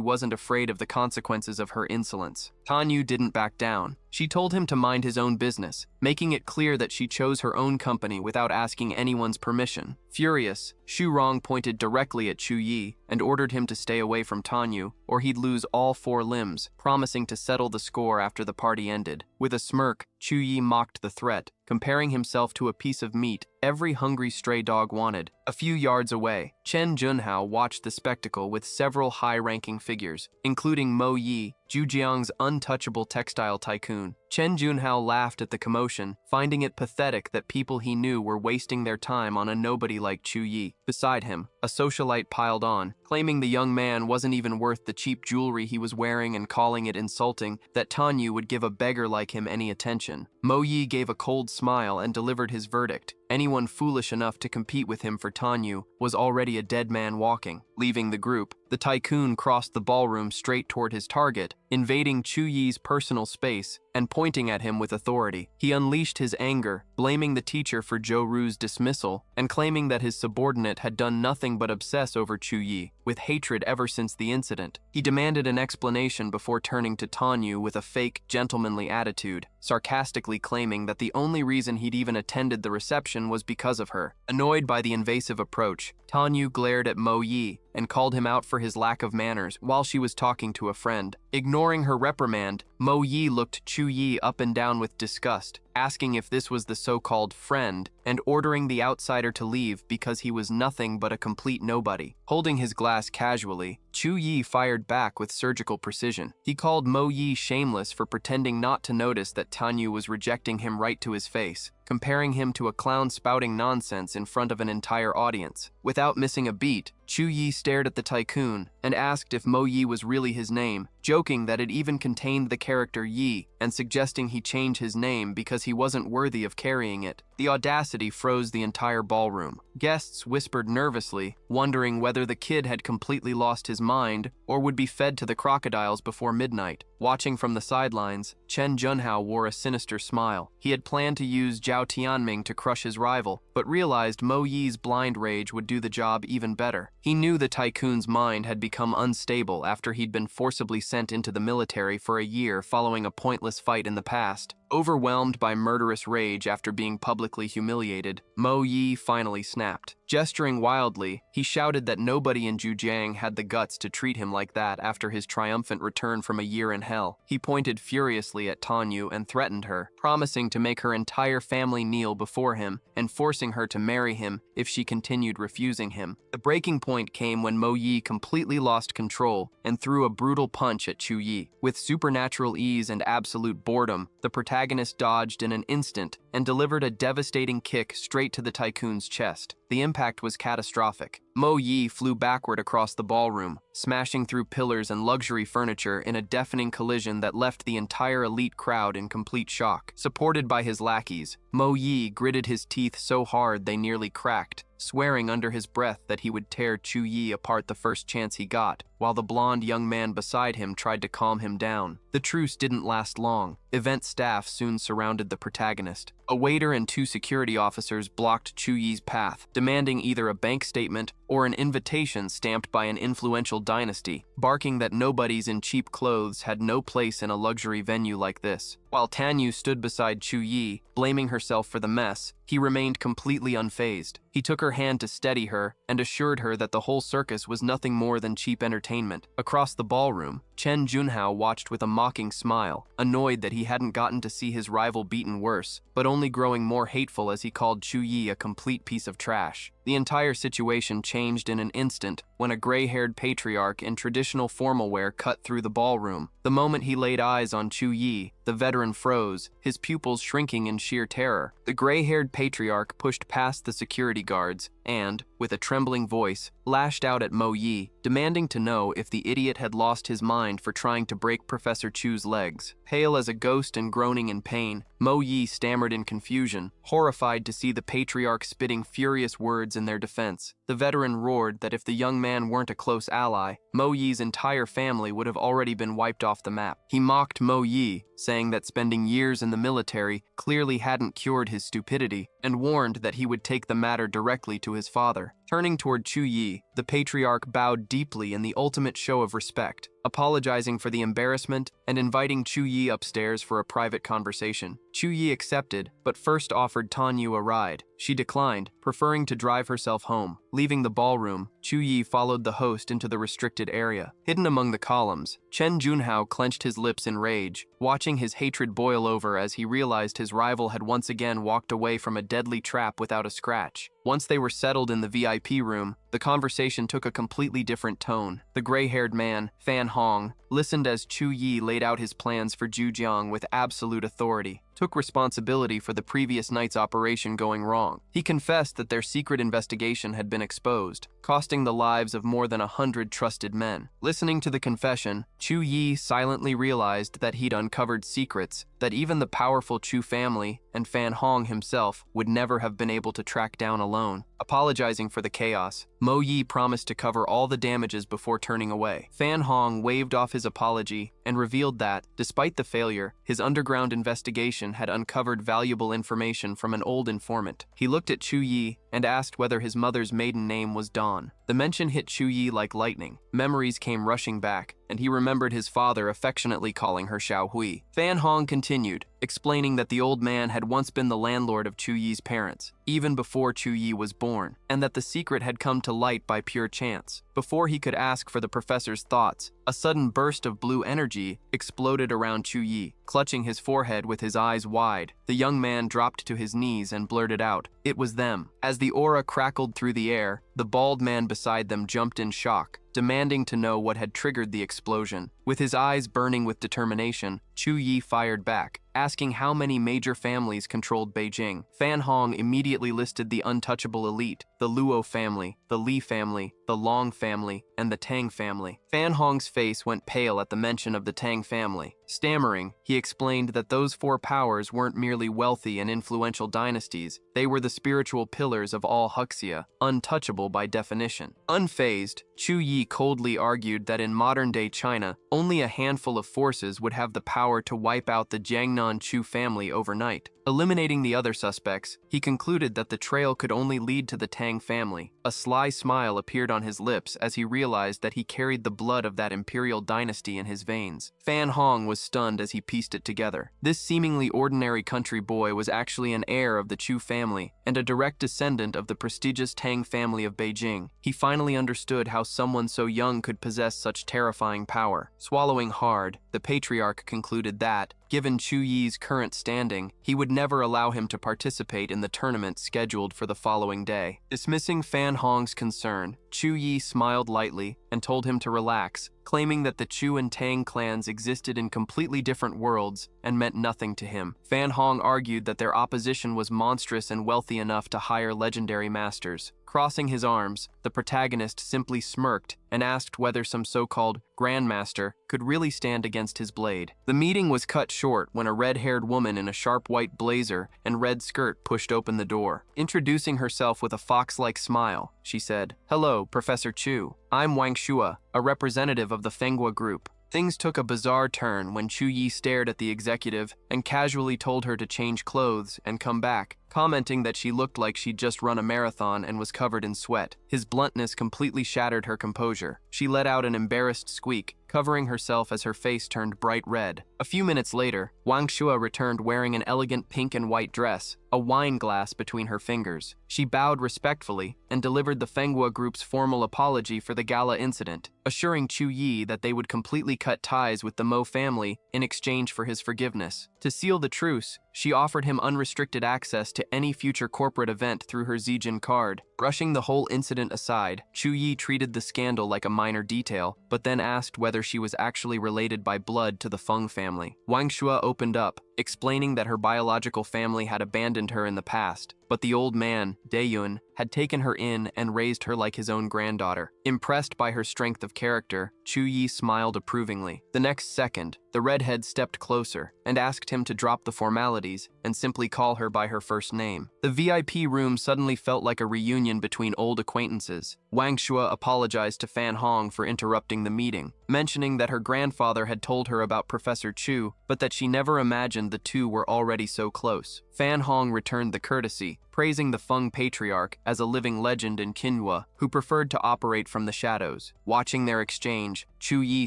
wasn't afraid of the consequences of her insolence. Tanyu didn't back down. She told him to mind his own business, making it clear that she chose her own company without asking anyone's permission. Furious, Xu Rong pointed directly at Chu Yi and ordered him to stay away from Tanyu, or he'd lose all 4 limbs, promising to settle the score after the party ended. With a smirk, Chu Yi mocked the threat, comparing himself to a piece of meat every hungry stray dog wanted. A few yards away, Chen Junhao watched the spectacle with several high-ranking figures, including Mo Yi, Zhujiang's untouchable textile tycoon. Chen Junhao laughed at the commotion, finding it pathetic that people he knew were wasting their time on a nobody like Chu Yi. Beside him, a socialite piled on, claiming the young man wasn't even worth the cheap jewelry he was wearing and calling it insulting that Tanyu would give a beggar like him any attention. Mo Yi gave a cold smile and delivered his verdict. Anyone foolish enough to compete with him for Tanyu was already a dead man walking. Leaving the group, the tycoon crossed the ballroom straight toward his target, invading Chu Yi's personal space and pointing at him with authority. He unleashed his anger, blaming the teacher for Zhou Ru's dismissal and claiming that his subordinate had done nothing but obsess over Chu Yi, with hatred ever since the incident. He demanded an explanation before turning to Tanyu with a fake, gentlemanly attitude, sarcastically claiming that the only reason he'd even attended the reception was because of her. Annoyed by the invasive approach, Tanyu glared at Mo Yi and called him out for his lack of manners while she was talking to a friend. Ignoring her reprimand, Mo Yi looked Chu Yi up and down with disgust, asking if this was the so-called friend, and ordering the outsider to leave because he was nothing but a complete nobody. Holding his glass casually, Chu Yi fired back with surgical precision. He called Mo Yi shameless for pretending not to notice that Tanyu was rejecting him right to his face, comparing him to a clown spouting nonsense in front of an entire audience. Without missing a beat, Chu Yi stared at the tycoon and asked if Mo Yi was really his name, joking that it even contained the character Yi and suggesting he change his name because he wasn't worthy of carrying it. The audacity froze the entire ballroom. Guests whispered nervously, wondering whether the kid had completely lost his mind or would be fed to the crocodiles before midnight. Watching from the sidelines, Chen Junhao wore a sinister smile. He had planned to use Zhao Tianming to crush his rival, but realized Mo Yi's blind rage would do the job even better. He knew the tycoon's mind had become unstable after he'd been forcibly sent into the military for a year following a pointless fight in the past. Overwhelmed by murderous rage after being publicly humiliated, Mo Yi finally snapped. Gesturing wildly, he shouted that nobody in Zhujiang had the guts to treat him like that after his triumphant return from a year in hell. He pointed furiously at Tanyu and threatened her, promising to make her entire family kneel before him and forcing her to marry him if she continued refusing him. The breaking point came when Mo Yi completely lost control and threw a brutal punch at Chu Yi. With supernatural ease and absolute boredom, the protagonist dodged in an instant and delivered a devastating kick straight to the tycoon's chest. The impact was catastrophic. Mo Yi flew backward across the ballroom, smashing through pillars and luxury furniture in a deafening collision that left the entire elite crowd in complete shock. Supported by his lackeys, Mo Yi gritted his teeth so hard they nearly cracked, swearing under his breath that he would tear Chu Yi apart the first chance he got, while the blonde young man beside him tried to calm him down. The truce didn't last long. Event staff soon surrounded the protagonist. A waiter and 2 security officers blocked Chu Yi's path, demanding either a bank statement or an invitation stamped by an influential dynasty, barking that nobodies in cheap clothes had no place in a luxury venue like this. While Tanyu stood beside Chu Yi, blaming herself for the mess, he remained completely unfazed. He took her hand to steady her and assured her that the whole circus was nothing more than cheap entertainment. Across the ballroom, Chen Junhao watched with a mocking smile, annoyed that he hadn't gotten to see his rival beaten worse, but only growing more hateful as he called Chu Yi a complete piece of trash. The entire situation changed in an instant when a gray-haired patriarch in traditional formal wear cut through the ballroom. The moment he laid eyes on Chu Yi, the veteran froze, his pupils shrinking in sheer terror. The gray-haired patriarch pushed past the security guards and, with a trembling voice, lashed out at Mo Yi, demanding to know if the idiot had lost his mind for trying to break Professor Chu's legs. Pale as a ghost and groaning in pain, Mo Yi stammered in confusion, horrified to see the patriarch spitting furious words in their defense. The veteran roared that if the young man weren't a close ally, Mo Yi's entire family would have already been wiped off the map. He mocked Mo Yi, saying that spending years in the military clearly hadn't cured his stupidity, and warned that he would take the matter directly to his father. Turning toward Chu Yi, the patriarch bowed deeply in the ultimate show of respect, apologizing for the embarrassment and inviting Chu Yi upstairs for a private conversation. Chu Yi accepted, but first offered Tanyu a ride. She declined, preferring to drive herself home. Leaving the ballroom, Chu Yi followed the host into the restricted area. Hidden among the columns, Chen Junhao clenched his lips in rage, watching his hatred boil over as he realized his rival had once again walked away from a deadly trap without a scratch. Once they were settled in the VIP room, the conversation took a completely different tone. The gray-haired man, Fan Hong, listened as Chu Yi laid out his plans for Zhujiang with absolute authority, took responsibility for the previous night's operation going wrong. He confessed that their secret investigation had been exposed, costing the lives of more than 100 trusted men. Listening to the confession, Chu Yi silently realized that he'd uncovered secrets that even the powerful Chu family and Fan Hong himself would never have been able to track down alone. Apologizing for the chaos, Mo Yi promised to cover all the damages before turning away. Fan Hong waved off his apology and revealed that, despite the failure, his underground investigation had uncovered valuable information from an old informant. He looked at Chu Yi and asked whether his mother's maiden name was Dawn. The mention hit Chu Yi like lightning. Memories came rushing back, and he remembered his father affectionately calling her Xiao Hui. Fan Hong continued, explaining that the old man had once been the landlord of Chu Yi's parents, even before Chu Yi was born, and that the secret had come to light by pure chance. Before he could ask for the professor's thoughts, a sudden burst of blue energy exploded around Chu Yi. Clutching his forehead with his eyes wide, the young man dropped to his knees and blurted out, "It was them." As the aura crackled through the air, the bald man beside them jumped in shock, demanding to know what had triggered the explosion. With his eyes burning with determination, Chu Yi fired back, asking how many major families controlled Beijing. Fan Hong immediately listed the untouchable elite, the Luo family, the Li family, the Long family, and the Tang family. Fan Hong's face went pale at the mention of the Tang family. Stammering, he explained that those 4 powers weren't merely wealthy and influential dynasties, they were the spiritual pillars of all Huxia, untouchable by definition. Unfazed, Chu Yi coldly argued that in modern-day China, only a handful of forces would have the power to wipe out the Jiangnan Chu family overnight. Eliminating the other suspects, he concluded that the trail could only lead to the Tang family. A sly smile appeared on his lips as he realized that he carried the blood of that imperial dynasty in his veins. Fan Hong was stunned as he pieced it together. This seemingly ordinary country boy was actually an heir of the Chu family and a direct descendant of the prestigious Tang family of Beijing. He finally understood how someone so young could possess such terrifying power. Swallowing hard, the patriarch concluded that, given Chu Yi's current standing, he would never allow him to participate in the tournament scheduled for the following day. Dismissing Fan Hong's concern, Chu Yi smiled lightly and told him to relax, claiming that the Chu and Tang clans existed in completely different worlds and meant nothing to him. Fan Hong argued that their opposition was monstrous and wealthy enough to hire legendary masters. Crossing his arms, the protagonist simply smirked and asked whether some so-called grandmaster could really stand against his blade. The meeting was cut short when a red-haired woman in a sharp white blazer and red skirt pushed open the door. Introducing herself with a fox-like smile, she said, "Hello, Professor Chu. I'm Wang Shua, a representative of the Fenghua group." Things took a bizarre turn when Chu Yi stared at the executive and casually told her to change clothes and come back, commenting that she looked like she'd just run a marathon and was covered in sweat. His bluntness completely shattered her composure. She let out an embarrassed squeak, covering herself as her face turned bright red. A few minutes later, Wang Shua returned wearing an elegant pink and white dress, a wine glass between her fingers. She bowed respectfully and delivered the Fenghua group's formal apology for the gala incident, assuring Chu Yi that they would completely cut ties with the Mo family in exchange for his forgiveness. To seal the truce, she offered him unrestricted access to any future corporate event through her Zijin card. Brushing the whole incident aside, Chu Yi treated the scandal like a minor detail, but then asked whether she was actually related by blood to the Feng family. Wang Shua opened up, explaining that her biological family had abandoned her in the past, but the old man, Daeyun, had taken her in and raised her like his own granddaughter. Impressed by her strength of character, Chu Yi smiled approvingly. The next second, the redhead stepped closer and asked him to drop the formalities and simply call her by her first name. The VIP room suddenly felt like a reunion between old acquaintances. Wang Shua apologized to Fan Hong for interrupting the meeting, mentioning that her grandfather had told her about Professor Chu, but that she never imagined the two were already so close. Fan Hong returned the courtesy, praising the Feng patriarch as a living legend in Qinhua who preferred to operate from the shadows. Watching their exchange, Chu Yi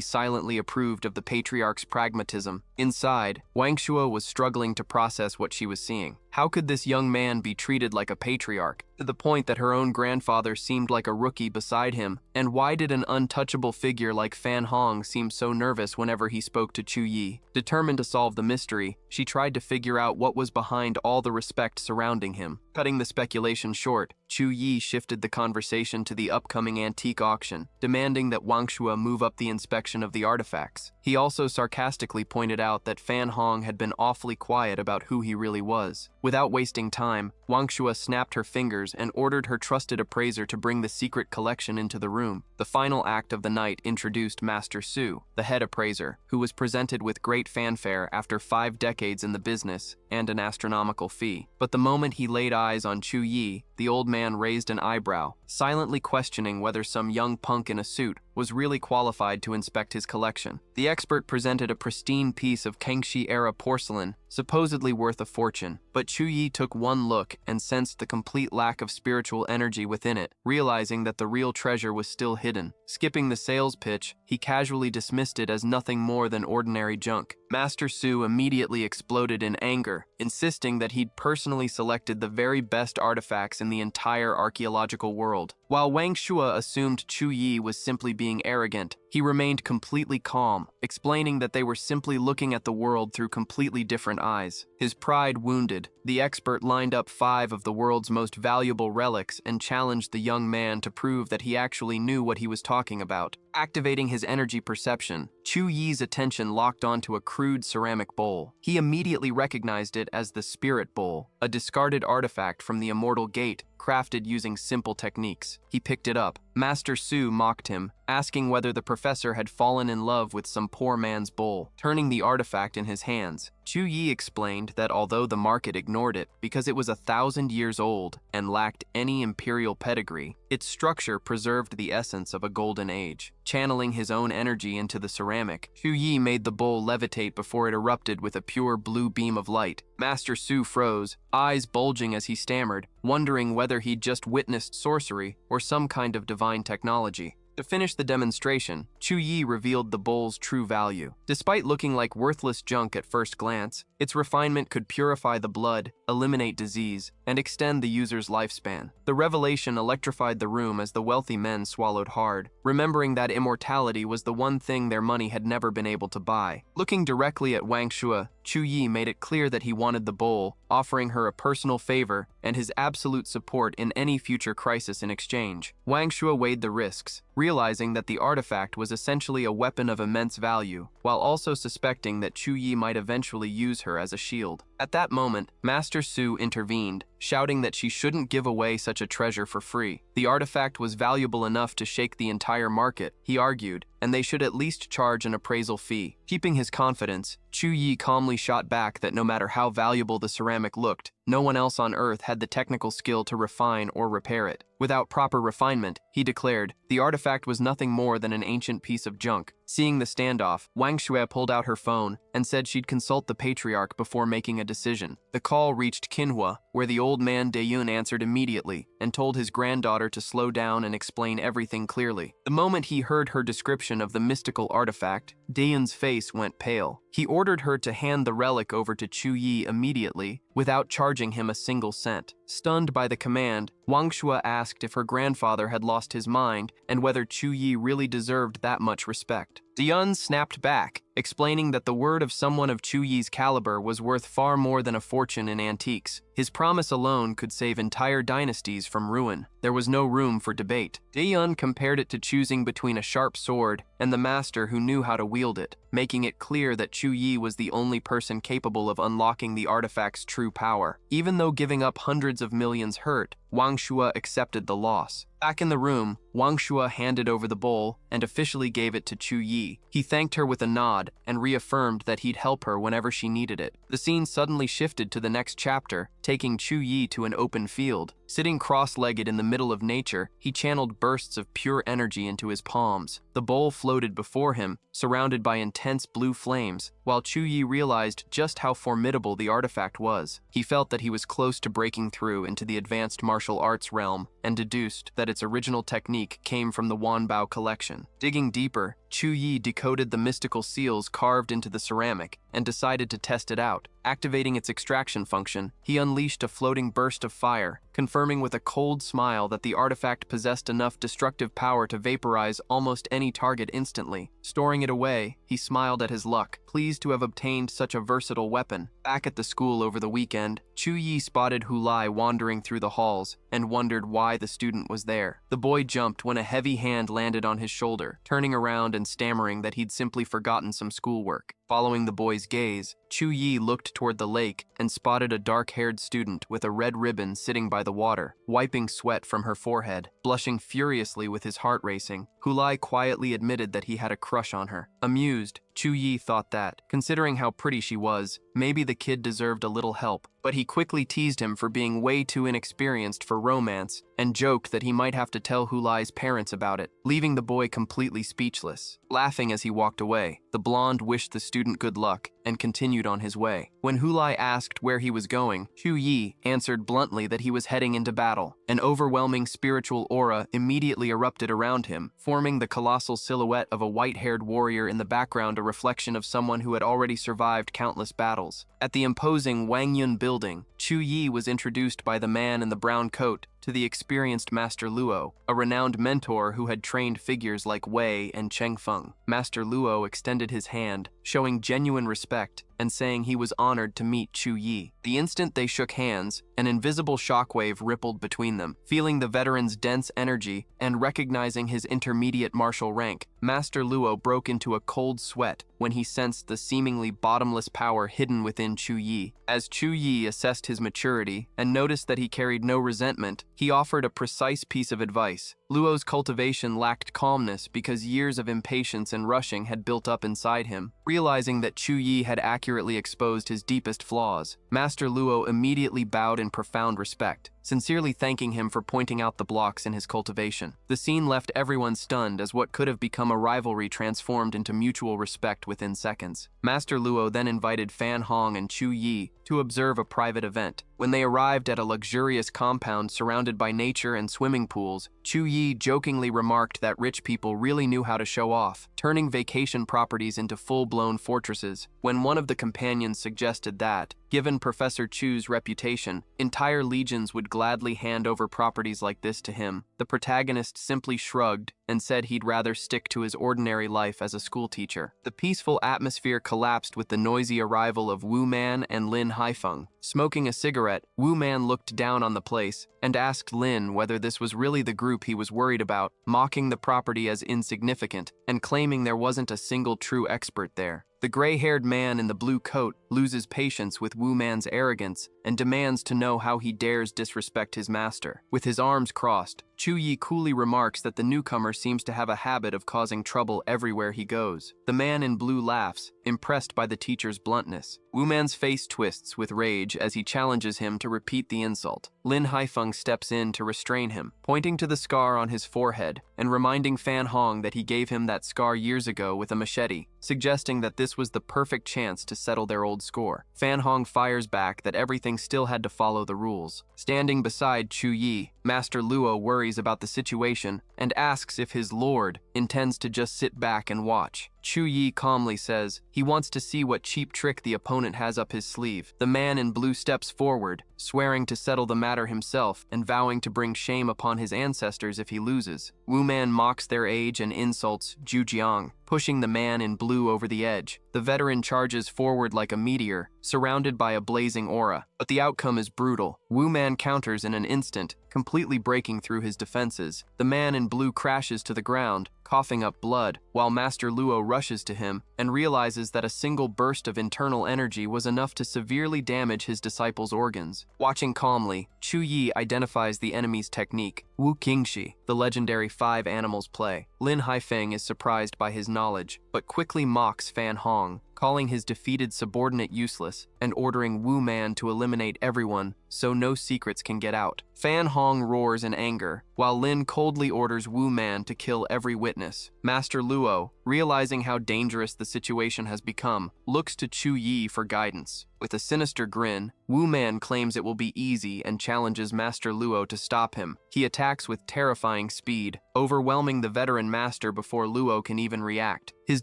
silently approved of the patriarch's pragmatism. Inside, Wang Shua was struggling to process what she was seeing. How could this young man be treated like a patriarch, to the point that her own grandfather seemed like a rookie beside him? And why did an untouchable figure like Fan Hong seem so nervous whenever he spoke to Chu Yi? Determined to solve the mystery, she tried to figure out what was behind all the respect surrounding him. Cutting the speculation short, Chu Yi shifted the conversation to the upcoming antique auction, demanding that Wang Shua move up the inspection of the artifacts. He also sarcastically pointed out that Fan Hong had been awfully quiet about who he really was. Without wasting time, Wang Shua snapped her fingers and ordered her trusted appraiser to bring the secret collection into the room. The final act of the night introduced Master Su, the head appraiser, who was presented with great fanfare after 5 decades in the business and an astronomical fee. But the moment he laid eyes on Chu Yi, the old man raised an eyebrow, silently questioning whether some young punk in a suit was really qualified to inspect his collection. The expert presented a pristine piece of Kangxi-era porcelain, supposedly worth a fortune, but Chu Yi took one look and sensed the complete lack of spiritual energy within it, realizing that the real treasure was still hidden. Skipping the sales pitch, he casually dismissed it as nothing more than ordinary junk. Master Su immediately exploded in anger, insisting that he'd personally selected the very best artifacts in the entire archaeological world. While Wang Shua assumed Chu Yi was simply being arrogant, he remained completely calm, explaining that they were simply looking at the world through completely different eyes. His pride wounded, the expert lined up 5 of the world's most valuable relics and challenged the young man to prove that he actually knew what he was talking about. Activating his energy perception, Chu Yi's attention locked onto a crude ceramic bowl. He immediately recognized it as the Spirit Bowl, a discarded artifact from the Immortal Gate, crafted using simple techniques. He picked it up. Master Su mocked him, asking whether the professor had fallen in love with some poor man's bowl. Turning the artifact in his hands, Chu Yi explained that although the market ignored it because it was 1,000 years old and lacked any imperial pedigree, its structure preserved the essence of a golden age. Channeling his own energy into the ceramic, Chu Yi made the bowl levitate before it erupted with a pure blue beam of light. Master Su froze, eyes bulging as he stammered, wondering whether he'd just witnessed sorcery or some kind of divine technology. To finish the demonstration, Chu Yi revealed the bowl's true value. Despite looking like worthless junk at first glance, its refinement could purify the blood, eliminate disease, and extend the user's lifespan. The revelation electrified the room as the wealthy men swallowed hard, remembering that immortality was the one thing their money had never been able to buy. Looking directly at Wang Shua, Chu Yi made it clear that he wanted the bowl, offering her a personal favor and his absolute support in any future crisis in exchange. Wang Shua weighed the risks, realizing that the artifact was essentially a weapon of immense value, while also suspecting that Chu Yi might eventually use her as a shield. At that moment, Master Su intervened, shouting that she shouldn't give away such a treasure for free. The artifact was valuable enough to shake the entire market, he argued, and they should at least charge an appraisal fee. Keeping his confidence, Chu Yi calmly shot back that no matter how valuable the ceramic looked, no one else on Earth had the technical skill to refine or repair it. Without proper refinement, he declared, the artifact was nothing more than an ancient piece of junk. Seeing the standoff, Wang Shui pulled out her phone and said she'd consult the patriarch before making a decision. The call reached Manhwa, where the old man Dayun answered immediately and told his granddaughter to slow down and explain everything clearly. The moment he heard her description of the mystical artifact, Dayun's face went pale. He ordered her to hand the relic over to Chu Yi immediately, without charging him a single cent. Stunned by the command, Wang Shui asked if her grandfather had lost his mind and whether Chu Yi really deserved that much respect. Dayun snapped back, explaining that the word of someone of Chu Yi's caliber was worth far more than a fortune in antiques. His promise alone could save entire dynasties from ruin. There was no room for debate. Dayun compared it to choosing between a sharp sword and the master who knew how to wield it, making it clear that Chu Yi was the only person capable of unlocking the artifact's true power. Even though giving up hundreds of millions hurt, Wang Shui accepted the loss. Back in the room, Wang Shui handed over the bowl and officially gave it to Chu Yi. He thanked her with a nod and reaffirmed that he'd help her whenever she needed it. The scene suddenly shifted to the next chapter, taking Chu Yi to an open field. Sitting cross-legged in the middle of nature, he channeled bursts of pure energy into his palms. The bowl floated before him, surrounded by intense blue flames, while Chu Yi realized just how formidable the artifact was. He felt that he was close to breaking through into the advanced martial arts realm, and deduced that its original technique came from the Wanbao collection. Digging deeper, Chu Yi decoded the mystical seals carved into the ceramic and decided to test it out. Activating its extraction function, he unleashed a floating burst of fire, confirming with a cold smile that the artifact possessed enough destructive power to vaporize almost any target instantly. Storing it away, he smiled at his luck, pleased to have obtained such a versatile weapon. Back at the school over the weekend, Chu Yi spotted Hulai wandering through the halls and wondered why the student was there. The boy jumped when a heavy hand landed on his shoulder, turning around and stammering that he'd simply forgotten some schoolwork. Following the boy's gaze, Chu Yi looked toward the lake and spotted a dark-haired student with a red ribbon sitting by the water, wiping sweat from her forehead. Blushing furiously with his heart racing, Hulai quietly admitted that he had a crush on her. Amused, Chu Yi thought that, considering how pretty she was, maybe the kid deserved a little help. But he quickly teased him for being way too inexperienced for romance and joked that he might have to tell Hulai's parents about it, leaving the boy completely speechless. Laughing as he walked away, the blonde wished the student good luck and continued on his way. When Hulai asked where he was going, Chu Yi answered bluntly that he was heading into battle. An overwhelming spiritual aura immediately erupted around him, forming the colossal silhouette of a white-haired warrior in the background, a reflection of someone who had already survived countless battles. At the imposing Wang Yun building, Chu Yi was introduced by the man in the brown coat to the experienced Master Luo, a renowned mentor who had trained figures like Wei and Cheng Feng. Master Luo extended his hand, showing genuine respect and saying he was honored to meet Chu Yi. The instant they shook hands, an invisible shockwave rippled between them. Feeling the veteran's dense energy and recognizing his intermediate martial rank, Master Luo broke into a cold sweat when he sensed the seemingly bottomless power hidden within Chu Yi. As Chu Yi assessed his maturity and noticed that he carried no resentment, he offered a precise piece of advice. Luo's cultivation lacked calmness because years of impatience and rushing had built up inside him. Realizing that Chu Yi had accurately exposed his deepest flaws, Master Luo immediately bowed in profound respect, sincerely thanking him for pointing out the blocks in his cultivation. The scene left everyone stunned as what could have become a rivalry transformed into mutual respect within seconds. Master Luo then invited Fan Hong and Chu Yi to observe a private event. When they arrived at a luxurious compound surrounded by nature and swimming pools, Chu Yi jokingly remarked that rich people really knew how to show off, turning vacation properties into full-blown fortresses. When one of the companions suggested that, given Professor Chu's reputation, entire legions would gladly hand over properties like this to him, the protagonist simply shrugged and said he'd rather stick to his ordinary life as a schoolteacher. The peaceful atmosphere collapsed with the noisy arrival of Wu Man and Lin Haifeng. Smoking a cigarette, Wu Man looked down on the place and asked Lin whether this was really the group he was worried about, mocking the property as insignificant and claiming there wasn't a single true expert there. The gray-haired man in the blue coat loses patience with Wu Man's arrogance and demands to know how he dares disrespect his master. With his arms crossed, Chu Yi coolly remarks that the newcomer seems to have a habit of causing trouble everywhere he goes. The man in blue laughs, impressed by the teacher's bluntness. Wu Man's face twists with rage as he challenges him to repeat the insult. Lin Haifeng steps in to restrain him, pointing to the scar on his forehead and reminding Fan Hong that he gave him that scar years ago with a machete, suggesting that this was the perfect chance to settle their old score. Fan Hong fires back that everything still had to follow the rules. Standing beside Chu Yi, Master Luo worries about the situation and asks if his lord intends to just sit back and watch. Chu Yi calmly says he wants to see what cheap trick the opponent has up his sleeve. The man in blue steps forward, swearing to settle the matter himself and vowing to bring shame upon his ancestors if he loses. Wu Man mocks their age and insults Zhu Jiang, pushing the man in blue over the edge. The veteran charges forward like a meteor, surrounded by a blazing aura. But the outcome is brutal. Wu Man counters in an instant, completely breaking through his defenses. The man in blue crashes to the ground, coughing up blood, while Master Luo rushes to him and realizes that a single burst of internal energy was enough to severely damage his disciple's organs. Watching calmly, Chu Yi identifies the enemy's technique, Wu Qingxi, the legendary 5 animals play. Lin Haifeng is surprised by his knowledge, but quickly mocks Fan Hong, calling his defeated subordinate useless and ordering Wu Man to eliminate everyone so no secrets can get out. Fan Hong roars in anger, while Lin coldly orders Wu Man to kill every witness. Master Luo, realizing how dangerous the situation has become, looks to Chu Yi for guidance. With a sinister grin, Wu Man claims it will be easy and challenges Master Luo to stop him. He attacks with terrifying speed, overwhelming the veteran master before Luo can even react. His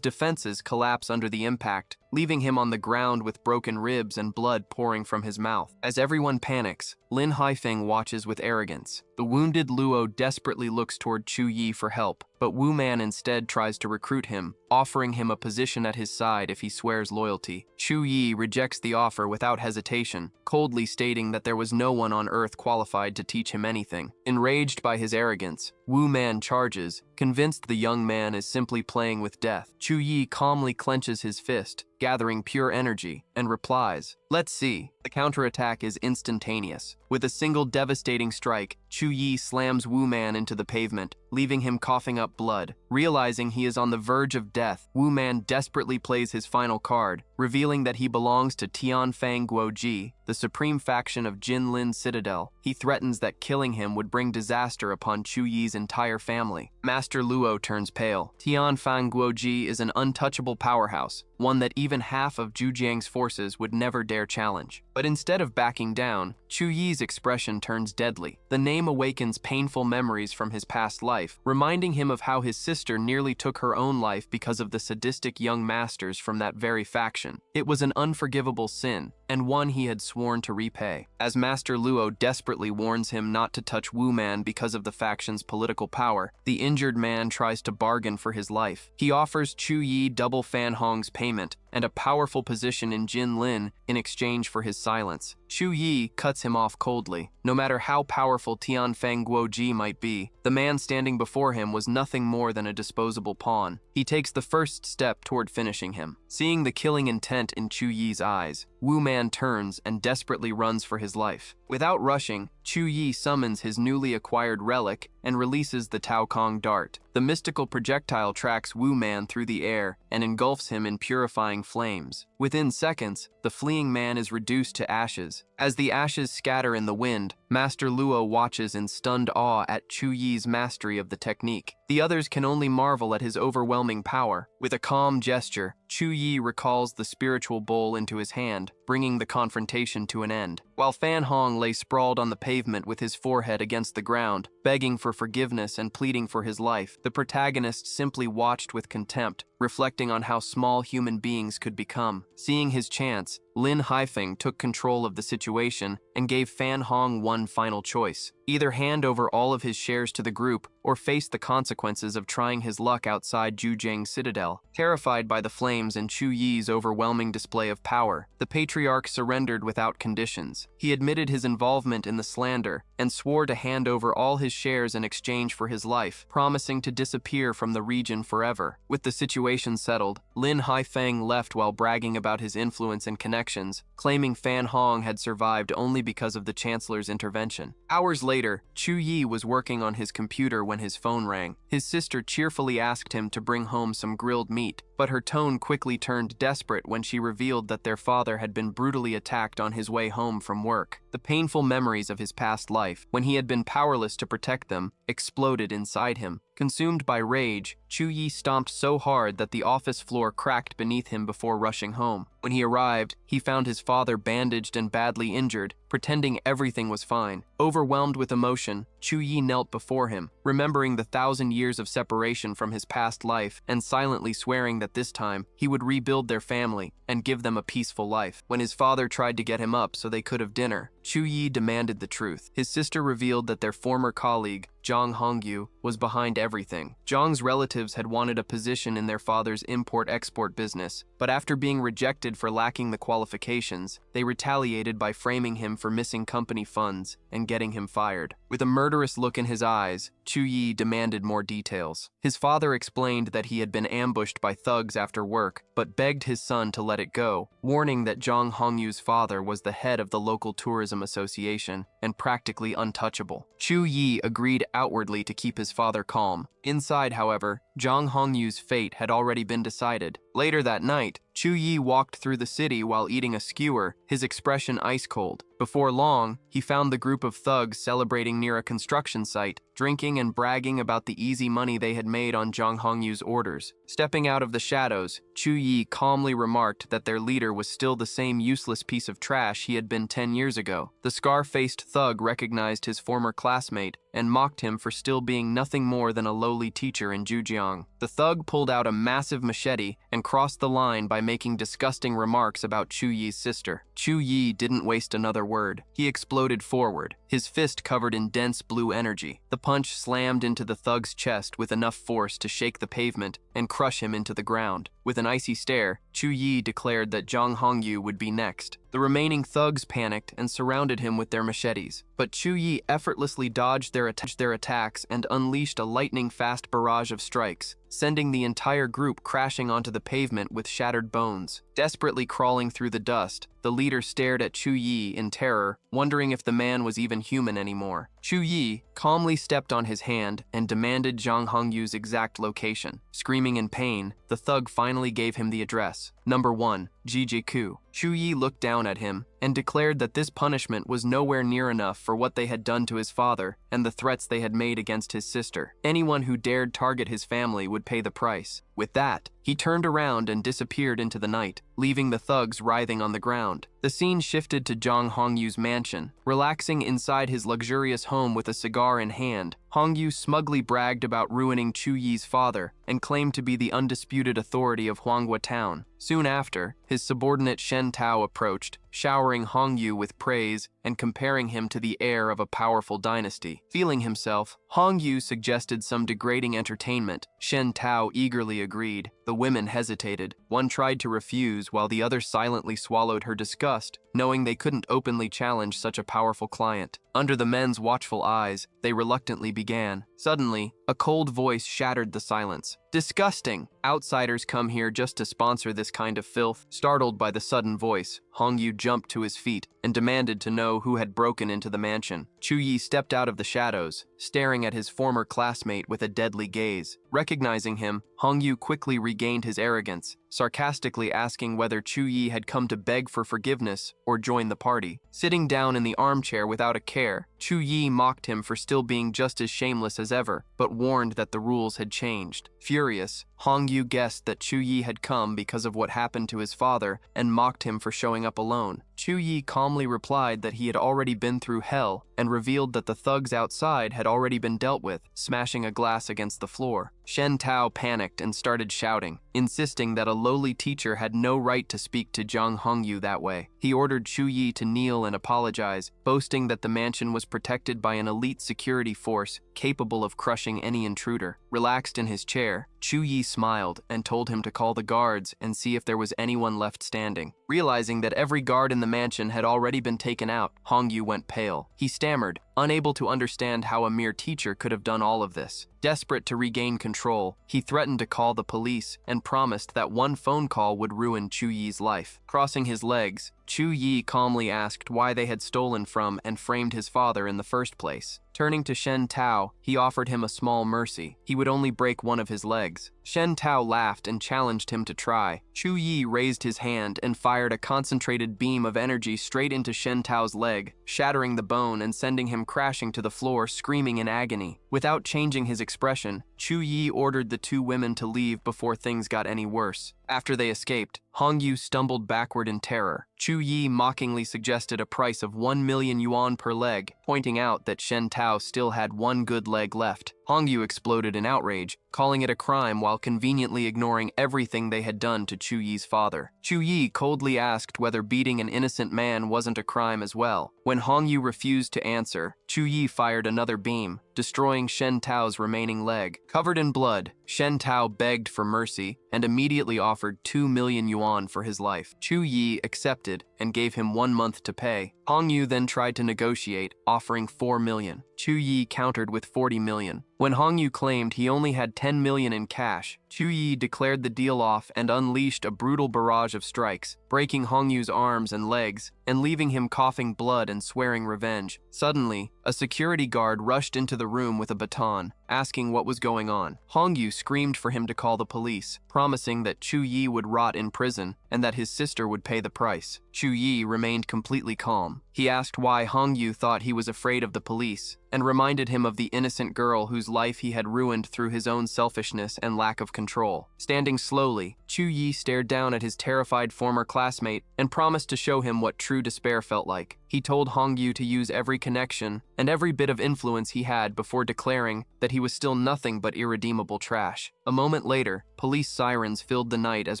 defenses collapse under the impact, leaving him on the ground with broken ribs and blood pouring from his mouth. As everyone panics, Lin Haifeng watches with arrogance. The wounded Luo desperately looks toward Chu Yi for help, but Wu Man instead tries to recruit him, offering him a position at his side if he swears loyalty. Chu Yi rejects the offer without hesitation, coldly stating that there was no one on Earth qualified to teach him anything. Enraged by his arrogance, Wu Man charges, convinced the young man is simply playing with death. Chu Yi calmly clenches his fist, gathering pure energy, and replies, "Let's see." The counterattack is instantaneous. With a single devastating strike, Chu Yi slams Wu Man into the pavement, leaving him coughing up blood. Realizing he is on the verge of death, Wu Man desperately plays his final card, revealing that he belongs to Tianfang Guoji, the supreme faction of Jinlin Citadel. He threatens that killing him would bring disaster upon Chu Yi's entire family. Master Luo turns pale. Tianfang Guoji is an untouchable powerhouse, one that even half of Zhu Jiang's forces would never dare challenge. But instead of backing down, Chu Yi's expression turns deadly. The name awakens painful memories from his past life, reminding him of how his sister nearly took her own life because of the sadistic young masters from that very faction. It was an unforgivable sin, and one he had sworn to repay. As Master Luo desperately warns him not to touch Wu Man because of the faction's political power, the injured man tries to bargain for his life. He offers Chu Yi double Fan Hong's payment and a powerful position in Jinlin in exchange for his silence. Chu Yi cuts him off coldly. No matter how powerful Tianfang Guoji might be, the man standing before him was nothing more than a disposable pawn. He takes the first step toward finishing him. Seeing the killing intent in Chu Yi's eyes, Wu Man turns and desperately runs for his life. Without rushing, Chu Yi summons his newly acquired relic and releases the Tao Kong dart. The mystical projectile tracks Wu Man through the air and engulfs him in purifying flames. Within seconds, the fleeing man is reduced to ashes. As the ashes scatter in the wind, Master Luo watches in stunned awe at Chu Yi's mastery of the technique. The others can only marvel at his overwhelming power. With a calm gesture, Chu Yi recalls the spiritual bowl into his hand, bringing the confrontation to an end. While Fan Hong lay sprawled on the pavement with his forehead against the ground, begging for forgiveness and pleading for his life, the protagonist simply watched with contempt, reflecting on how small human beings could become. Seeing his chance, Lin Haifeng took control of the situation and gave Fan Hong one final choice: either hand over all of his shares to the group or face the consequences of trying his luck outside Zhujiang Citadel. Terrified by the flames and Chu Yi's overwhelming display of power, the patriarch surrendered without conditions. He admitted his involvement in the slander and swore to hand over all his shares in exchange for his life, promising to disappear from the region forever. With the situation situation settled, Lin Haifeng left while bragging about his influence and connections, claiming Fan Hong had survived only because of the Chancellor's intervention. Hours later, Chu Yi was working on his computer when his phone rang. His sister cheerfully asked him to bring home some grilled meat, but her tone quickly turned desperate when she revealed that their father had been brutally attacked on his way home from work. The painful memories of his past life, when he had been powerless to protect them, exploded inside him. Consumed by rage, Chu Yi stomped so hard that the office floor cracked beneath him before rushing home. When he arrived, he found his father bandaged and badly injured, pretending everything was fine. Overwhelmed with emotion, Chu Yi knelt before him, remembering the 1,000 years of separation from his past life and silently swearing that this time he would rebuild their family and give them a peaceful life. When his father tried to get him up so they could have dinner, Chu Yi demanded the truth. His sister revealed that their former colleague, Zhang Hongyu, was behind everything. Zhang's relatives had wanted a position in their father's import-export business, but after being rejected for lacking the qualifications, they retaliated by framing him for missing company funds and getting him fired. With a murderous look in his eyes, Chu Yi demanded more details. His father explained that he had been ambushed by thugs after work, but begged his son to let it go, warning that Zhang Hongyu's father was the head of the local tourism association and practically untouchable. Chu Yi agreed outwardly to keep his father calm. Inside, however, Zhang Hongyu's fate had already been decided. Later that night, Chu Yi walked through the city while eating a skewer, his expression ice-cold. Before long, he found the group of thugs celebrating near a construction site, drinking and bragging about the easy money they had made on Zhang Hongyu's orders. Stepping out of the shadows, Chu Yi calmly remarked that their leader was still the same useless piece of trash he had been 10 years ago. The scar-faced thug recognized his former classmate and mocked him for still being nothing more than a lowly teacher in Zhujiang. The thug pulled out a massive machete and crossed the line by making disgusting remarks about Chu Yi's sister. Chu Yi didn't waste another word. He exploded forward, his fist covered in dense blue energy. The punch slammed into the thug's chest with enough force to shake the pavement and crush him into the ground. With an icy stare, Chu Yi declared that Zhang Hongyu would be next. The remaining thugs panicked and surrounded him with their machetes, but Chu Yi effortlessly dodged their attacks and unleashed a lightning-fast barrage of strikes, sending the entire group crashing onto the pavement with shattered bones. Desperately crawling through the dust, the leader stared at Chu Yi in terror, wondering if the man was even human anymore. Chu Yi calmly stepped on his hand and demanded Zhang Hongyu's exact location. Screaming in pain, the thug finally gave him the address. Number 1, Jijiku. Chu Yi looked down at him and declared that this punishment was nowhere near enough for what they had done to his father and the threats they had made against his sister. Anyone who dared target his family would pay the price. With that, he turned around and disappeared into the night, leaving the thugs writhing on the ground. The scene shifted to Zhang Hongyu's mansion. Relaxing inside his luxurious home with a cigar in hand, Hongyu smugly bragged about ruining Chu Yi's father and claimed to be the undisputed authority of Huanghua town. Soon after, his subordinate Shen Tao approached, showering Hongyu with praise and comparing him to the heir of a powerful dynasty. Feeling himself, Hongyu suggested some degrading entertainment. Shen Tao eagerly agreed. The women hesitated. One tried to refuse while the other silently swallowed her disgust, knowing they couldn't openly challenge such a powerful client. Under the men's watchful eyes, they reluctantly began. Suddenly, a cold voice shattered the silence. Disgusting! Outsiders come here just to sponsor this kind of filth. Startled by the sudden voice, Hongyu jumped to his feet and demanded to know who had broken into the mansion. Chu Yi stepped out of the shadows, staring at his former classmate with a deadly gaze. Recognizing him, Hongyu quickly regained his arrogance, sarcastically asking whether Chu Yi had come to beg for forgiveness or join the party. Sitting down in the armchair without a care, Chu Yi mocked him for still being just as shameless as ever, but warned that the rules had changed. Furious, Hongyu guessed that Chu Yi had come because of what happened to his father and mocked him for showing up alone. Chu Yi calmly replied that he had already been through hell and revealed that the thugs outside had already been dealt with, smashing a glass against the floor. Shen Tao panicked and started shouting, insisting that a lowly teacher had no right to speak to Zhang Hongyu that way. He ordered Chu Yi to kneel and apologize, boasting that the mansion was protected by an elite security force capable of crushing any intruder. Relaxed in his chair, Chu Yi smiled and told him to call the guards and see if there was anyone left standing. Realizing that every guard in the mansion had already been taken out, Hongyu went pale. He stammered, unable to understand how a mere teacher could have done all of this. Desperate to regain control, he threatened to call the police and promised that one phone call would ruin Chu Yi's life. Crossing his legs, Chu Yi calmly asked why they had stolen from and framed his father in the first place. Turning to Shen Tao, he offered him a small mercy. He would only break one of his legs. Shen Tao laughed and challenged him to try. Chu Yi raised his hand and fired a concentrated beam of energy straight into Shen Tao's leg, shattering the bone and sending him crashing to the floor, screaming in agony. Without changing his expression, Chu Yi ordered the two women to leave before things got any worse. After they escaped, Hongyu stumbled backward in terror. Chu Yi mockingly suggested a price of 1 million yuan per leg, pointing out that Shen Tao still had one good leg left. Hongyu exploded in outrage, calling it a crime while conveniently ignoring everything they had done to Chu Yi's father. Chu Yi coldly asked whether beating an innocent man wasn't a crime as well. When Hongyu refused to answer, Chu Yi fired another beam, destroying Shen Tao's remaining leg. Covered in blood, Shen Tao begged for mercy and immediately offered 2 million yuan for his life. Chu Yi accepted and gave him 1 month to pay. Hongyu then tried to negotiate, offering 4 million. Chu Yi countered with 40 million. When Hongyu claimed he only had 10 million in cash, Chu Yi declared the deal off and unleashed a brutal barrage of strikes, breaking Hongyu's arms and legs and leaving him coughing blood and swearing revenge. Suddenly, a security guard rushed into the room with a baton, asking what was going on. Hongyu screamed for him to call the police, promising that Chu Yi would rot in prison and that his sister would pay the price. Chu Yi remained completely calm. He asked why Hongyu thought he was afraid of the police, and reminded him of the innocent girl whose life he had ruined through his own selfishness and lack of control. Standing slowly, Chu Yi stared down at his terrified former classmate and promised to show him what true despair felt like. He told Hongyu to use every connection and every bit of influence he had before declaring that he was still nothing but irredeemable trash. A moment later, police sirens filled the night as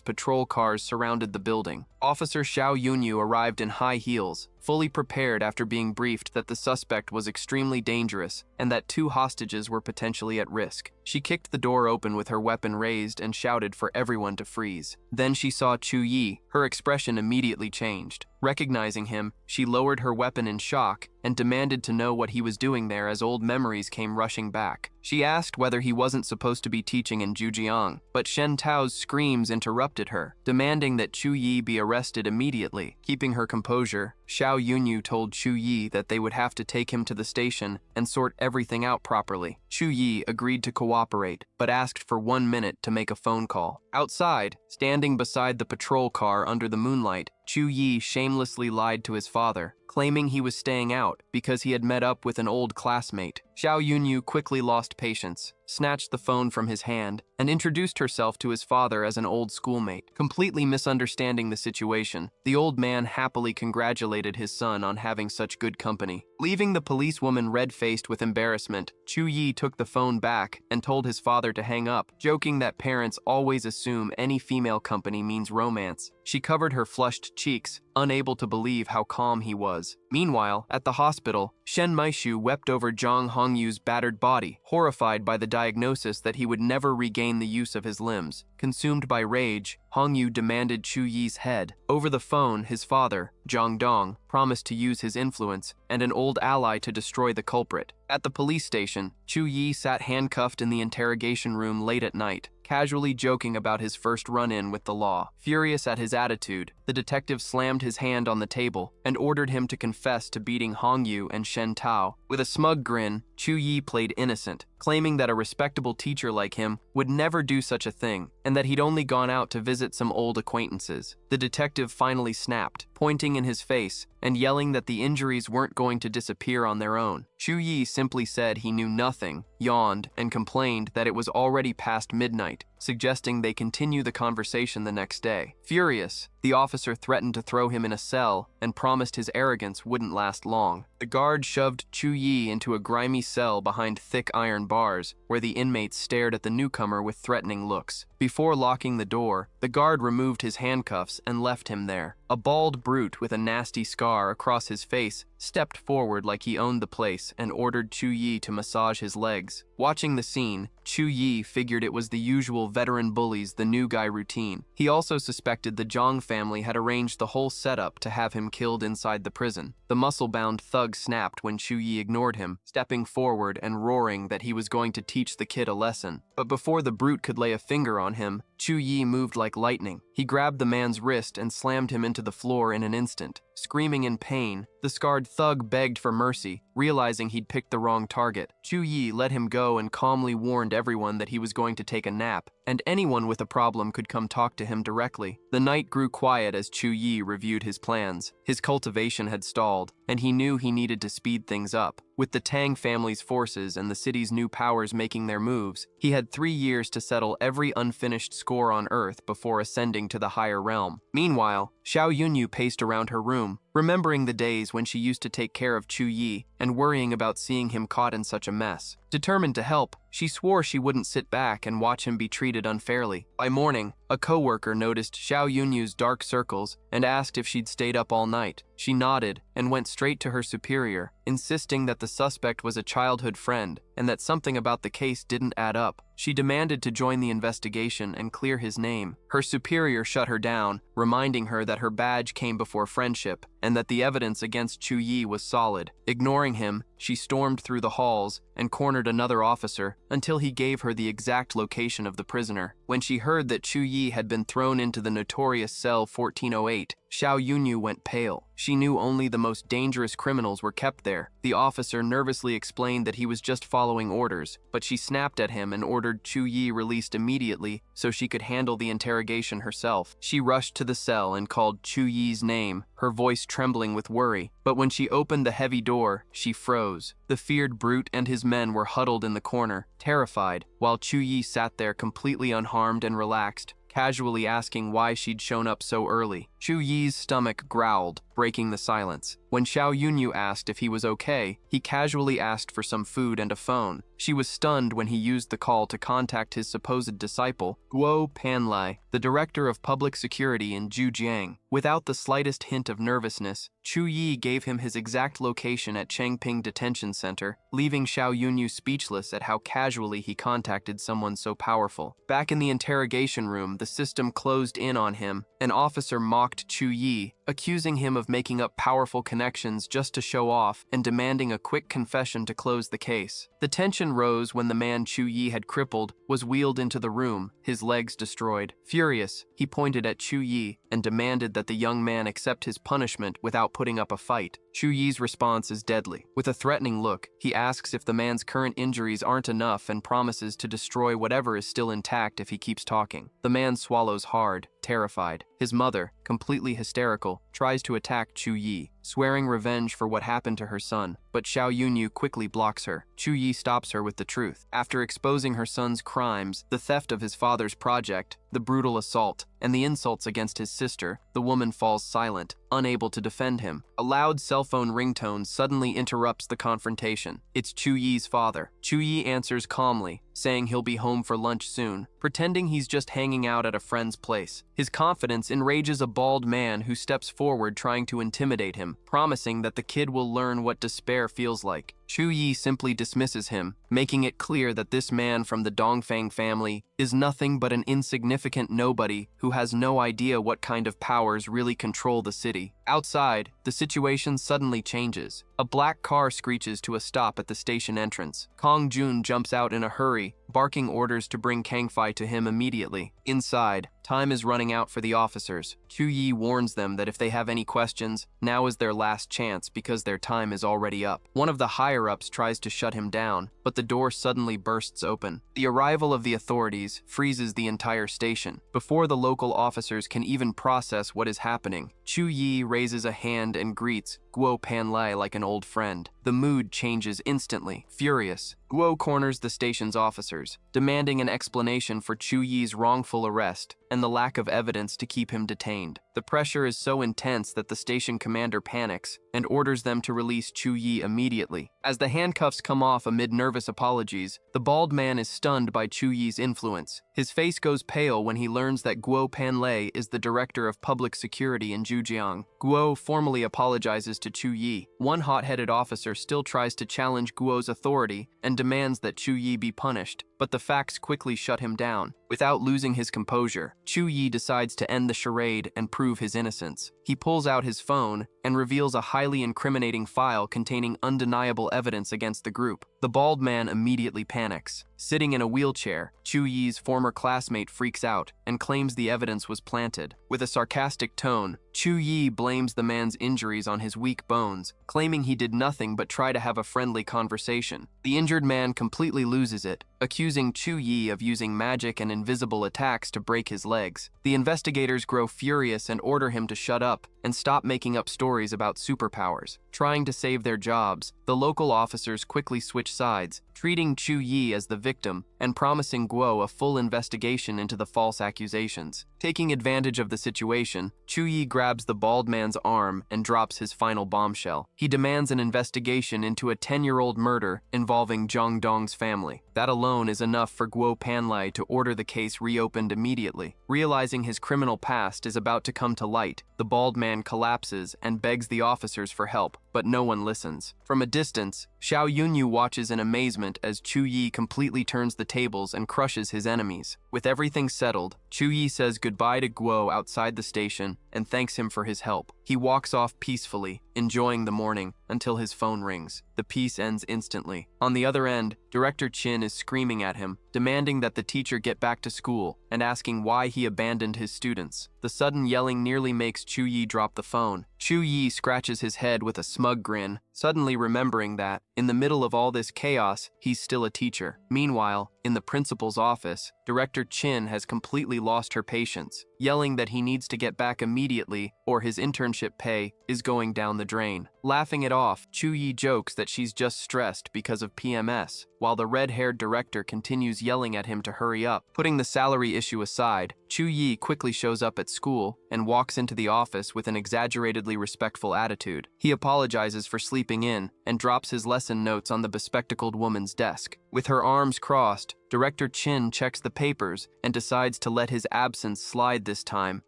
patrol cars surrounded the building. Officer Xiao Yunyu arrived in high heels, fully prepared after being briefed that the suspect was extremely dangerous and that 2 hostages were potentially at risk. She kicked the door open with her weapon raised and shouted for everyone to freeze. Then she saw Chu Yi. Her expression immediately changed. Recognizing him, she lowered her weapon in shock and demanded to know what he was doing there as old memories came rushing back. She asked whether he wasn't supposed to be teaching in Zhujiang, but Shen Tao's screams interrupted her, demanding that Chu Yi be arrested immediately. Keeping her composure, Xiao Yunyu told Chu Yi that they would have to take him to the station and sort everything out properly. Chu Yi agreed to cooperate, but asked for 1 minute to make a phone call. Outside, standing beside the patrol car under the moonlight, Chu Yi shamelessly lied to his father, claiming he was staying out because he had met up with an old classmate. Xiao Yunyu quickly lost patience, snatched the phone from his hand, and introduced herself to his father as an old schoolmate. Completely misunderstanding the situation, the old man happily congratulated his son on having such good company. Leaving the policewoman red-faced with embarrassment, Chu Yi took the phone back and told his father to hang up, joking that parents always assume any female company means romance. She covered her flushed cheeks, unable to believe how calm he was. Meanwhile, at the hospital, Shen Maishu wept over Zhang Hongyu's battered body, horrified by the diagnosis that he would never regain the use of his limbs. Consumed by rage, Hongyu demanded Chu Yi's head. Over the phone, his father, Zhang Dong, promised to use his influence and an old ally to destroy the culprit. At the police station, Chu Yi sat handcuffed in the interrogation room late at night, casually joking about his first run-in with the law. Furious at his attitude, the detective slammed his hand on the table and ordered him to confess to beating Hongyu and Shen Tao. With a smug grin, Chu Yi played innocent, claiming that a respectable teacher like him would never do such a thing, and that he'd only gone out to visit some old acquaintances. The detective finally snapped, pointing in his face and yelling that the injuries weren't going to disappear on their own. Chu Yi simply said he knew nothing, yawned, and complained that it was already past midnight, suggesting they continue the conversation the next day. Furious, the officer threatened to throw him in a cell and promised his arrogance wouldn't last long. The guard shoved Chu Yi into a grimy cell behind thick iron bars, where the inmates stared at the newcomer with threatening looks. Before locking the door, the guard removed his handcuffs and left him there. A bald brute with a nasty scar across his face stepped forward like he owned the place and ordered Chu Yi to massage his legs. Watching the scene, Chu Yi figured it was the usual veteran bullies the new guy routine. He also suspected the Zhang family had arranged the whole setup to have him killed inside the prison. The muscle-bound thug snapped when Chu Yi ignored him, stepping forward and roaring that he was going to teach the kid a lesson. But before the brute could lay a finger on him, Chu Yi moved like lightning. He grabbed the man's wrist and slammed him into the floor in an instant. Screaming in pain, the scarred thug begged for mercy, realizing he'd picked the wrong target. Chu Yi let him go and calmly warned everyone that he was going to take a nap, and anyone with a problem could come talk to him directly. The night grew quiet as Chu Yi reviewed his plans. His cultivation had stalled, and he knew he needed to speed things up. With the Tang family's forces and the city's new powers making their moves, he had 3 years to settle every unfinished score on Earth before ascending to the higher realm. Meanwhile, Xiao Yunyu paced around her room, remembering the days when she used to take care of Chu Yi and worrying about seeing him caught in such a mess. Determined to help, she swore she wouldn't sit back and watch him be treated unfairly. By morning, a coworker noticed Xiao Yunyu's dark circles and asked if she'd stayed up all night. She nodded and went straight to her superior, insisting that the suspect was a childhood friend and that something about the case didn't add up. She demanded to join the investigation and clear his name. Her superior shut her down, reminding her that her badge came before friendship and that the evidence against Chu Yi was solid. Ignoring him, she stormed through the halls and cornered another officer until he gave her the exact location of the prisoner. When she heard that Chu Yi had been thrown into the notorious cell 1408, Xiao Yunyu went pale. She knew only the most dangerous criminals were kept there. The officer nervously explained that he was just following orders, but she snapped at him and ordered Chu Yi released immediately so she could handle the interrogation herself. She rushed to the cell and called Chu Yi's name, her voice trembling with worry. But when she opened the heavy door, she froze. The feared brute and his men were huddled in the corner, terrified, while Chu Yi sat there completely unharmed and relaxed, casually asking why she'd shown up so early. Chu Yi's stomach growled, breaking the silence. When Xiao Yunyu asked if he was okay, he casually asked for some food and a phone. She was stunned when he used the call to contact his supposed disciple, Guo Panlai, the director of public security in Zhujiang. Without the slightest hint of nervousness, Chu Yi gave him his exact location at Changping Detention Center, leaving Xiao Yunyu speechless at how casually he contacted someone so powerful. Back in the interrogation room, the system closed in on him. An officer mocked Chu Yi, accusing him of making up powerful connections just to show off and demanding a quick confession to close the case. The tension rose when the man Chu Yi had crippled was wheeled into the room, his legs destroyed. Furious, he pointed at Chu Yi and demanded that the young man accept his punishment without putting up a fight. Chu Yi's response is deadly. With a threatening look, he asks if the man's current injuries aren't enough and promises to destroy whatever is still intact if he keeps talking. The man swallows hard, terrified. His mother, completely hysterical, tries to attack Chu Yi, swearing revenge for what happened to her son, but Xiao Yunyu quickly blocks her. Chu Yi stops her with the truth. After exposing her son's crimes, the theft of his father's project, the brutal assault, and the insults against his sister, the woman falls silent, unable to defend him. A loud cell phone ringtone suddenly interrupts the confrontation. It's Chu Yi's father. Chu Yi answers calmly, saying he'll be home for lunch soon, pretending he's just hanging out at a friend's place. His confidence enrages a bald man who steps forward trying to intimidate him, promising that the kid will learn what despair feels like. Chu Yi simply dismisses him, making it clear that this man from the Dongfang family is nothing but an insignificant nobody who has no idea what kind of powers really control the city. Outside, the situation suddenly changes. A black car screeches to a stop at the station entrance. Kong Jun jumps out in a hurry, barking orders to bring Kangfei to him immediately. Inside, time is running out for the officers. Chu Yi warns them that if they have any questions, now is their last chance because their time is already up. One of the higher-ups tries to shut him down, but the door suddenly bursts open. The arrival of the authorities freezes the entire station. Before the local officers can even process what is happening, Chu Yi raises a hand and greets Guo Panlai like an old friend. The mood changes instantly. Furious, Guo corners the station's officers, demanding an explanation for Chu Yi's wrongful arrest and the lack of evidence to keep him detained. The pressure is so intense that the station commander panics and orders them to release Chu Yi immediately. As the handcuffs come off amid nervous apologies, the bald man is stunned by Chu Yi's influence. His face goes pale when he learns that Guo Panlai is the director of public security in Zhujiang. Guo formally apologizes to Chu Yi. One hot-headed officer still tries to challenge Guo's authority and demands that Chu Yi be punished, but the facts quickly shut him down. Without losing his composure, Chu Yi decides to end the charade and prove his innocence. He pulls out his phone and reveals a highly incriminating file containing undeniable evidence against the group. The bald man immediately panics. Sitting in a wheelchair, Chu Yi's former classmate freaks out and claims the evidence was planted. With a sarcastic tone, Chu Yi blames the man's injuries on his weak bones, claiming he did nothing but try to have a friendly conversation. The injured man completely loses it, accusing Chu Yi of using magic and invisible attacks to break his legs. The investigators grow furious and order him to shut up and stop making up stories about superpowers. Trying to save their jobs, the local officers quickly switch sides, treating Chu Yi as the victim and promising Guo a full investigation into the false accusations. Taking advantage of the situation, Chu Yi grabs the bald man's arm and drops his final bombshell. He demands an investigation into a 10-year-old murder involving Zhang Dong's family. That alone is enough for Guo Panlai to order the case reopened immediately. Realizing his criminal past is about to come to light, the bald man collapses and begs the officers for help, but no one listens. From a distance, Xiao Yunyu watches in amazement as Chu Yi completely turns the tables and crushes his enemies. With everything settled, Chu Yi says goodbye to Guo outside the station and thanks him for his help. He walks off peacefully, enjoying the morning, until his phone rings. The piece ends instantly. On the other end, Director Chin is screaming at him, demanding that the teacher get back to school and asking why he abandoned his students. The sudden yelling nearly makes Chu Yi drop the phone. Chu Yi scratches his head with a smug grin, suddenly remembering that, in the middle of all this chaos, he's still a teacher. Meanwhile, in the principal's office, Director Chin has completely lost her patience, yelling that he needs to get back immediately or his internship pay is going down the drain. Laughing it off, Chu Yi jokes that she's just stressed because of PMS, while the red-haired director continues yelling at him to hurry up. Putting the salary issue aside, Chu Yi quickly shows up at school and walks into the office with an exaggeratedly respectful attitude. He apologizes for sleeping in and drops his lesson notes on the bespectacled woman's desk. With her arms crossed, Director Chin checks the papers and decides to let his absence slide this time,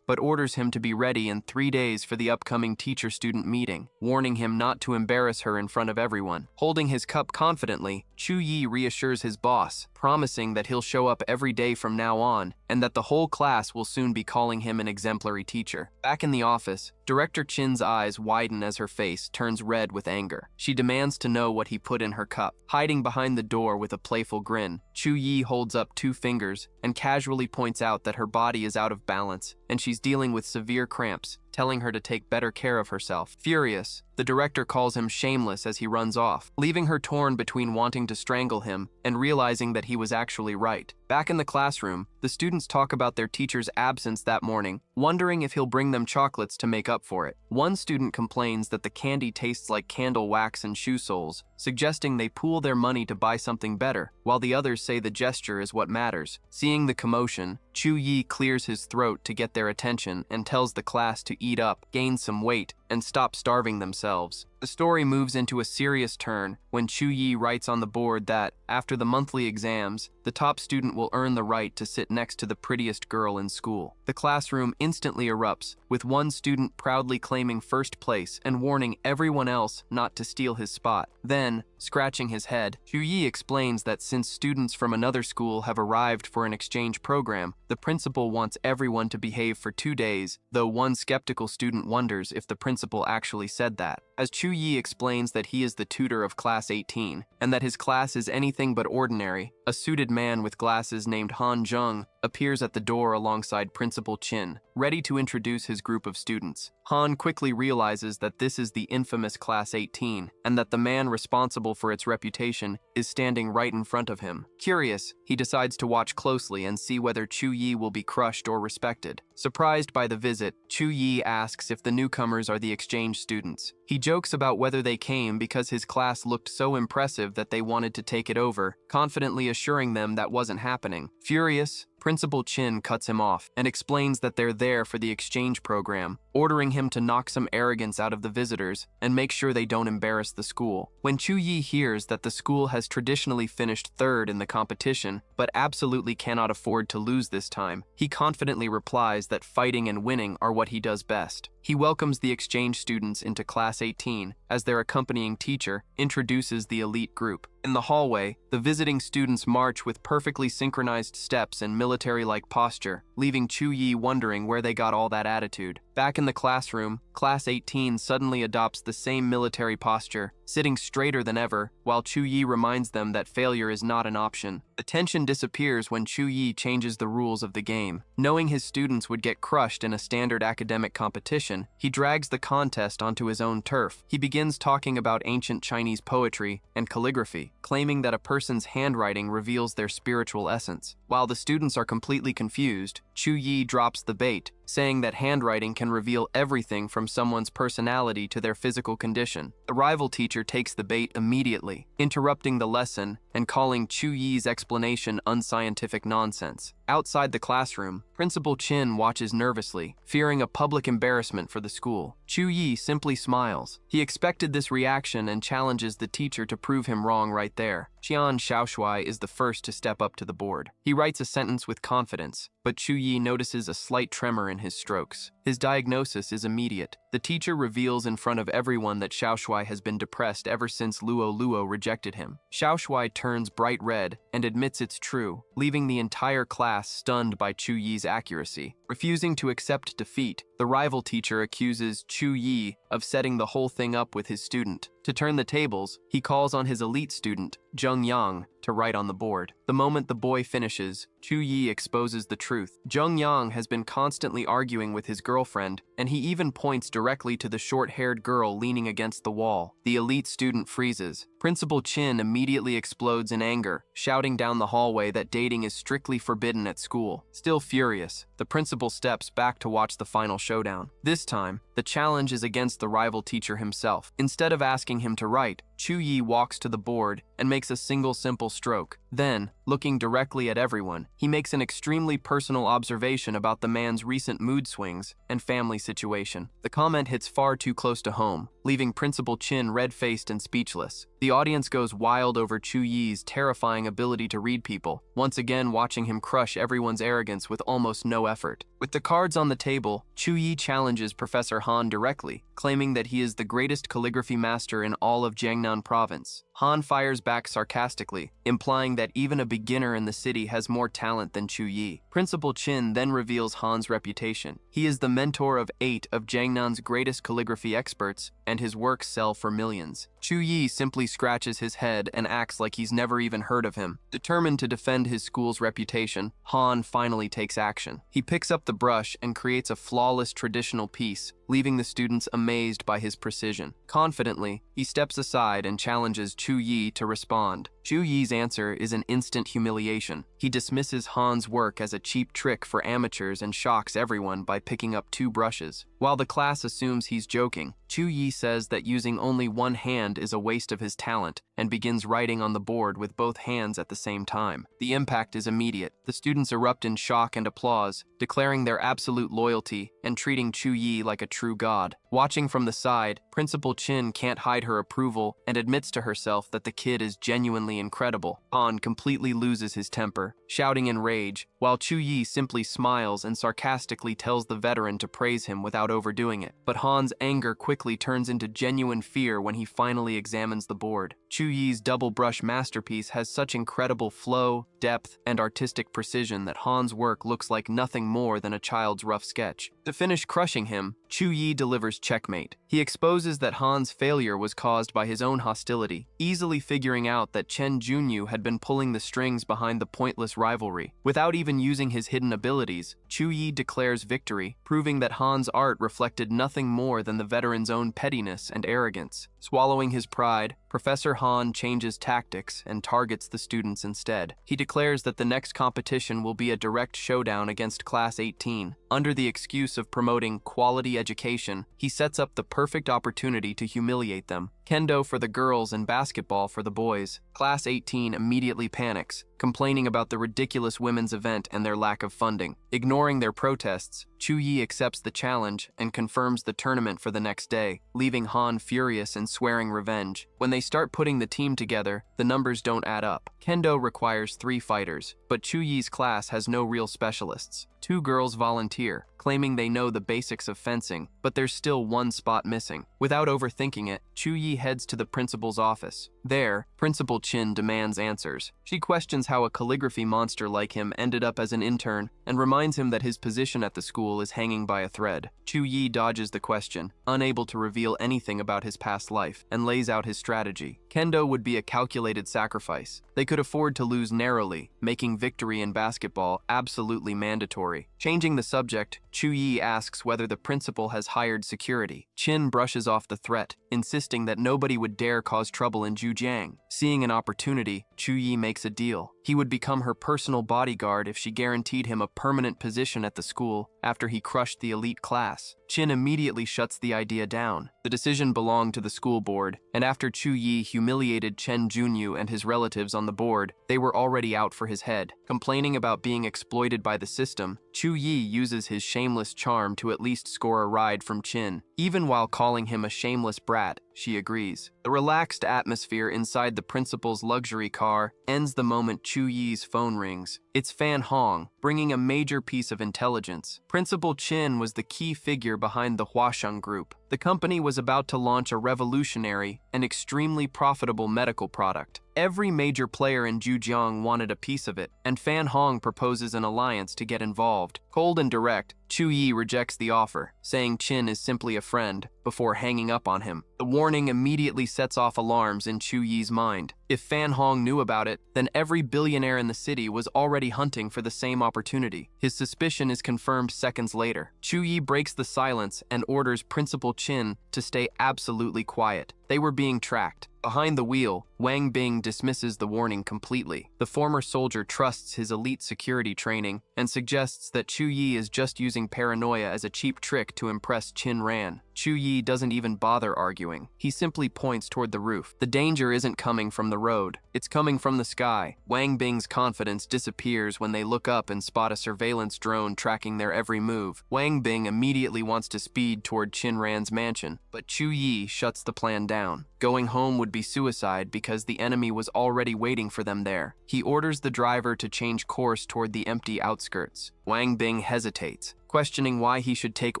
but orders him to be ready in 3 days for the upcoming teacher-student meeting, warning him not to embarrass her in front of everyone. Holding his cup confidently, Chu Yi reassures his boss, promising that he'll show up every day from now on and that the whole class will soon be calling him an exemplary teacher. Back in the office, Director Chin's eyes widen as her face turns red with anger. She demands to know what he put in her cup. Hiding behind the door with a playful grin, Chu Yi holds up 2 fingers and casually points out that her body is out of balance and she's dealing with severe cramps, telling her to take better care of herself. Furious, the director calls him shameless as he runs off, leaving her torn between wanting to strangle him and realizing that he was actually right. Back in the classroom, the students talk about their teacher's absence that morning, wondering if he'll bring them chocolates to make up for it. One student complains that the candy tastes like candle wax and shoe soles, suggesting they pool their money to buy something better, while the others say the gesture is what matters. Seeing the commotion, Chu Yi clears his throat to get their attention and tells the class to eat up, gain some weight, and stop starving themselves. The story moves into a serious turn when Chu Yi writes on the board that, after the monthly exams, the top student will earn the right to sit next to the prettiest girl in school. The classroom instantly erupts, with one student proudly claiming first place and warning everyone else not to steal his spot. Then, scratching his head, Chu Yi explains that since students from another school have arrived for an exchange program, the principal wants everyone to behave for 2 days, though one skeptical student wonders if the principal actually said that. as Chu Yi explains that he is the tutor of Class 18, and that his class is anything but ordinary. A suited man with glasses named Han Zheng appears at the door alongside Principal Qin, ready to introduce his group of students. Han quickly realizes that this is the infamous Class 18, and that the man responsible for its reputation is standing right in front of him. Curious, he decides to watch closely and see whether Chu Yi will be crushed or respected. Surprised by the visit, Chu Yi asks if the newcomers are the exchange students. He jokes about whether they came because his class looked so impressive that they wanted to take it over, confidently assuring them that wasn't happening. Furious, Principal Qin cuts him off and explains that they're there for the exchange program, ordering him to knock some arrogance out of the visitors and make sure they don't embarrass the school. When Chu Yi hears that the school has traditionally finished third in the competition, but absolutely cannot afford to lose this time, he confidently replies that fighting and winning are what he does best. He welcomes the exchange students into Class 18 as their accompanying teacher introduces the elite group. In the hallway, the visiting students march with perfectly synchronized steps and military-like posture, leaving Chu Yi wondering where they got all that attitude. Back in the classroom, Class 18 suddenly adopts the same military posture, sitting straighter than ever, while Chu Yi reminds them that failure is not an option. The tension disappears when Chu Yi changes the rules of the game. Knowing his students would get crushed in a standard academic competition, he drags the contest onto his own turf. He begins talking about ancient Chinese poetry and calligraphy, claiming that a person's handwriting reveals their spiritual essence. While the students are completely confused, Chu Yi drops the bait, saying that handwriting can reveal everything from someone's personality to their physical condition. The rival teacher takes the bait immediately, interrupting the lesson and calling Chu Yi's explanation unscientific nonsense. Outside the classroom, Principal Qin watches nervously, fearing a public embarrassment for the school. Chu Yi simply smiles. He expected this reaction and challenges the teacher to prove him wrong right there. Qian Shaoshuai is the first to step up to the board. He writes a sentence with confidence, but Chu Yi notices a slight tremor in his strokes. His diagnosis is immediate. The teacher reveals in front of everyone that Shaoshuai has been depressed ever since Luo rejected him. Shaoshuai turns bright red and admits it's true, leaving the entire class stunned by Chu Yi's accuracy. Refusing to accept defeat, the rival teacher accuses Chu Yi of setting the whole thing up with his student. To turn the tables, he calls on his elite student, Zheng Yang, to write on the board. The moment the boy finishes, Chu Yi exposes the truth. Zheng Yang has been constantly arguing with his girlfriend, and he even points directly to the short-haired girl leaning against the wall. The elite student freezes. Principal Qin immediately explodes in anger, shouting down the hallway that dating is strictly forbidden at school. Still furious, the principal steps back to watch the final showdown. This time, the challenge is against the rival teacher himself. Instead of asking him to write, Chu Yi walks to the board and makes a single simple stroke. Then, looking directly at everyone, he makes an extremely personal observation about the man's recent mood swings and family situation. The comment hits far too close to home, leaving Principal Qin red-faced and speechless. The audience goes wild over Chu Yi's terrifying ability to read people, once again watching him crush everyone's arrogance with almost no effort. With the cards on the table, Chu Yi challenges Professor Han directly, claiming that he is the greatest calligraphy master in all of Jiangnan province. Han fires back sarcastically, implying that even a beginner in the city has more talent than Chu Yi. Principal Qin then reveals Han's reputation. He is the mentor of 8 of Jiangnan's greatest calligraphy experts, and his works sell for millions. Chu Yi simply scratches his head and acts like he's never even heard of him. Determined to defend his school's reputation, Han finally takes action. He picks up the brush and creates a flawless traditional piece, leaving the students amazed by his precision. Confidently, he steps aside and challenges Chu Yi to respond. Chu Yi's answer is an instant humiliation. He dismisses Han's work as a cheap trick for amateurs and shocks everyone by picking up 2 brushes. While the class assumes he's joking, Chu Yi says that using only one hand is a waste of his talent and begins writing on the board with both hands at the same time. The impact is immediate. The students erupt in shock and applause, declaring their absolute loyalty and treating Chu Yi like a true god. Watching from the side, Principal Qin can't hide her approval and admits to herself that the kid is genuinely incredible. Han completely loses his temper, shouting in rage, while while Chu Yi simply smiles and sarcastically tells the veteran to praise him without overdoing it. But Han's anger quickly turns into genuine fear when he finally examines the board. Chu Yi's double brush masterpiece has such incredible flow, depth, and artistic precision that Han's work looks like nothing more than a child's rough sketch. To finish crushing him, Chu Yi delivers checkmate. He exposes that Han's failure was caused by his own hostility, easily figuring out that Chen Junyu had been pulling the strings behind the pointless rivalry. Without even using his hidden abilities, Chu Yi declares victory, proving that Han's art reflected nothing more than the veteran's own pettiness and arrogance. Swallowing his pride, Professor Han changes tactics and targets the students instead. He declares that the next competition will be a direct showdown against Class 18. Under the excuse of promoting quality education, he sets up the perfect opportunity to humiliate them. Kendo for the girls and basketball for the boys. Class 18 immediately panics, complaining about the ridiculous women's event and their lack of funding. Ignoring their protests, Chu Yi accepts the challenge and confirms the tournament for the next day, leaving Han furious and swearing revenge. When they start putting the team together, the numbers don't add up. Kendo requires 3 fighters, but Chu Yi's class has no real specialists. 2 girls volunteer, claiming they know the basics of fencing, but there's still 1 spot missing. Without overthinking it, Chu Yi heads to the principal's office. There, Principal Chin demands answers. She questions how a calligraphy monster like him ended up as an intern and reminds him that his position at the school is hanging by a thread. Chu Yi dodges the question, unable to reveal anything about his past life, and lays out his strategy. Kendo would be a calculated sacrifice. They could afford to lose narrowly, making victory in basketball absolutely mandatory. Changing the subject, Chu Yi asks whether the principal has hired security. Chin brushes off the threat, insisting that nobody would dare cause trouble in Zhujiang. Seeing an opportunity, Chu Yi makes a deal. He would become her personal bodyguard if she guaranteed him a permanent position at the school after he crushed the elite class. Chin immediately shuts the idea down. The decision belonged to the school board, and after Chu Yi humiliated Chen Junyu and his relatives on the board, they were already out for his head. Complaining about being exploited by the system, Chu Yi uses his shameless charm to at least score a ride from Chin. Even while calling him a shameless brat, she agrees. The relaxed atmosphere inside the principal's luxury car ends the moment Chu Yi's phone rings. It's Fan Hong, bringing a major piece of intelligence. Principal Chin was the key figure behind the Huasheng Group. The company was about to launch a revolutionary and extremely profitable medical product. Every major player in Zhujiang wanted a piece of it, and Fan Hong proposes an alliance to get involved. Cold and direct, Chu Yi rejects the offer, saying Chin is simply a friend, before hanging up on him. The warning immediately sets off alarms in Chu Yi's mind. If Fan Hong knew about it, then every billionaire in the city was already hunting for the same opportunity. His suspicion is confirmed seconds later. Chu Yi breaks the silence and orders Principal Chin to stay absolutely quiet. They were being tracked. Behind the wheel, Wang Bing dismisses the warning completely. The former soldier trusts his elite security training and suggests that Chu Yi is just using paranoia as a cheap trick to impress Chin Ran. Chu Yi doesn't even bother arguing. He simply points toward the roof. The danger isn't coming from the road. It's coming from the sky. Wang Bing's confidence disappears when they look up and spot a surveillance drone tracking their every move. Wang Bing immediately wants to speed toward Chin Ran's mansion, but Chu Yi shuts the plan down. Going home would be suicide because the enemy was already waiting for them there. He orders the driver to change course toward the empty outskirts. Wang Bing hesitates, questioning why he should take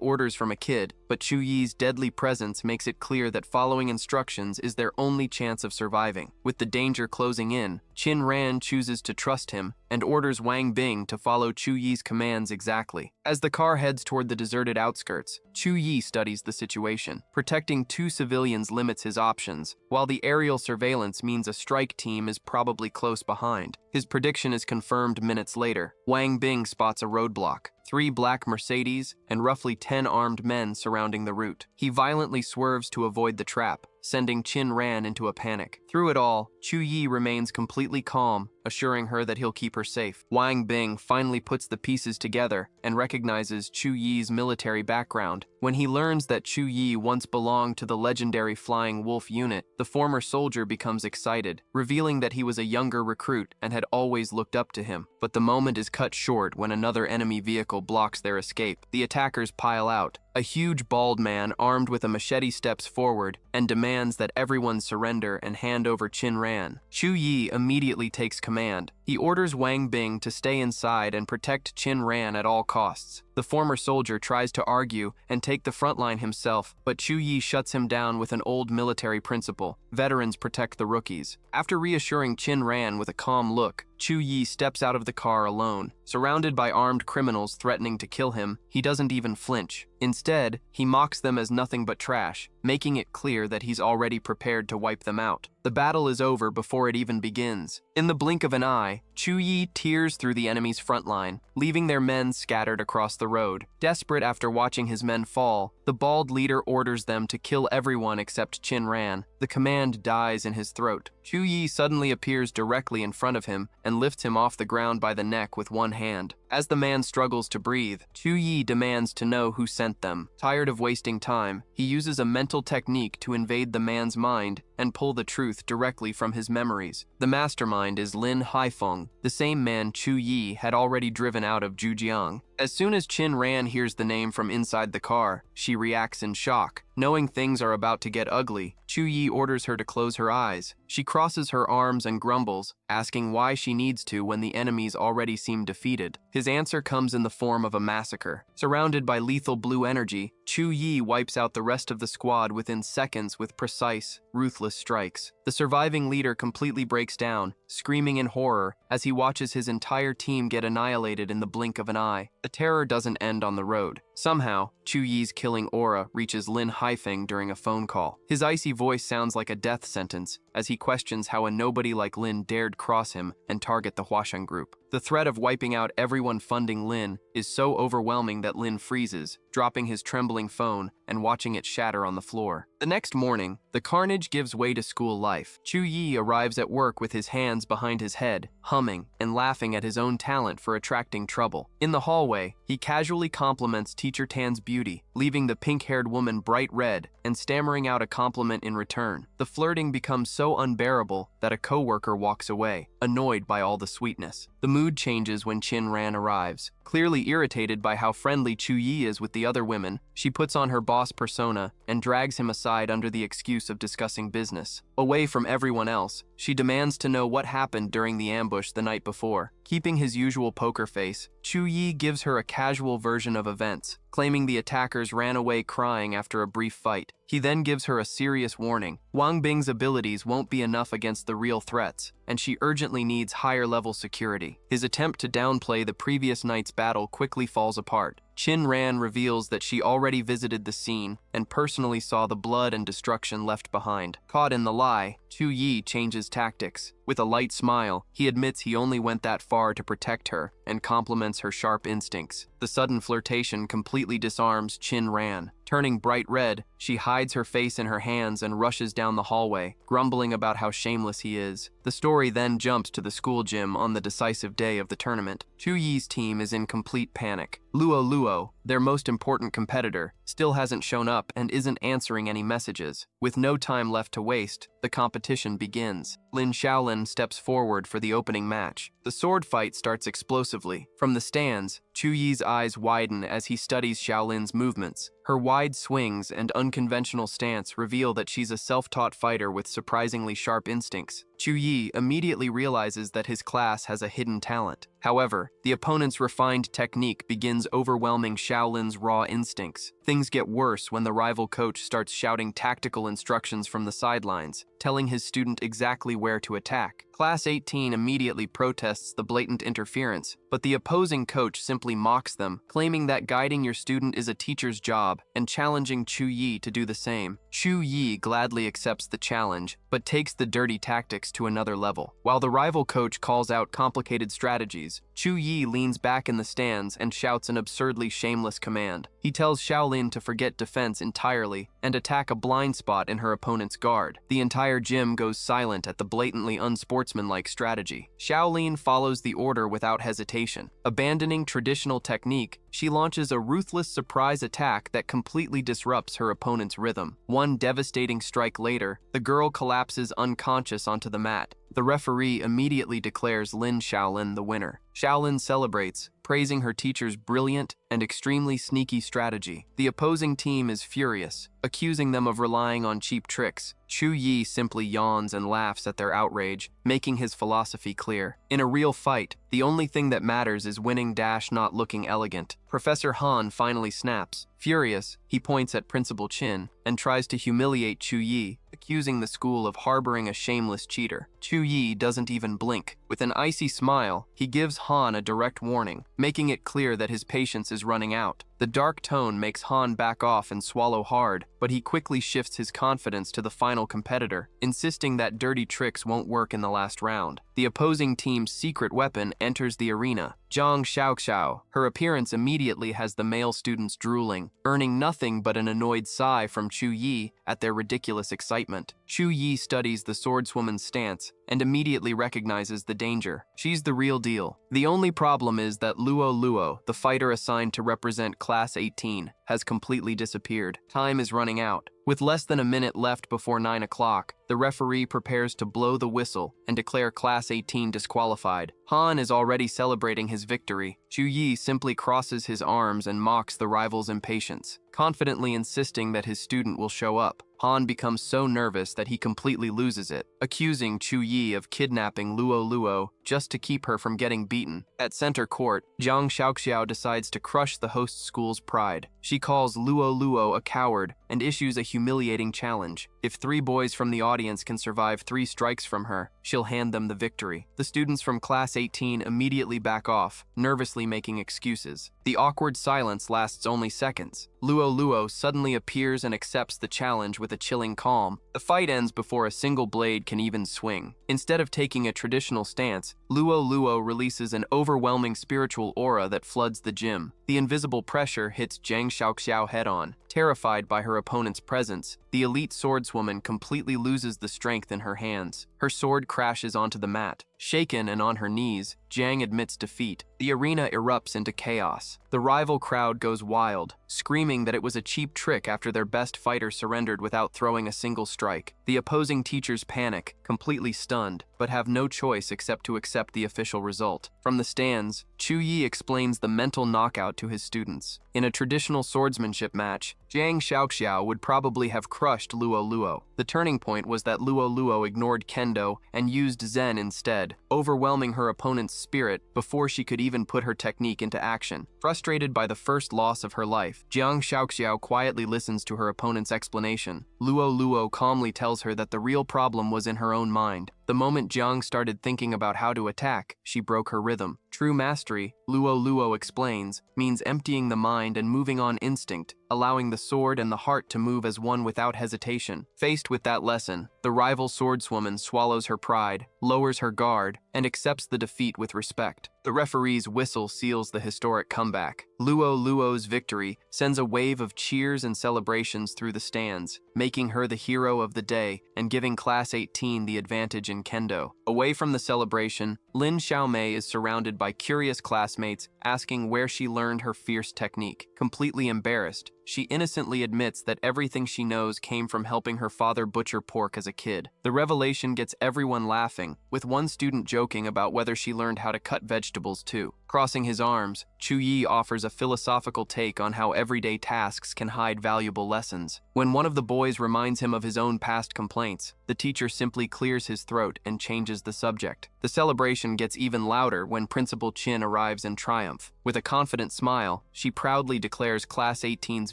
orders from a kid, but Chu Yi's deadly presence makes it clear that following instructions is their only chance of surviving. With the danger closing in, Chin Ran chooses to trust him and orders Wang Bing to follow Chu Yi's commands exactly. As the car heads toward the deserted outskirts, Chu Yi studies the situation. Protecting 2 civilians limits his options, while the aerial surveillance means a strike team is probably close behind. His prediction is confirmed minutes later. Wang Bing spots a roadblock, 3 black Mercedes, and roughly 10 armed men surrounding the route. He violently swerves to avoid the trap, sending Chin Ran into a panic. Through it all, Chu Yi remains completely calm, assuring her that he'll keep her safe. Wang Bing finally puts the pieces together and recognizes Chu Yi's military background. When he learns that Chu Yi once belonged to the legendary Flying Wolf unit, the former soldier becomes excited, revealing that he was a younger recruit and had always looked up to him. But the moment is cut short when another enemy vehicle blocks their escape. The attackers pile out. A huge bald man armed with a machete steps forward and demands that everyone surrender and hand over Chin Ran. Chu Yi immediately takes command command. He orders Wang Bing to stay inside and protect Qin Ran at all costs. The former soldier tries to argue and take the front line himself, but Chu Yi shuts him down with an old military principle: veterans protect the rookies. After reassuring Qin Ran with a calm look, Chu Yi steps out of the car alone. Surrounded by armed criminals threatening to kill him, he doesn't even flinch. Instead, he mocks them as nothing but trash, making it clear that he's already prepared to wipe them out. The battle is over before it even begins. In the blink of an eye, Chu Yi tears through the enemy's front line, leaving their men scattered across the road. Desperate after watching his men fall, the bald leader orders them to kill everyone except Qin Ran. The command dies in his throat. Chu Yi suddenly appears directly in front of him and lifts him off the ground by the neck with one hand. As the man struggles to breathe, Chu Yi demands to know who sent them. Tired of wasting time, he uses a mental technique to invade the man's mind and pull the truth directly from his memories. The mastermind is Lin Haifeng, the same man Chu Yi had already driven out of Zhujiang. As soon as Qin Ran hears the name from inside the car, she reacts in shock. Knowing things are about to get ugly, Chu Yi orders her to close her eyes. She crosses her arms and grumbles, asking why she needs to when the enemies already seem defeated. His answer comes in the form of a massacre. Surrounded by lethal blue energy, Chu Yi wipes out the rest of the squad within seconds with precise, ruthless strikes. The surviving leader completely breaks down, screaming in horror as he watches his entire team get annihilated in the blink of an eye. The terror doesn't end on the road. Somehow, Chu Yi's killing aura reaches Lin Haifeng during a phone call. His icy voice sounds like a death sentence as he questions how a nobody like Lin dared cross him and target the Huasheng group. The threat of wiping out everyone funding Lin is so overwhelming that Lin freezes, dropping his trembling phone and watching it shatter on the floor. The next morning, the carnage gives way to school life. Chu Yi arrives at work with his hands behind his head, humming and laughing at his own talent for attracting trouble. In the hallway, he casually compliments Teacher Tan's beauty, leaving the pink-haired woman bright red and stammering out a compliment in return. The flirting becomes so unbearable that a coworker walks away, annoyed by all the sweetness. The mood changes when Qin Ran arrives. Clearly irritated by how friendly Chu Yi is with the other women, she puts on her boss persona and drags him aside under the excuse of discussing business. Away from everyone else, she demands to know what happened during the ambush the night before. Keeping his usual poker face, Chu Yi gives her a casual version of events, claiming the attackers ran away crying after a brief fight. He then gives her a serious warning. Wang Bing's abilities won't be enough against the real threats, and she urgently needs higher-level security. His attempt to downplay the previous night's battle quickly falls apart. Qin Ran reveals that she already visited the scene and personally saw the blood and destruction left behind. Caught in the lie, Chu Yi changes tactics. With a light smile, he admits he only went that far to protect her and compliments her sharp instincts. The sudden flirtation completely disarms Qin Ran. Turning bright red, she hides her face in her hands and rushes down the hallway, grumbling about how shameless he is. The story then jumps to the school gym on the decisive day of the tournament. Chu Yi's team is in complete panic. Luo, their most important competitor, still hasn't shown up and isn't answering any messages. With no time left to waste, the competition begins. Lin Shaolin steps forward for the opening match. The sword fight starts explosively. From the stands, Chu Yi's eyes widen as he studies Shaolin's movements. Her wide swings and unconventional stance reveal that she's a self-taught fighter with surprisingly sharp instincts. Chu Yi immediately realizes that his class has a hidden talent. However, the opponent's refined technique begins overwhelming Shaolin's raw instincts. Things get worse when the rival coach starts shouting tactical instructions from the sidelines, telling his student exactly where to attack. Class 18 immediately protests the blatant interference, but the opposing coach simply mocks them, claiming that guiding your student is a teacher's job and challenging Chu Yi to do the same. Chu Yi gladly accepts the challenge, but takes the dirty tactics to another level. While the rival coach calls out complicated strategies, Chu Yi leans back in the stands and shouts an absurdly shameless command. He tells Shaolin to forget defense entirely and attack a blind spot in her opponent's guard. The entire gym goes silent at the blatantly unsportsmanlike strategy. Shaolin follows the order without hesitation. Abandoning traditional technique, she launches a ruthless surprise attack that completely disrupts her opponent's rhythm. One devastating strike later, the girl collapses unconscious onto the mat. The referee immediately declares Lin Shaolin the winner. Shaolin celebrates, praising her teacher's brilliant and extremely sneaky strategy. The opposing team is furious, accusing them of relying on cheap tricks. Chu Yi simply yawns and laughs at their outrage, making his philosophy clear. In a real fight, the only thing that matters is winning not looking elegant. Professor Han finally snaps. Furious, he points at Principal Chin and tries to humiliate Chu Yi, accusing the school of harboring a shameless cheater. Chu Yi doesn't even blink. With an icy smile, he gives Han a direct warning, making it clear that his patience is running out. The dark tone makes Han back off and swallow hard, but he quickly shifts his confidence to the final competitor, insisting that dirty tricks won't work in the last round. The opposing team's secret weapon enters the arena, Zhang Xiaoxiao. Her appearance immediately has the male students drooling, earning nothing but an annoyed sigh from Chu Yi at their ridiculous excitement. Chu Yi studies the swordswoman's stance and immediately recognizes the danger. She's the real deal. The only problem is that Luo, the fighter assigned to represent Class 18, has completely disappeared. Time is running out. With less than a minute left before 9 o'clock, the referee prepares to blow the whistle and declare Class 18 disqualified. Han is already celebrating his victory. Chu Yi simply crosses his arms and mocks the rival's impatience, confidently insisting that his student will show up. Han becomes so nervous that he completely loses it, accusing Chu Yi of kidnapping Luo just to keep her from getting beaten. At center court, Zhang Xiaoxiao decides to crush the host school's pride. She calls Luo a coward and issues a humiliating challenge. If 3 boys from the audience can survive 3 strikes from her, she'll hand them the victory. The students from Class 18 immediately back off, nervously making excuses. The awkward silence lasts only seconds. Luo suddenly appears and accepts the challenge with a chilling calm. The fight ends before a single blade can even swing. Instead of taking a traditional stance, Luo releases an overwhelming spiritual aura that floods the gym. The invisible pressure hits Zhang Xiaoxiao head-on. Terrified by her opponent's presence, the elite swordswoman completely loses the strength in her hands. Her sword crashes onto the mat. Shaken and on her knees, Zhang admits defeat. The arena erupts into chaos. The rival crowd goes wild, screaming that it was a cheap trick after their best fighter surrendered without throwing a single strike. The opposing teachers panic, completely stunned, but have no choice except to accept the official result. From the stands, Chu Yi explains the mental knockout to his students. In a traditional swordsmanship match, Zhang Xiaoxiao would probably have crushed Luo. The turning point was that Luo ignored Kendo and used Zen instead, overwhelming her opponent's spirit before she could even put her technique into action. Frustrated by the first loss of her life, Zhang Xiaoxiao quietly listens to her opponent's explanation. Luo calmly tells her that the real problem was in her own mind. The moment Zhang started thinking about how to attack, she broke her rhythm. True mastery, Luo explains, means emptying the mind and moving on instinct, allowing the sword and the heart to move as one without hesitation. Faced with that lesson, the rival swordswoman swallows her pride, lowers her guard, and accepts the defeat with respect. The referee's whistle seals the historic comeback. Luo's victory sends a wave of cheers and celebrations through the stands, making her the hero of the day and giving Class 18 the advantage in Kendo. Away from the celebration, Lin Xiaomei is surrounded by curious classmates asking where she learned her fierce technique. Completely embarrassed, she innocently admits that everything she knows came from helping her father butcher pork as a kid. The revelation gets everyone laughing, with one student joking about whether she learned how to cut vegetables too. Crossing his arms, Chu Yi offers a philosophical take on how everyday tasks can hide valuable lessons. When one of the boys reminds him of his own past complaints, the teacher simply clears his throat and changes the subject. The celebration gets even louder when Principal Chin arrives in triumph. With a confident smile, she proudly declares Class 18's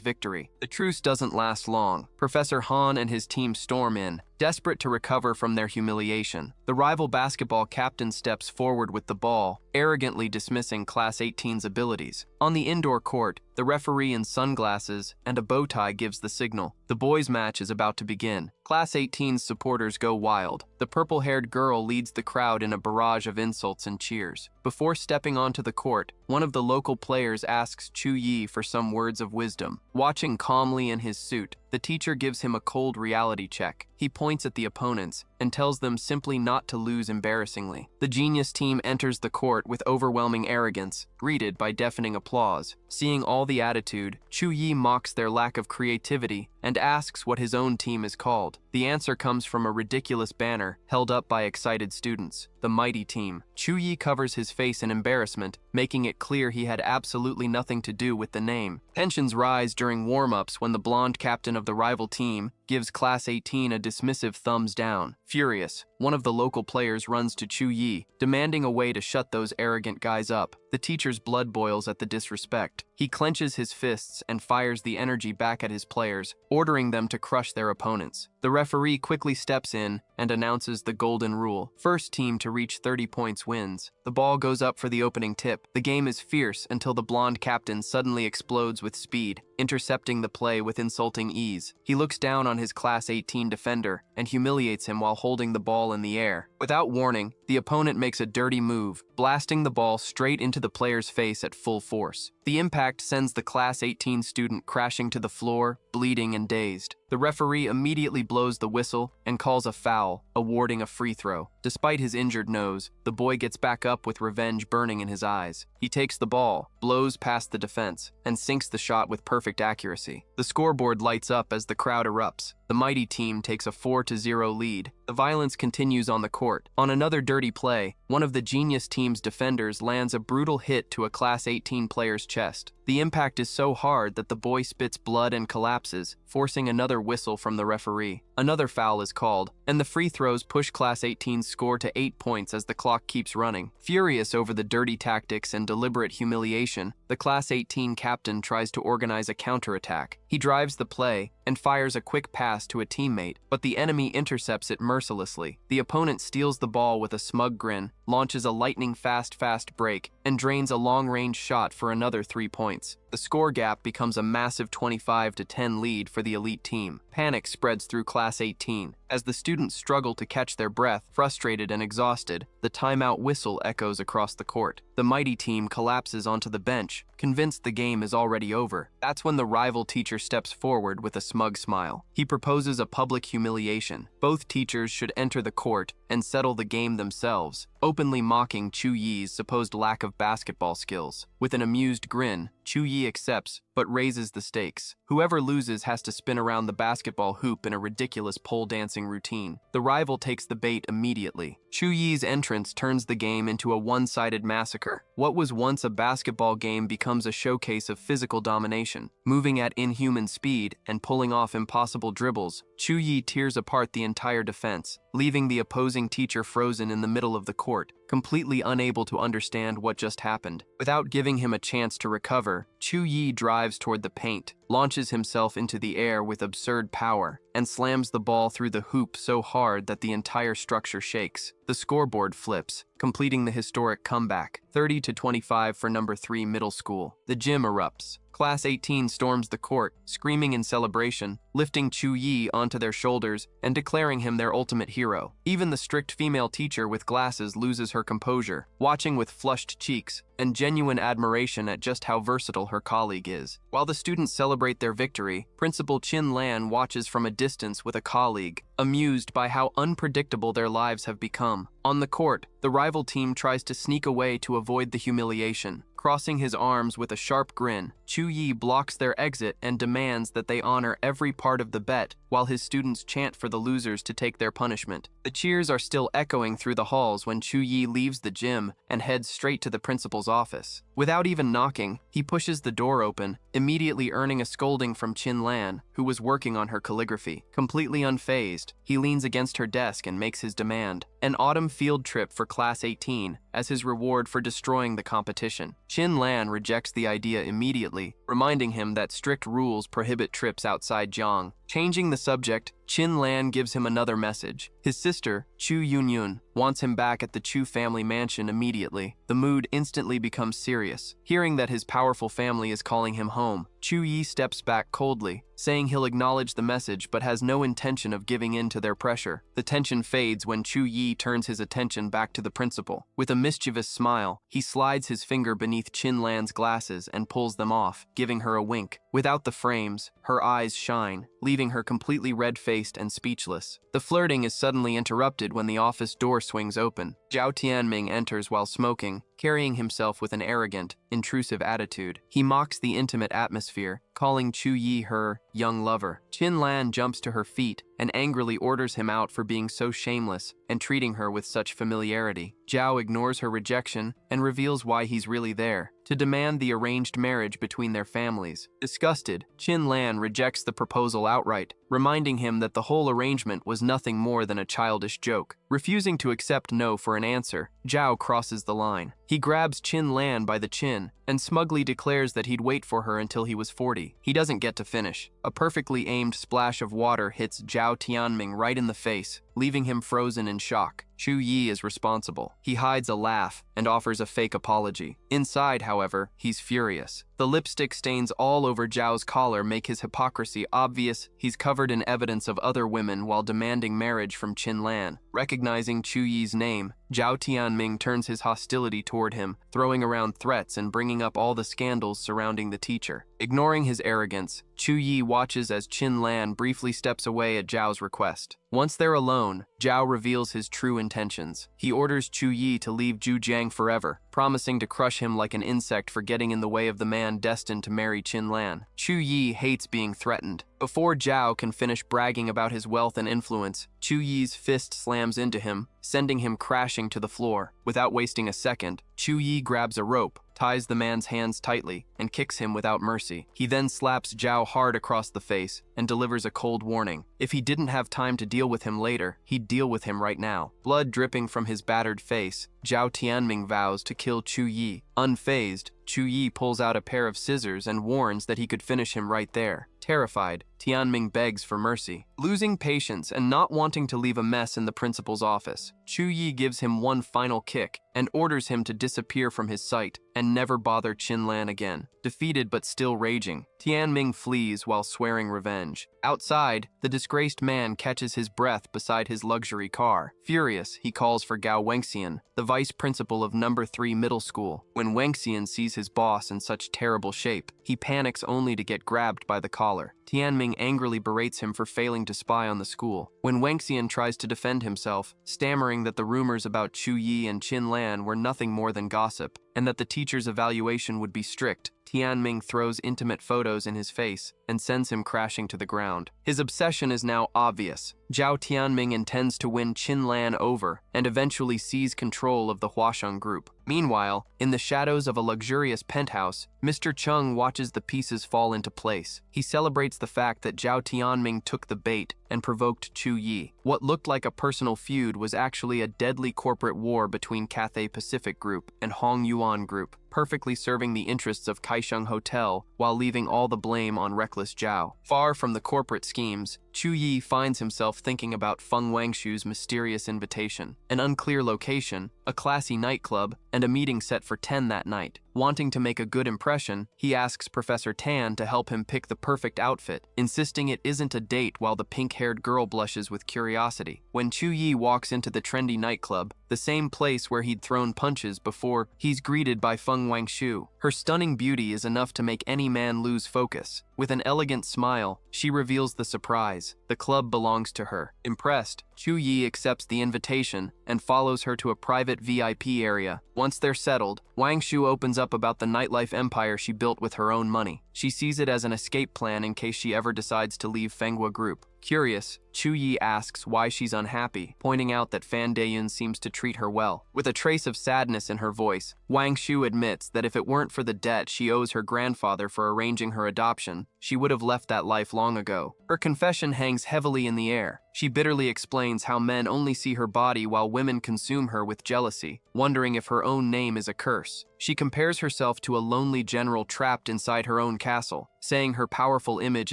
victory. The truce doesn't last long. Professor Han and his team storm in, desperate to recover from their humiliation. The rival basketball captain steps forward with the ball, arrogantly dismissing Class 18's abilities. On the indoor court, the referee in sunglasses and a bow tie gives the signal. The boys' match is about to begin. Class 18's supporters go wild. The purple-haired girl leads the crowd in a barrage of insults and cheers. Before stepping onto the court, one of the local players asks Chu Yi for some words of wisdom. Watching calmly in his suit, the teacher gives him a cold reality check. He points at the opponents, and tells them simply not to lose embarrassingly. The genius team enters the court with overwhelming arrogance, greeted by deafening applause. Seeing all the attitude, Chu-Yi mocks their lack of creativity and asks what his own team is called. The answer comes from a ridiculous banner held up by excited students, the Mighty Team. Chu-Yi covers his face in embarrassment, making it clear he had absolutely nothing to do with the name. Tensions rise during warm-ups when the blonde captain of the rival team gives Class 18 a dismissive thumbs down. Furious, one of the local players runs to Chu-Yi, demanding a way to shut those arrogant guys up. The teacher's blood boils at the disrespect. He clenches his fists and fires the energy back at his players, ordering them to crush their opponents. The referee quickly steps in and announces the golden rule. First team to reach 30 points wins. The ball goes up for the opening tip. The game is fierce until the blonde captain suddenly explodes with speed, intercepting the play with insulting ease. He looks down on his Class 18 defender and humiliates him while holding the ball in the air. Without warning, the opponent makes a dirty move, blasting the ball straight into the player's face at full force. The impact sends the Class 18 student crashing to the floor, bleeding and dazed. The referee immediately blows the whistle and calls a foul, awarding a free throw. Despite his injured nose, the boy gets back up with revenge burning in his eyes. He takes the ball, blows past the defense, and sinks the shot with perfect accuracy. The scoreboard lights up as the crowd erupts. The Mighty Team takes a 4-0 lead. The violence continues on the court. On another dirty play, one of the genius team's defenders lands a brutal hit to a Class 18 player's chest. The impact is so hard that the boy spits blood and collapses, forcing another whistle from the referee. Another foul is called, and the free throws push Class 18's score to 8 points as the clock keeps running. Furious over the dirty tactics and deliberate humiliation, the Class 18 captain tries to organize a counterattack. He drives the play and fires a quick pass to a teammate, but the enemy intercepts it mercilessly. The opponent steals the ball with a smug grin, launches a lightning-fast break, and drains a long-range shot for another 3 points. The score gap becomes a massive 25-10 lead for the elite team. Panic spreads through Class 18. As the students struggle to catch their breath, frustrated and exhausted, the timeout whistle echoes across the court. The Mighty Team collapses onto the bench, convinced the game is already over. That's when the rival teacher steps forward with a smug smile. He proposes a public humiliation. Both teachers should enter the court and settle the game themselves, openly mocking Chu-Yi's supposed lack of basketball skills. With an amused grin, Chu-Yi accepts, but raises the stakes. Whoever loses has to spin around the basketball hoop in a ridiculous pole dancing routine. The rival takes the bait immediately. Chu-Yi's entrance turns the game into a one-sided massacre. What was once a basketball game becomes a showcase of physical domination. Moving at inhuman speed and pulling off impossible dribbles, Chu-Yi tears apart the entire defense, leaving the opposing teacher frozen in the middle of the court, completely unable to understand what just happened. Without giving him a chance to recover, Chu-Yi drives toward the paint, launches himself into the air with absurd power, and slams the ball through the hoop so hard that the entire structure shakes. The scoreboard flips, completing the historic comeback, 30-25 for number 3 middle school. The gym erupts. Class 18 storms the court, screaming in celebration, lifting Chu-Yi onto their shoulders and declaring him their ultimate hero. Even the strict female teacher with glasses loses her composure, watching with flushed cheeks and genuine admiration at just how versatile her colleague is. While the students celebrate their victory, Principal Chin Lan watches from a distance with a colleague, amused by how unpredictable their lives have become. On the court, the rival team tries to sneak away to avoid the humiliation. Crossing his arms with a sharp grin, Chu-Yi blocks their exit and demands that they honor every part of the bet, while his students chant for the losers to take their punishment. The cheers are still echoing through the halls when Chu-Yi leaves the gym and heads straight to the principal's office. Without even knocking, he pushes the door open, immediately earning a scolding from Chin Lan, who was working on her calligraphy. Completely unfazed, he leans against her desk and makes his demand: an autumn field trip for Class 18 as his reward for destroying the competition. Chin Lan rejects the idea immediately, reminding him that strict rules prohibit trips outside Jiang. Changing the subject, Chin Lan gives him another message. His sister, Chu Yunyun, wants him back at the Chu family mansion immediately. The mood instantly becomes serious. Hearing that his powerful family is calling him home, Chu-Yi steps back coldly, saying he'll acknowledge the message but has no intention of giving in to their pressure. The tension fades when Chu-Yi turns his attention back to the principal. With a mischievous smile, he slides his finger beneath Chin Lan's glasses and pulls them off, giving her a wink. Without the frames, her eyes shine, leaving her completely red-faced and speechless. The flirting is suddenly interrupted when the office door swings open. Zhao Tianming enters while smoking, carrying himself with an arrogant, intrusive attitude. He mocks the intimate atmosphere, calling Chu Yi her young lover. Qin Lan jumps to her feet and angrily orders him out for being so shameless and treating her with such familiarity. Zhao ignores her rejection and reveals why he's really there, to demand the arranged marriage between their families. Disgusted, Qin Lan rejects the proposal outright, reminding him that the whole arrangement was nothing more than a childish joke. Refusing to accept no for an answer, Zhao crosses the line. He grabs Qin Lan by the chin and smugly declares that he'd wait for her until he was 40. He doesn't get to finish. A perfectly aimed splash of water hits Zhao Tianming right in the face, leaving him frozen in shock. Chu Yi is responsible. He hides a laugh and offers a fake apology. Inside, however, he's furious. The lipstick stains all over Zhao's collar make his hypocrisy obvious. He's covered in evidence of other women while demanding marriage from Qin Lan. Recognizing Chu Yi's name, Zhao Tianming turns his hostility toward him, throwing around threats and bringing up all the scandals surrounding the teacher. Ignoring his arrogance, Chu Yi watches as Qin Lan briefly steps away at Zhao's request. Once they're alone, Zhao reveals his true intentions. He orders Chu Yi to leave Zhujiang forever, promising to crush him like an insect for getting in the way of the man destined to marry Qin Lan. Chu Yi hates being threatened. Before Zhao can finish bragging about his wealth and influence, Chu Yi's fist slams into him, sending him crashing to the floor. Without wasting a second, Chu Yi grabs a rope, ties the man's hands tightly, and kicks him without mercy. He then slaps Zhao hard across the face and delivers a cold warning. If he didn't have time to deal with him later, he'd deal with him right now. Blood dripping from his battered face, Zhao Tianming vows to kill Chu Yi. Unfazed, Chu Yi pulls out a pair of scissors and warns that he could finish him right there. Terrified, Tianming begs for mercy. Losing patience and not wanting to leave a mess in the principal's office, Chu Yi gives him one final kick and orders him to disappear from his sight and never bother Qin Lan again. Defeated but still raging, Tianming flees while swearing revenge. Outside, the disgraced man catches his breath beside his luxury car. Furious, he calls for Gao Wengxian, the vice principal of No. 3 Middle School. When Wengxian sees his boss in such terrible shape, he panics only to get grabbed by the collar. Tianming angrily berates him for failing to spy on the school. When Wengxian tries to defend himself, stammering that the rumors about Chu Yi and Qin Lan were nothing more than gossip, and that the teacher's evaluation would be strict, Tianming throws intimate photos in his face and sends him crashing to the ground. His obsession is now obvious. Zhao Tianming intends to win Qin Lan over and eventually seize control of the Huasheng group. Meanwhile, in the shadows of a luxurious penthouse, Mr. Chung watches the pieces fall into place. He celebrates the fact that Zhao Tianming took the bait and provoked Chu Yi. What looked like a personal feud was actually a deadly corporate war between Cathay Pacific Group and Hong Yuan Group, perfectly serving the interests of Kaisheng Hotel while leaving all the blame on reckless Zhao. Far from the corporate schemes, Chu Yi finds himself thinking about Feng Wangshu's mysterious invitation, an unclear location, a classy nightclub, and a meeting set for 10 that night. Wanting to make a good impression, he asks Professor Tan to help him pick the perfect outfit, insisting it isn't a date while the pink-haired girl blushes with curiosity. When Chu Yi walks into the trendy nightclub, the same place where he'd thrown punches before, he's greeted by Feng Wangshu. Her stunning beauty is enough to make any man lose focus. With an elegant smile, she reveals the surprise. The club belongs to her. Impressed, Chu Yi accepts the invitation and follows her to a private VIP area. Once they're settled, Wangshu opens up about the nightlife empire she built with her own money. She sees it as an escape plan in case she ever decides to leave Fenghua Group. Curious, Chu Yi asks why she's unhappy, pointing out that Fan Dayun seems to treat her well. With a trace of sadness in her voice, Wangshu admits that if it weren't for the debt she owes her grandfather for arranging her adoption, she would have left that life long ago. Her confession hangs heavily in the air. She bitterly explains how men only see her body while women consume her with jealousy, wondering if her own name is a curse. She compares herself to a lonely general trapped inside her own castle, saying her powerful image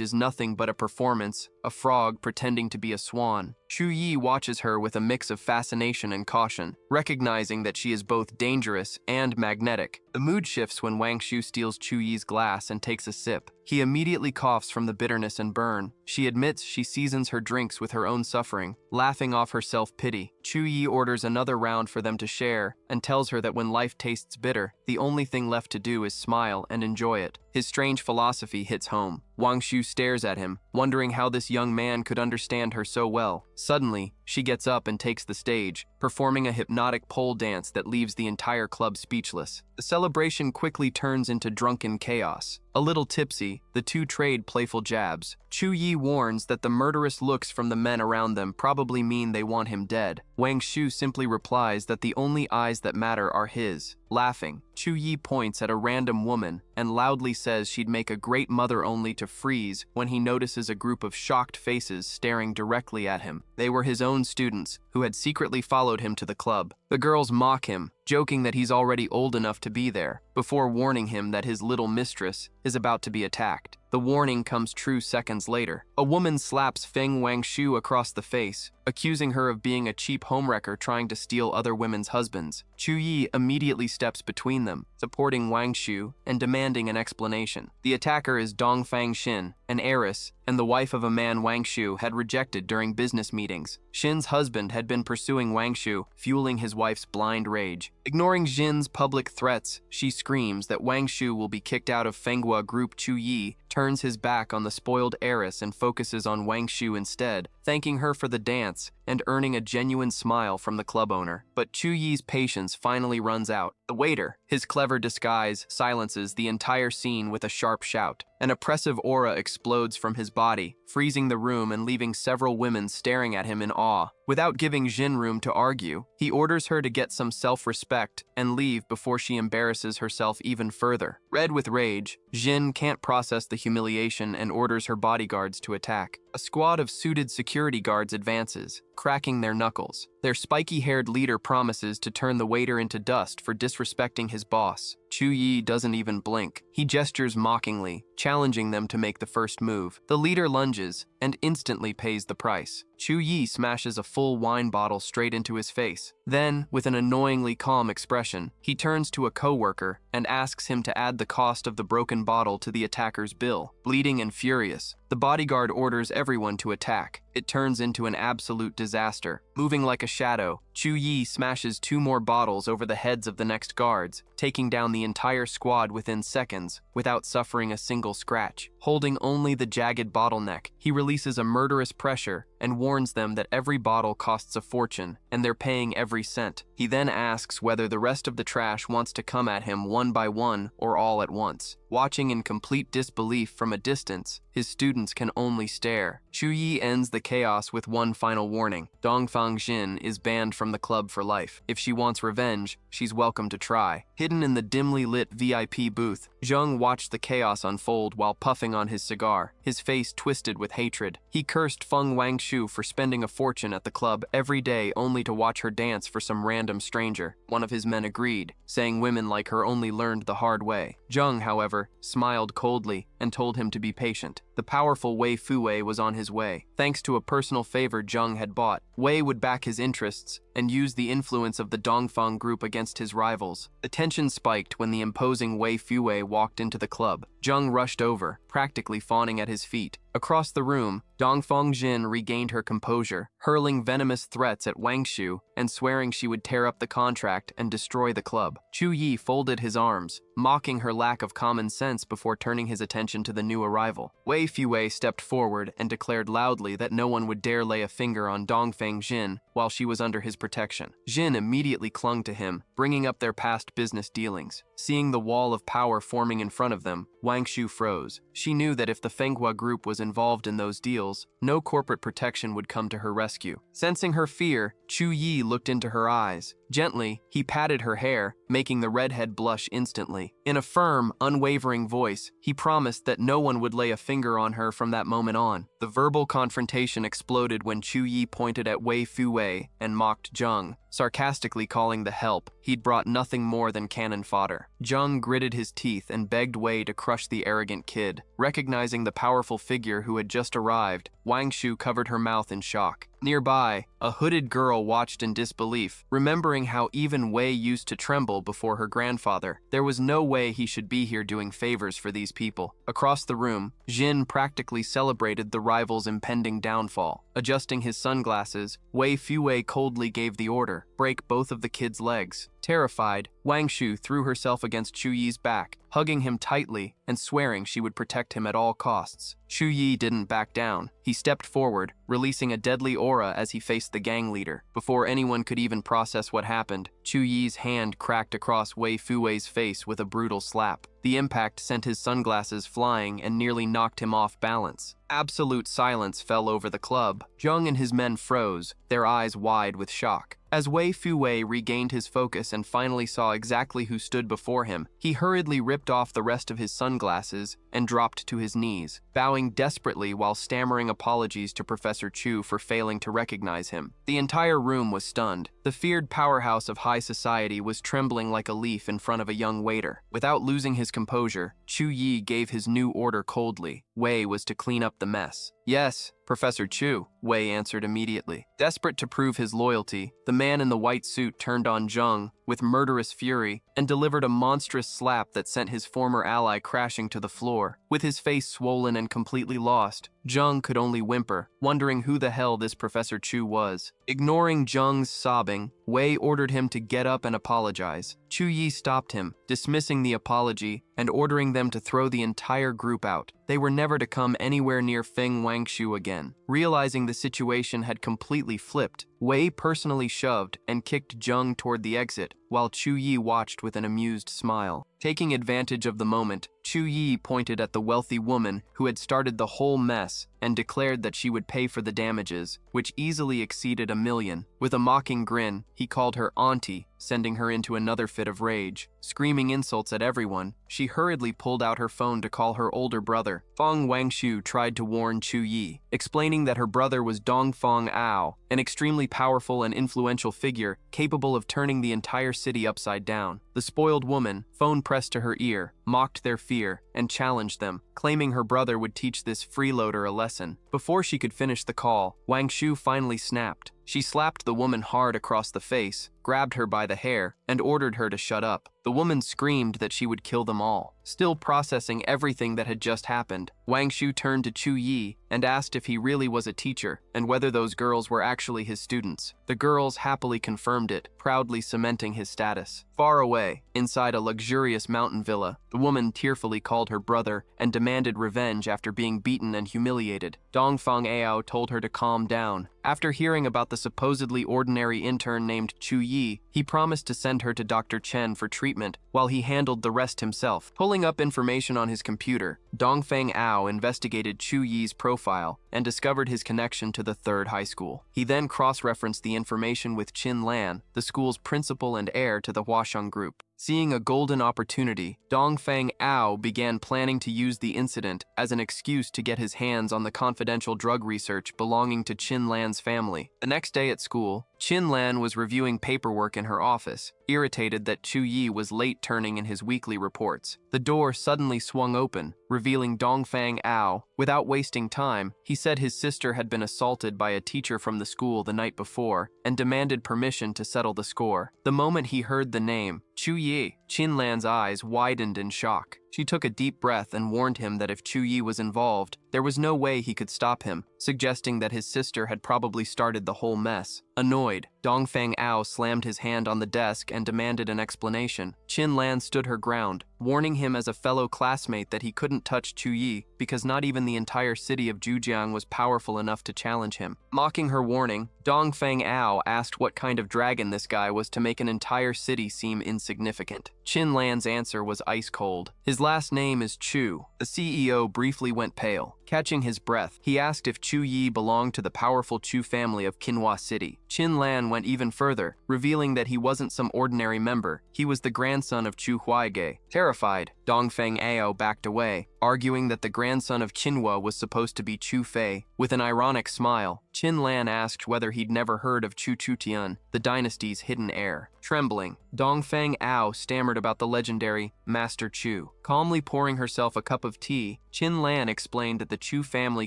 is nothing but a performance, a frog pretending to be a swan. Chu Yi watches her with a mix of fascination and caution, recognizing that she is both dangerous and magnetic. The mood shifts when Wang Shu steals Chu Yi's glass and takes a sip. He immediately coughs from the bitterness and burn. She admits she seasons her drinks with her own suffering, laughing off her self-pity. Chu Yi orders another round for them to share and tells her that when life tastes bitter, the only thing left to do is smile and enjoy it. His strange philosophy hits home. Wang Shu stares at him, wondering how this young man could understand her so well. Suddenly, she gets up and takes the stage, performing a hypnotic pole dance that leaves the entire club speechless. The celebration quickly turns into drunken chaos. A little tipsy, the two trade playful jabs. Chu Yi warns that the murderous looks from the men around them probably mean they want him dead. Wang Shu simply replies that the only eyes that matter are his. Laughing, Chu Yi points at a random woman and loudly says she'd make a great mother, only to freeze when he notices a group of shocked faces staring directly at him. They were his own students, who had secretly followed him to the club. The girls mock him, joking that he's already old enough to be there, before warning him that his little mistress is about to be attacked. The warning comes true seconds later. A woman slaps Feng Wang Shu across the face, accusing her of being a cheap homewrecker trying to steal other women's husbands. Chu Yi immediately steps between them, supporting Wang Shu and demanding an explanation. The attacker is Dongfang Xin, an heiress and the wife of a man Wang Shu had rejected during business meetings. Xin's husband had been pursuing Wang Shu, fueling his wife's blind rage. Ignoring Xin's public threats, she screams that Wang Shu will be kicked out of Fenghua group. Chu Yi turns his back on the spoiled heiress and focuses on Wang Shu instead, thanking her for the dance and earning a genuine smile from the club owner. But Chu Yi's patience finally runs out. The waiter, his clever disguise, silences the entire scene with a sharp shout. An oppressive aura explodes from his body, freezing the room and leaving several women staring at him in awe. Without giving Xin room to argue, he orders her to get some self-respect and leave before she embarrasses herself even further. Red with rage, Xin can't process the humiliation and orders her bodyguards to attack. A squad of suited security guards advances, cracking their knuckles. Their spiky-haired leader promises to turn the waiter into dust for disrespecting his boss. Chu Yi doesn't even blink. He gestures mockingly, challenging them to make the first move. The leader lunges and instantly pays the price. Chu Yi smashes a full wine bottle straight into his face. Then, with an annoyingly calm expression, he turns to a coworker and asks him to add the cost of the broken bottle to the attacker's bill. Bleeding and furious, the bodyguard orders everyone to attack. It turns into an absolute disaster. Moving like a shadow, Chu Yi smashes 2 more bottles over the heads of the next guards, taking down the entire squad within seconds without suffering a single scratch. Holding only the jagged bottleneck, he releases a murderous pressure and warns them that every bottle costs a fortune and they're paying every cent. He then asks whether the rest of the trash wants to come at him one by one or all at once. Watching in complete disbelief from a distance, his students can only stare. Chu Yi ends the chaos with one final warning. Dongfang Xin is banned from the club for life. If she wants revenge, she's welcome to try. Hidden in the dimly lit VIP booth, Zheng watched the chaos unfold while puffing on his cigar, his face twisted with hatred. He cursed Feng Wang Shu for spending a fortune at the club every day only to watch her dance for some random stranger. One of his men agreed, saying women like her only learned the hard way. Zheng, however, smiled coldly and told him to be patient. The powerful Wei Fuwei was on his way. Thanks to a personal favor Zheng had bought, Wei would back his interests and use the influence of the Dongfang group against his rivals. The tension spiked when the imposing Wei Fuwei walked into the club. Zheng rushed over, practically fawning at his feet. Across the room, Dongfang Xin regained her composure, hurling venomous threats at Wang Shu and swearing she would tear up the contract and destroy the club. Chu Yi folded his arms, mocking her lack of common sense before turning his attention to the new arrival. Wei Fuwei stepped forward and declared loudly that no one would dare lay a finger on Dongfang Xin while she was under his protection. Xin immediately clung to him, bringing up their past business dealings. Seeing the wall of power forming in front of them, Wang Shu froze. She knew that if the Fenghua group was involved in those deals, no corporate protection would come to her rescue. Sensing her fear, Chu Yi looked into her eyes. Gently, he patted her hair, making the redhead blush instantly. In a firm, unwavering voice, he promised that no one would lay a finger on her from that moment on. The verbal confrontation exploded when Chu Yi pointed at Wei Fuwei and mocked Zheng, sarcastically calling the help he'd brought nothing more than cannon fodder. Zheng gritted his teeth and begged Wei to crush the arrogant kid. Recognizing the powerful figure who had just arrived, Wang Shu covered her mouth in shock. Nearby, a hooded girl watched in disbelief, remembering how even Wei used to tremble before her grandfather. There was no way he should be here doing favors for these people. Across the room, Jin practically celebrated the rival's impending downfall. Adjusting his sunglasses, Wei Fuwei coldly gave the order, break both of the kids' legs. Terrified, Wang Shu threw herself against Chu Yi's back, hugging him tightly and swearing she would protect him at all costs. Chu Yi didn't back down. He stepped forward, releasing a deadly aura as he faced the gang leader. Before anyone could even process what happened, Chu Yi's hand cracked across Wei Fuwei's face with a brutal slap. The impact sent his sunglasses flying and nearly knocked him off balance. Absolute silence fell over the club. Zheng and his men froze, their eyes wide with shock. As Wei Fuwei regained his focus and finally saw exactly who stood before him, he hurriedly ripped off the rest of his sunglasses and dropped to his knees, bowing desperately while stammering apologies to Professor Chu for failing to recognize him. The entire room was stunned. The feared powerhouse of high society was trembling like a leaf in front of a young waiter. Without losing his composure, Chu Yi gave his new order coldly. Wei was to clean up the mess. Yes, Professor Chu, Wei answered immediately. Desperate to prove his loyalty, the man in the white suit turned on Zheng with murderous fury and delivered a monstrous slap that sent his former ally crashing to the floor. With his face swollen and completely lost, Zheng could only whimper, wondering who the hell this Professor Chu was. Ignoring Zheng's sobbing, Wei ordered him to get up and apologize. Chu Yi stopped him, dismissing the apology and ordering them to throw the entire group out. They were never to come anywhere near Feng Wangshu again. Realizing the situation had completely flipped, Wei personally shoved and kicked Zheng toward the exit, while Chu Yi watched with an amused smile. Taking advantage of the moment, Chu Yi pointed at the wealthy woman who had started the whole mess and declared that she would pay for the damages, which easily exceeded $1 million. With a mocking grin, he called her auntie, sending her into another fit of rage. Screaming insults at everyone, she hurriedly pulled out her phone to call her older brother. Feng Wangshu tried to warn Chu Yi, explaining that her brother was Dongfeng Ao, an extremely powerful and influential figure capable of turning the entire city upside down. The spoiled woman, phone pressed to her ear, mocked their fear and challenged them, claiming her brother would teach this freeloader a lesson. Before she could finish the call, Wangshu finally snapped. She slapped the woman hard across the face, grabbed her by the hair, and ordered her to shut up. The woman screamed that she would kill them all. Still processing everything that had just happened, Wangshu turned to Chu Yi and asked if he really was a teacher and whether those girls were actually his students. The girls happily confirmed it, proudly cementing his status. Far away, inside a luxurious mountain villa, the woman tearfully called her brother and demanded revenge after being beaten and humiliated. Dongfeng Ao told her to calm down. After hearing about the supposedly ordinary intern named Chu Yi, he promised to send her to Dr. Chen for treatment while he handled the rest himself. Pulling up information on his computer, Dongfeng Ao investigated Chu Yi's profile and discovered his connection to the third high school. He then cross-referenced the information with Qin Lan, the school's principal and heir to the Huasheng group. Seeing a golden opportunity, Dongfeng Ao began planning to use the incident as an excuse to get his hands on the confidential drug research belonging to Qin Lan's family. The next day at school, Qin Lan was reviewing paperwork in her office, irritated that Chu Yi was late turning in his weekly reports. The door suddenly swung open, revealing Dongfeng Ao. Without wasting time, he said his sister had been assaulted by a teacher from the school the night before and demanded permission to settle the score. The moment he heard the name, Chu Yi, Qin Lan's eyes widened in shock. She took a deep breath and warned him that if Chu Yi was involved, there was no way he could stop him, suggesting that his sister had probably started the whole mess. Annoyed, Dongfeng Ao slammed his hand on the desk and demanded an explanation. Qin Lan stood her ground, warning him as a fellow classmate that he couldn't touch Chu Yi because not even the entire city of Zhujiang was powerful enough to challenge him. Mocking her warning, Dongfeng Ao asked what kind of dragon this guy was to make an entire city seem insignificant. Qin Lan's answer was ice cold. His last name is Chu. The CEO briefly went pale. Catching his breath, he asked if Chu Yi belonged to the powerful Chu family of Qinhua City. Qin Lan went even further, revealing that he wasn't some ordinary member. He was the grandson of Chu Huaige. Terrified, Dongfeng Ao backed away, arguing that the grandson of Qinhua was supposed to be Chu Fei. With an ironic smile, Qin Lan asked whether he'd never heard of Chu Chutian, the dynasty's hidden heir. Trembling, Dongfeng Ao stammered about the legendary Master Chu. Calmly pouring herself a cup of tea, Chin Lan explained that the Chu family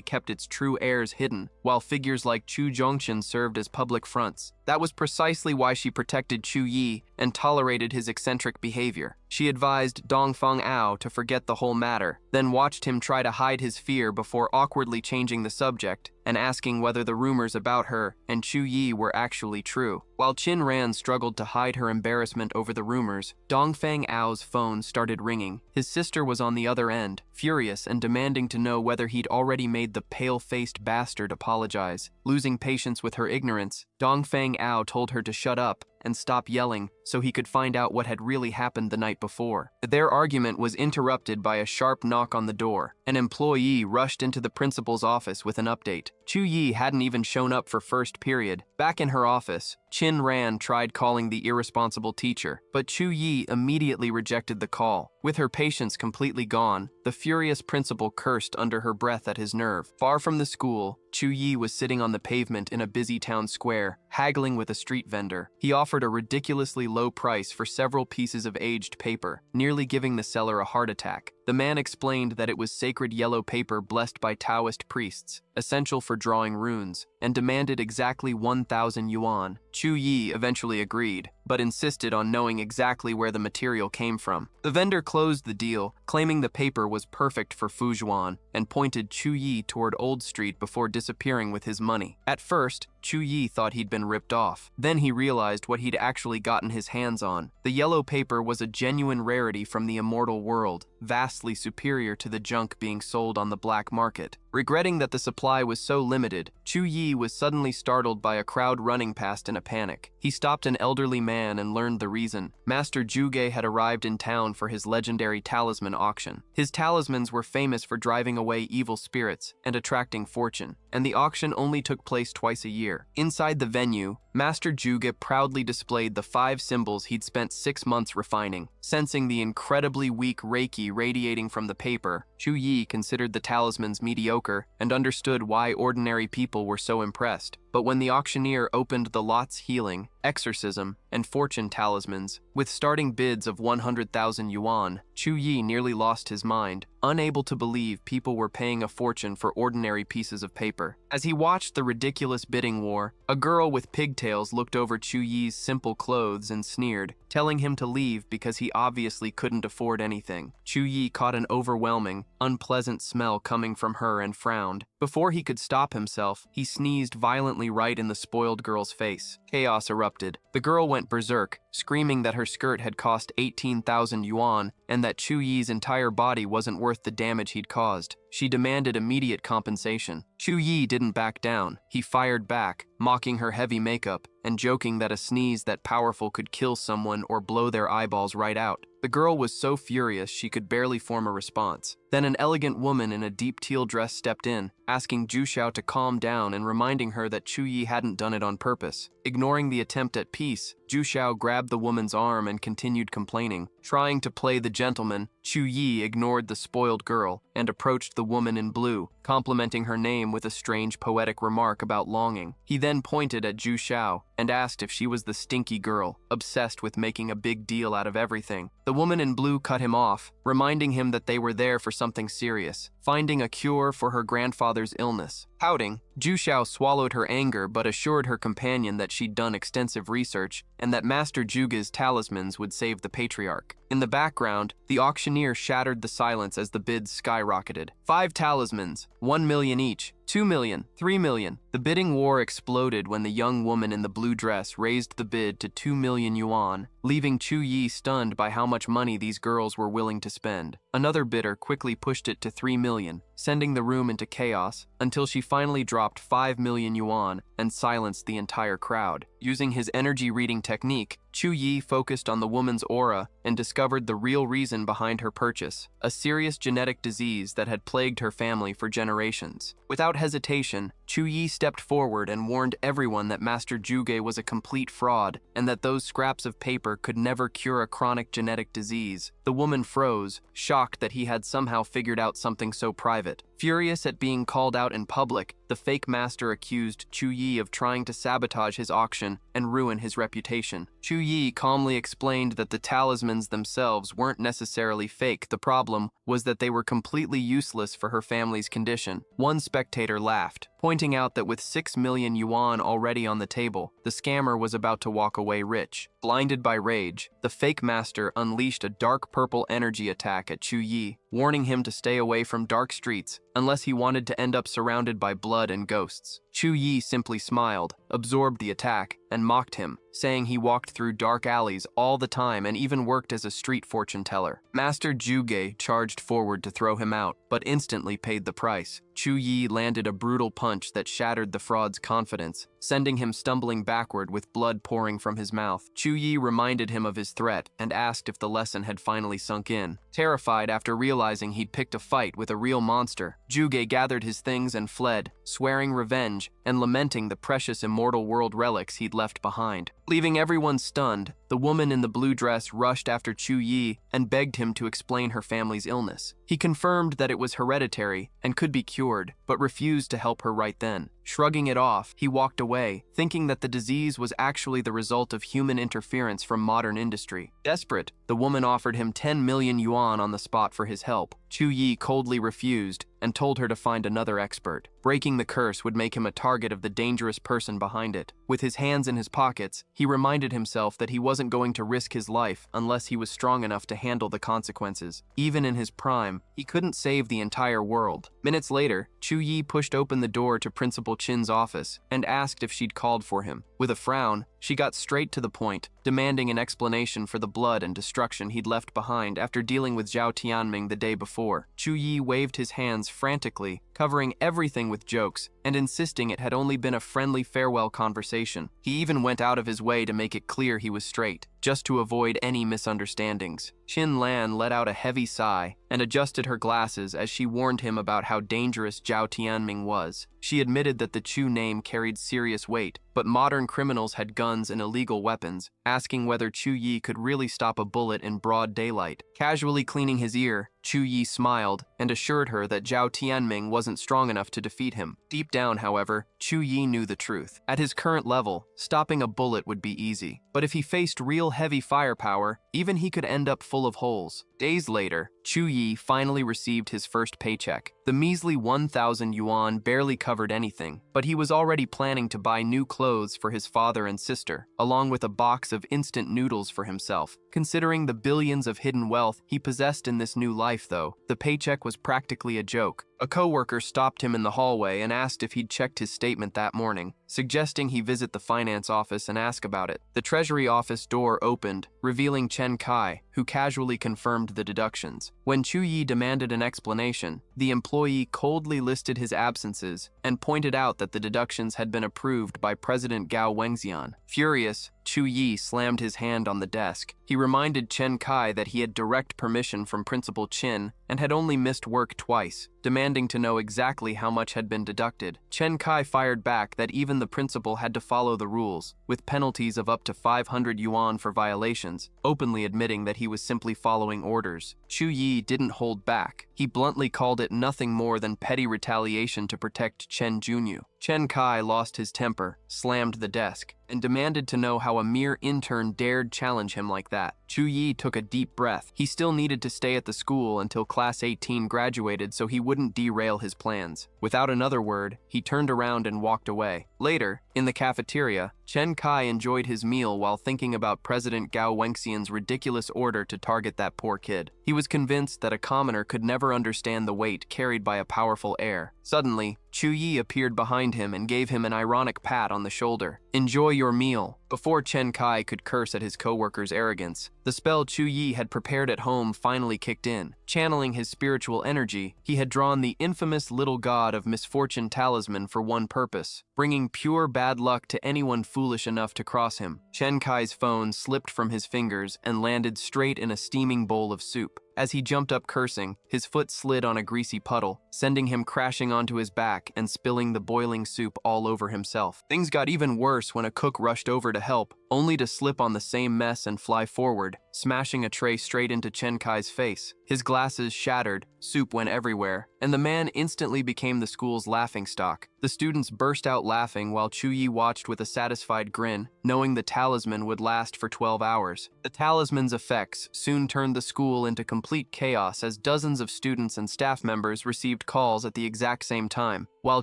kept its true heirs hidden, while figures like Chu Zhongchen served as public fronts. That was precisely why she protected Chu Yi and tolerated his eccentric behavior. She advised Dongfang Ao to forget the whole matter, then watched him try to hide his fear before awkwardly changing the subject and asking whether the rumors about her and Chu Yi were actually true. While Chin Ran struggled to hide her embarrassment over the rumors, Dongfang Ao's phone started ringing. His sister was on the other end, furious and demanding to know whether he'd already made the pale-faced bastard apologize. Losing patience with her ignorance, Dongfang Ao told her to shut up and stop yelling so he could find out what had really happened the night before. Their argument was interrupted by a sharp knock on the door. An employee rushed into the principal's office with an update. Chu Yi hadn't even shown up for first period. Back in her office, Chin Ran tried calling the irresponsible teacher, but Chu Yi immediately rejected the call. With her patience completely gone, the furious principal cursed under her breath at his nerve. Far from the school, Chu Yi was sitting on the pavement in a busy town square, haggling with a street vendor. He offered a ridiculously low price for several pieces of aged paper, nearly giving the seller a heart attack. The man explained that it was sacred yellow paper blessed by Taoist priests, essential for drawing runes, and demanded exactly 1,000 yuan. Chu Yi eventually agreed, but insisted on knowing exactly where the material came from. The vendor closed the deal, claiming the paper was perfect for Fujuan, and pointed Chu Yi toward Old Street before disappearing with his money. At first, Chu Yi thought he'd been ripped off. Then he realized what he'd actually gotten his hands on. The yellow paper was a genuine rarity from the immortal world, vastly superior to the junk being sold on the black market. Regretting that the supply was so limited, Chu Yi was suddenly startled by a crowd running past in a panic. He stopped an elderly man and learned the reason. Master Zhuge had arrived in town for his legendary talisman auction. His talismans were famous for driving away evil spirits and attracting fortune, and the auction only took place twice a year. Inside the venue, Master Zhuge proudly displayed the 5 symbols he'd spent 6 months refining. Sensing the incredibly weak Reiki radiating from the paper, Chu Yi considered the talismans mediocre and understood why ordinary people were so impressed. But when the auctioneer opened the lot's healing, exorcism, and fortune talismans, with starting bids of 100,000 yuan, Chu Yi nearly lost his mind, unable to believe people were paying a fortune for ordinary pieces of paper. As he watched the ridiculous bidding war, a girl with pigtails looked over Chu Yi's simple clothes and sneered, telling him to leave because he obviously couldn't afford anything. Chu Yi caught an overwhelming, unpleasant smell coming from her and frowned. Before he could stop himself, he sneezed violently right in the spoiled girl's face. Chaos erupted. The girl went berserk, screaming that her skirt had cost 18,000 yuan and that Chu Yi's entire body wasn't worth the damage he'd caused. She demanded immediate compensation. Chu Yi didn't back down. He fired back, mocking her heavy makeup and joking that a sneeze that powerful could kill someone or blow their eyeballs right out. The girl was so furious she could barely form a response. Then an elegant woman in a deep teal dress stepped in, asking Zhu Xiao to calm down and reminding her that Chu Yi hadn't done it on purpose. Ignoring the attempt at peace, Zhu Xiao grabbed the woman's arm and continued complaining. Trying to play the gentleman, Chu Yi ignored the spoiled girl and approached the woman in blue, complimenting her name with a strange poetic remark about longing. He then pointed at Zhu Xiao and asked if she was the stinky girl, obsessed with making a big deal out of everything. The woman in blue cut him off, reminding him that they were there for something serious, finding a cure for her grandfather's illness. Pouting, Zhu Xiao swallowed her anger but assured her companion that she'd done extensive research and that Master Zhuge's talismans would save the patriarch. In the background, the auctioneer shattered the silence as the bids skyrocketed. 5 talismans, 1 million each, 2 million, 3 million. The bidding war exploded when the young woman in the blue dress raised the bid to 2 million yuan, leaving Chu Yi stunned by how much money these girls were willing to spend. Another bidder quickly pushed it to 3 million, sending the room into chaos until she finally dropped 5 million yuan and silenced the entire crowd. Using his energy reading technique, Chu Yi focused on the woman's aura and discovered the real reason behind her purchase, a serious genetic disease that had plagued her family for generations. Without hesitation, Chu Yi stepped forward and warned everyone that Master Zhuge was a complete fraud and that those scraps of paper could never cure a chronic genetic disease. The woman froze, shocked that he had somehow figured out something so private. Furious at being called out in public, the fake master accused Chu Yi of trying to sabotage his auction and ruin his reputation. Chu Yi calmly explained that the talismans themselves weren't necessarily fake. The problem was that they were completely useless for her family's condition. One spectator laughed, pointing out that with 6 million yuan already on the table, the scammer was about to walk away rich. Blinded by rage, the fake master unleashed a dark purple energy attack at Chu Yi, warning him to stay away from dark streets unless he wanted to end up surrounded by blood and ghosts. Chu Yi simply smiled, absorbed the attack, and mocked him, saying he walked through dark alleys all the time and even worked as a street fortune teller. Master Juge charged forward to throw him out, but instantly paid the price. Chu Yi landed a brutal punch that shattered the fraud's confidence, sending him stumbling backward with blood pouring from his mouth. Chu Yi reminded him of his threat and asked if the lesson had finally sunk in. Terrified after realizing he'd picked a fight with a real monster, Juge gathered his things and fled, swearing revenge and lamenting the precious immortal world relics he'd left behind. Leaving everyone stunned, the woman in the blue dress rushed after Chu Yi and begged him to explain her family's illness. He confirmed that it was hereditary and could be cured, but refused to help her right then. Shrugging it off, he walked away, thinking that the disease was actually the result of human interference from modern industry. Desperate, the woman offered him 10 million yuan on the spot for his help. Chu Yi coldly refused and told her to find another expert. Breaking the curse would make him a target of the dangerous person behind it. With his hands in his pockets, he reminded himself that he wasn't going to risk his life unless he was strong enough to handle the consequences. Even in his prime, he couldn't save the entire world. Minutes later, Chu Yi pushed open the door to Principal Chin's office and asked if she'd called for him. With a frown, she got straight to the point, demanding an explanation for the blood and destruction he'd left behind after dealing with Zhao Tianming the day before. Chu Yi waved his hands frantically, covering everything with jokes, and insisting it had only been a friendly farewell conversation. He even went out of his way to make it clear he was straight, just to avoid any misunderstandings. Qin Lan let out a heavy sigh and adjusted her glasses as she warned him about how dangerous Zhao Tianming was. She admitted that the Chu name carried serious weight, but modern criminals had guns and illegal weapons, asking whether Chu Yi could really stop a bullet in broad daylight. Casually cleaning his ear, Chu Yi smiled and assured her that Zhao Tianming wasn't strong enough to defeat him. Deep down, however, Chu Yi knew the truth. At his current level, stopping a bullet would be easy. But if he faced real heavy firepower, even he could end up full of holes. Days later, Chu Yi finally received his first paycheck. The measly 1,000 yuan barely covered anything, but he was already planning to buy new clothes for his father and sister, along with a box of instant noodles for himself. Considering the billions of hidden wealth he possessed in this new life, though, the paycheck was practically a joke. A coworker stopped him in the hallway and asked if he'd checked his statement that morning, suggesting he visit the finance office and ask about it. The treasury office door opened, revealing Chen Kai, who casually confirmed the deductions. When Chu Yi demanded an explanation, the employee coldly listed his absences and pointed out that the deductions had been approved by President Gao Wengxian. Furious, Chu Yi slammed his hand on the desk. He reminded Chen Kai that he had direct permission from Principal Chin and had only missed work twice, demanding to know exactly how much had been deducted. Chen Kai fired back that even the principal had to follow the rules, with penalties of up to 500 yuan for violations, openly admitting that he was simply following orders. Chu Yi didn't hold back. He bluntly called it nothing more than petty retaliation to protect Chen Junyu. Chen Kai lost his temper, slammed the desk, and demanded to know how a mere intern dared challenge him like that. Chu Yi took a deep breath. He still needed to stay at the school until Class 18 graduated so he wouldn't derail his plans. Without another word, he turned around and walked away. Later, in the cafeteria, Chen Kai enjoyed his meal while thinking about President Gao Wengxian's ridiculous order to target that poor kid. He was convinced that a commoner could never understand the weight carried by a powerful heir. Suddenly, Chu Yi appeared behind him and gave him an ironic pat on the shoulder. "Enjoy your meal." Before Chen Kai could curse at his coworker's arrogance, the spell Chu Yi had prepared at home finally kicked in. Channeling his spiritual energy, he had drawn the infamous little god of misfortune talisman for one purpose, bringing pure bad luck to anyone foolish enough to cross him. Chen Kai's phone slipped from his fingers and landed straight in a steaming bowl of soup. As he jumped up cursing, his foot slid on a greasy puddle, sending him crashing onto his back and spilling the boiling soup all over himself. Things got even worse when a cook rushed over to help, only to slip on the same mess and fly forward, smashing a tray straight into Chen Kai's face. His glasses shattered, soup went everywhere, and the man instantly became the school's laughingstock. The students burst out laughing while Chuyi watched with a satisfied grin, knowing the talisman would last for 12 hours. The talisman's effects soon turned the school into complete chaos as dozens of students and staff members received calls at the exact same time. While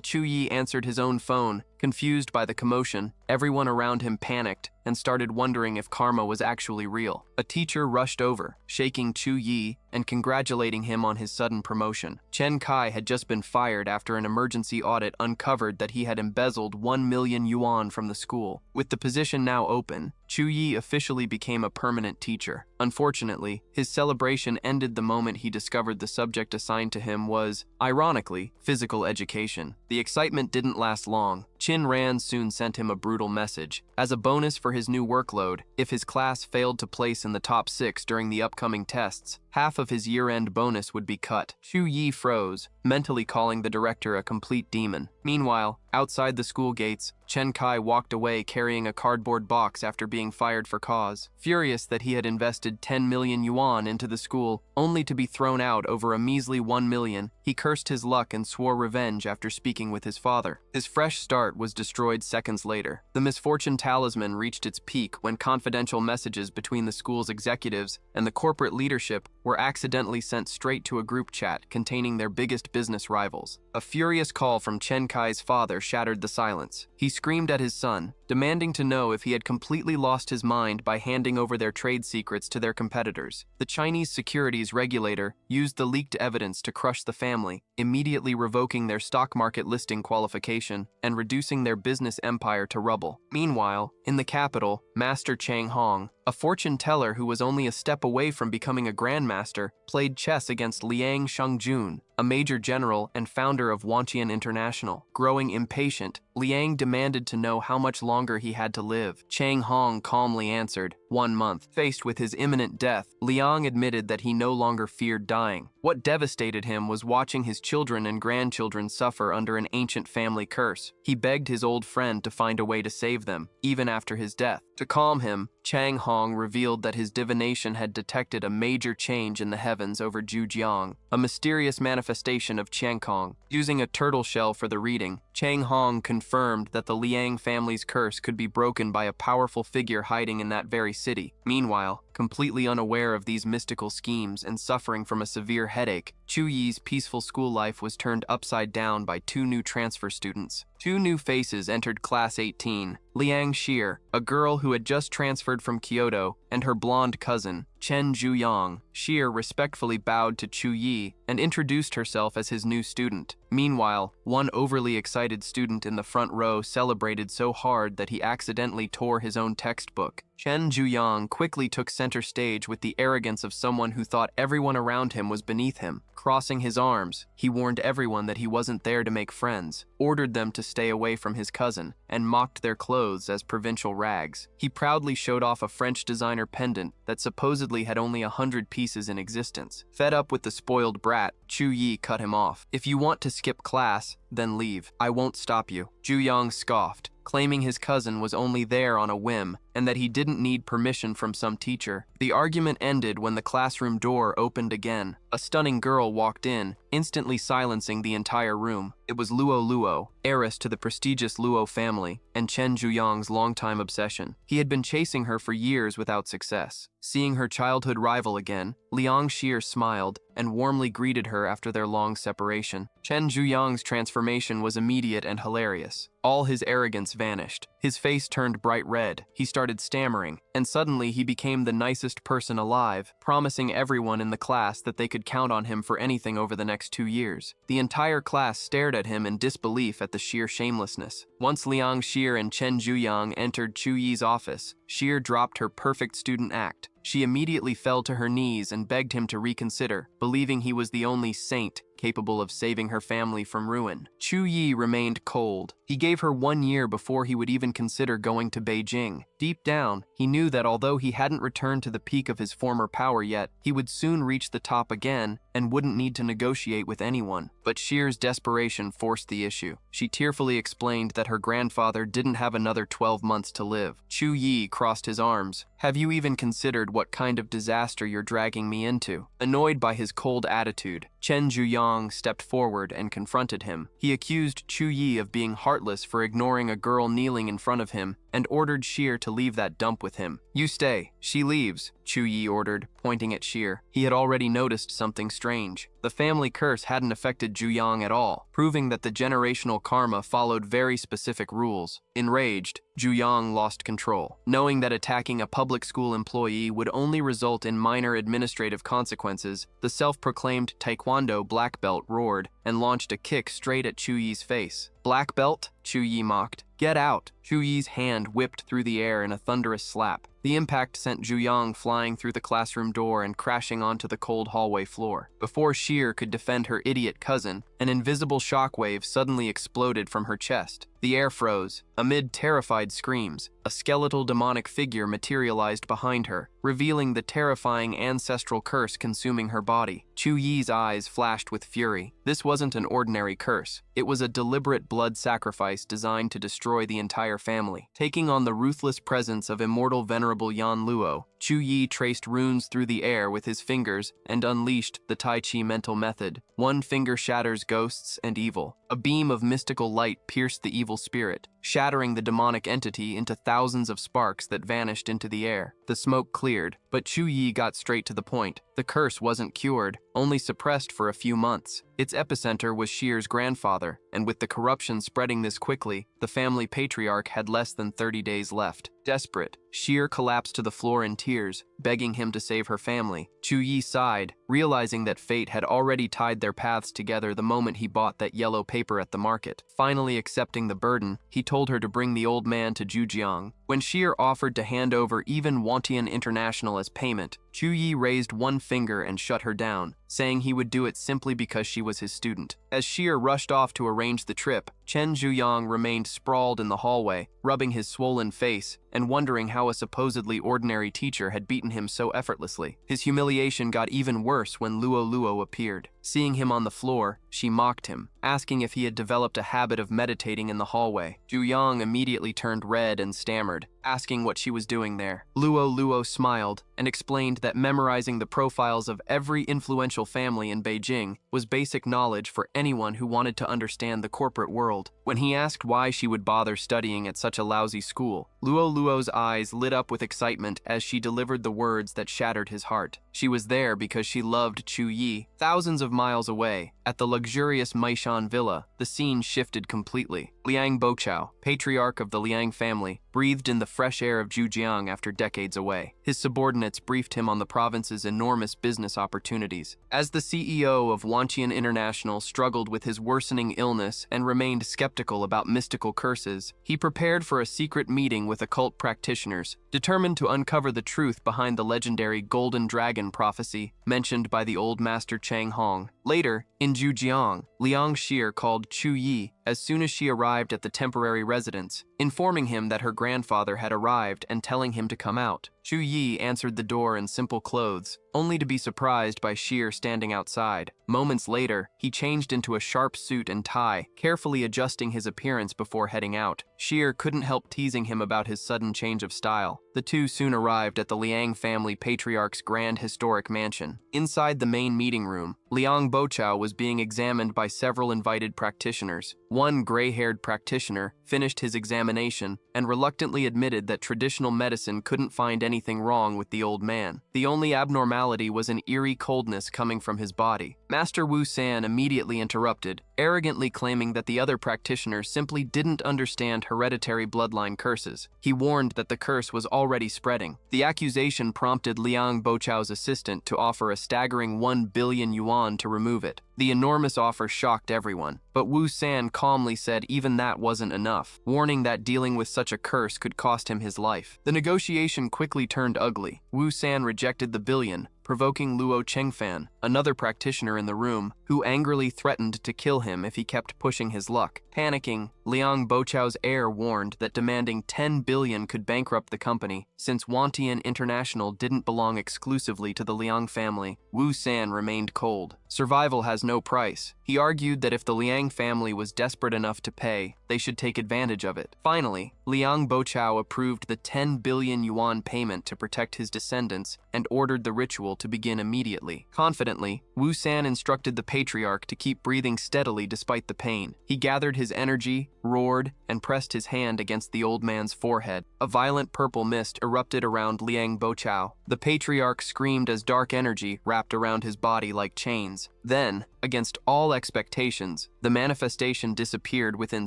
Chuyi answered his own phone, confused by the commotion, everyone around him panicked and started wondering if karma was actually real. A teacher rushed over, shaking Chuyi and congratulating him on his sudden promotion. Chen Kai had just been fired after an emergency audit uncovered that he had embezzled 1 million yuan from the school. With the position now open, Chuyi officially became a permanent teacher. Unfortunately, his celebration ended the moment he discovered the subject assigned to him was, ironically, physical education. The excitement didn't last long. Chin Ran soon sent him a brutal message. As a bonus for his new workload, if his class failed to place in the top 6 during the upcoming tests, half of his year-end bonus would be cut. Chuyi froze, mentally calling the director a complete demon. Meanwhile, outside the school gates, Chen Kai walked away carrying a cardboard box after being fired for cause. Furious that he had invested 10 million yuan into the school, only to be thrown out over a measly 1 million, he cursed his luck and swore revenge after speaking with his father. His fresh start was destroyed seconds later. The misfortune talisman reached its peak when confidential messages between the school's executives and the corporate leadership were accidentally sent straight to a group chat containing their biggest business rivals. A furious call from Chen Kai's father shattered the silence. He screamed at his son, demanding to know if he had completely lost his mind by handing over their trade secrets to their competitors. The Chinese securities regulator used the leaked evidence to crush the family, immediately revoking their stock market listing qualification and reducing their business empire to rubble. Meanwhile, in the capital, Master Chang Hong, a fortune teller who was only a step away from becoming a grandmaster, played chess against Liang Shangjun, a major general and founder of Wanqian International. Growing impatient, Liang demanded to know how much longer he had to live. Chang Hong calmly answered, 1 month. Faced with his imminent death, Liang admitted that he no longer feared dying. What devastated him was watching his children and grandchildren suffer under an ancient family curse. He begged his old friend to find a way to save them, even after his death. To calm him, Chang Hong revealed that his divination had detected a major change in the heavens over Zhujiang, a mysterious manifestation of Qiankong. Using a turtle shell for the reading, Chang Hong confirmed that the Liang family's curse could be broken by a powerful figure hiding in that very city. Meanwhile, completely unaware of these mystical schemes and suffering from a severe headache, Chuyi's peaceful school life was turned upside down by 2 new transfer students. 2 new faces entered Class 18, Liang Xie, a girl who had just transferred from Kyoto, and her blonde cousin, Chen Zhuyang. Xie respectfully bowed to Chuyi and introduced herself as his new student. Meanwhile, one overly excited student in the front row celebrated so hard that he accidentally tore his own textbook. Chen Zhuyang quickly took center stage with the arrogance of someone who thought everyone around him was beneath him. Crossing his arms, he warned everyone that he wasn't there to make friends, ordered them to stay away from his cousin, and mocked their clothes as provincial rags. He proudly showed off a French designer pendant that supposedly had only 100 pieces in existence. Fed up with the spoiled brat, Chuyi cut him off. "If you want to skip class, then leave. I won't stop you." Zhuyang scoffed, claiming his cousin was only there on a whim and that he didn't need permission from some teacher. The argument ended when the classroom door opened again. A stunning girl walked in, instantly silencing the entire room. It was Luo Luo, heiress to the prestigious Luo family, and Chen Zhuyang's longtime obsession. He had been chasing her for years without success. Seeing her childhood rival again, Liang Xie smiled and warmly greeted her after their long separation. Chen Zhuyang's transformation was immediate and hilarious. All his arrogance vanished. His face turned bright red. He started stammering, and suddenly he became the nicest person alive, promising everyone in the class that they could count on him for anything over the next 2 years. The entire class stared at him in disbelief at the sheer shamelessness. Once Liang Xie and Chen Zhuyang entered Chuyi's office, Xie dropped her perfect student act. She immediately fell to her knees and begged him to reconsider, believing he was the only saint capable of saving her family from ruin. Chuyi remained cold. He gave her 1 year before he would even consider going to Beijing. Deep down, he knew that although he hadn't returned to the peak of his former power yet, he would soon reach the top again and wouldn't need to negotiate with anyone. But Sheer's desperation forced the issue. She tearfully explained that her grandfather didn't have another 12 months to live. Chu Yi crossed his arms. "Have you even considered what kind of disaster you're dragging me into?" Annoyed by his cold attitude, Chen Zhuyang stepped forward and confronted him. He accused Chu Yi of being heartless for ignoring a girl kneeling in front of him and ordered Sheer to leave that dump with him. "You stay. She leaves," Chu Yi ordered, pointing at Sheer. He had already noticed something strange. The family curse hadn't affected Zhuyang at all, proving that the generational karma followed very specific rules. Enraged, Zhuyang lost control. Knowing that attacking a public school employee would only result in minor administrative consequences, the self-proclaimed Taekwondo black belt roared and launched a kick straight at Chu Yi's face. "Black belt?" Chu Yi mocked. "Get out!" Chu Yi's hand whipped through the air in a thunderous slap. The impact sent Zhuyang flying through the classroom door and crashing onto the cold hallway floor. Before Sheer could defend her idiot cousin, an invisible shockwave suddenly exploded from her chest. The air froze. Amid terrified screams, a skeletal demonic figure materialized behind her, revealing the terrifying ancestral curse consuming her body. Chu Yi's eyes flashed with fury. This wasn't an ordinary curse. It was a deliberate blood sacrifice designed to destroy the entire family. Taking on the ruthless presence of immortal venerable Yan Luo, Chu Yi traced runes through the air with his fingers and unleashed the Tai Chi mental method. One finger shatters ghosts and evil. A beam of mystical light pierced the evil spirit, shattering the demonic entity into thousands of sparks that vanished into the air. The smoke cleared, but Chu Yi got straight to the point. The curse wasn't cured, only suppressed for a few months. Its epicenter was Sheer's grandfather, and with the corruption spreading this quickly, the family patriarch had less than 30 days left. Desperate, Sheer collapsed to the floor in tears, begging him to save her family. Chu Yi sighed, realizing that fate had already tied their paths together the moment he bought that yellow paper at the market. Finally accepting the burden, he told her to bring the old man to Zhujiang. When Sheer offered to hand over even Wantian International as payment, Chu Yi raised one finger and shut her down, saying he would do it simply because she was his student. As Sheer rushed off to arrange the trip, Chen Zhuyang remained sprawled in the hallway, rubbing his swollen face and wondering how a supposedly ordinary teacher had beaten him so effortlessly. His humiliation got even worse when Luo Luo appeared. Seeing him on the floor, she mocked him, asking if he had developed a habit of meditating in the hallway. Zhuyang immediately turned red and stammered, asking what she was doing there. Luo Luo smiled and explained that memorizing the profiles of every influential family in Beijing was basic knowledge for anyone who wanted to understand the corporate world. When he asked why she would bother studying at such a lousy school, Luo Luo's eyes lit up with excitement as she delivered the words that shattered his heart. She was there because she loved Chu Yi. Thousands of miles away, at the luxurious Meishan villa, the scene shifted completely. Liang Boqiao, patriarch of the Liang family, breathed in the fresh air of Zhujiang after decades away. His subordinates briefed him on the province's enormous business opportunities. As the CEO of Wantian International struggled with his worsening illness and remained skeptical about mystical curses, he prepared for a secret meeting with occult practitioners, determined to uncover the truth behind the legendary Golden Dragon prophecy mentioned by the old master Chang Hong. Later, in Zhujiang, Liang Sheer called Chu Yi as soon as she arrived at the temporary residence, informing him that her grandfather had arrived and telling him to come out. Chu Yi answered the door in simple clothes, only to be surprised by Sheer standing outside. Moments later, he changed into a sharp suit and tie, carefully adjusting his appearance before heading out. Sheer couldn't help teasing him about his sudden change of style. The two soon arrived at the Liang family patriarch's grand historic mansion. Inside the main meeting room, Liang Boqiao was being examined by several invited practitioners. One gray-haired practitioner finished his examination and reluctantly admitted that traditional medicine couldn't find anything wrong with the old man. The only abnormality was an eerie coldness coming from his body. Master Wu San immediately interrupted, arrogantly claiming that the other practitioners simply didn't understand hereditary bloodline curses. He warned that the curse was already spreading. The accusation prompted Liang Boqiao's assistant to offer a staggering 1 billion yuan to remove it. The enormous offer shocked everyone, but Wu San calmly said even that wasn't enough, warning that dealing with such a curse could cost him his life. The negotiation quickly turned ugly. Wu San rejected the billion, provoking Luo Chengfan, another practitioner in the room, who angrily threatened to kill him if he kept pushing his luck. Panicking, Liang Bochao's heir warned that demanding 10 billion could bankrupt the company. Since Wantian International didn't belong exclusively to the Liang family, Wu San remained cold. Survival has no price. He argued that if the Liang family was desperate enough to pay, they should take advantage of it. Finally, Liang Bochao approved the 10 billion yuan payment to protect his descendants and ordered the ritual to begin immediately. Confidently, Wu San instructed the patriarch to keep breathing steadily despite the pain. He gathered his energy, roared, and pressed his hand against the old man's forehead. A violent purple mist erupted around Liang Bochao. The patriarch screamed as dark energy wrapped around his body like chains. Then, against all expectations, the manifestation disappeared within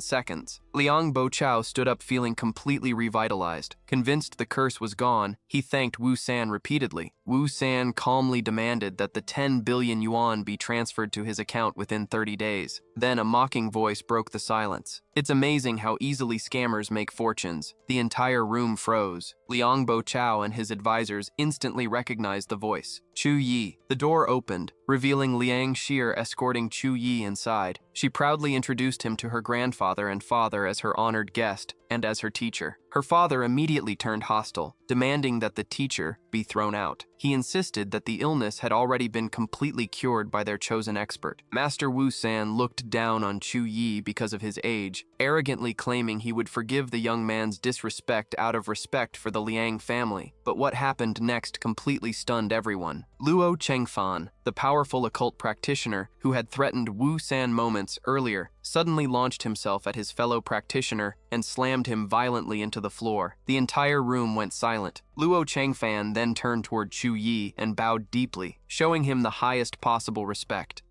seconds. Liang Bochao stood up feeling completely revitalized. Convinced the curse was gone, he thanked Wu San repeatedly. Wu San calmly demanded that the 10 billion yuan be transferred to his account within 30 days. Then a mocking voice broke the silence. It's amazing how easily scammers make fortunes. The entire room froze. Liang Bochao and his advisors instantly recognized the voice. Chu Yi. The door opened, revealing Liang Xir escorting Chu Yi inside. She proudly introduced him to her grandfather and father as her honored guest and as her teacher. Her father immediately turned hostile, demanding that the teacher be thrown out. He insisted that the illness had already been completely cured by their chosen expert. Master Wu San looked down on Chu Yi because of his age, arrogantly claiming he would forgive the young man's disrespect out of respect for the Liang family. But what happened next completely stunned everyone. Luo Chengfan, the powerful occult practitioner who had threatened Wu San moments earlier, suddenly launched himself at his fellow practitioner and slammed him violently into the floor. The entire room went silent. Luo Chengfan then turned toward Chu Yi and bowed deeply, showing him the highest possible respect.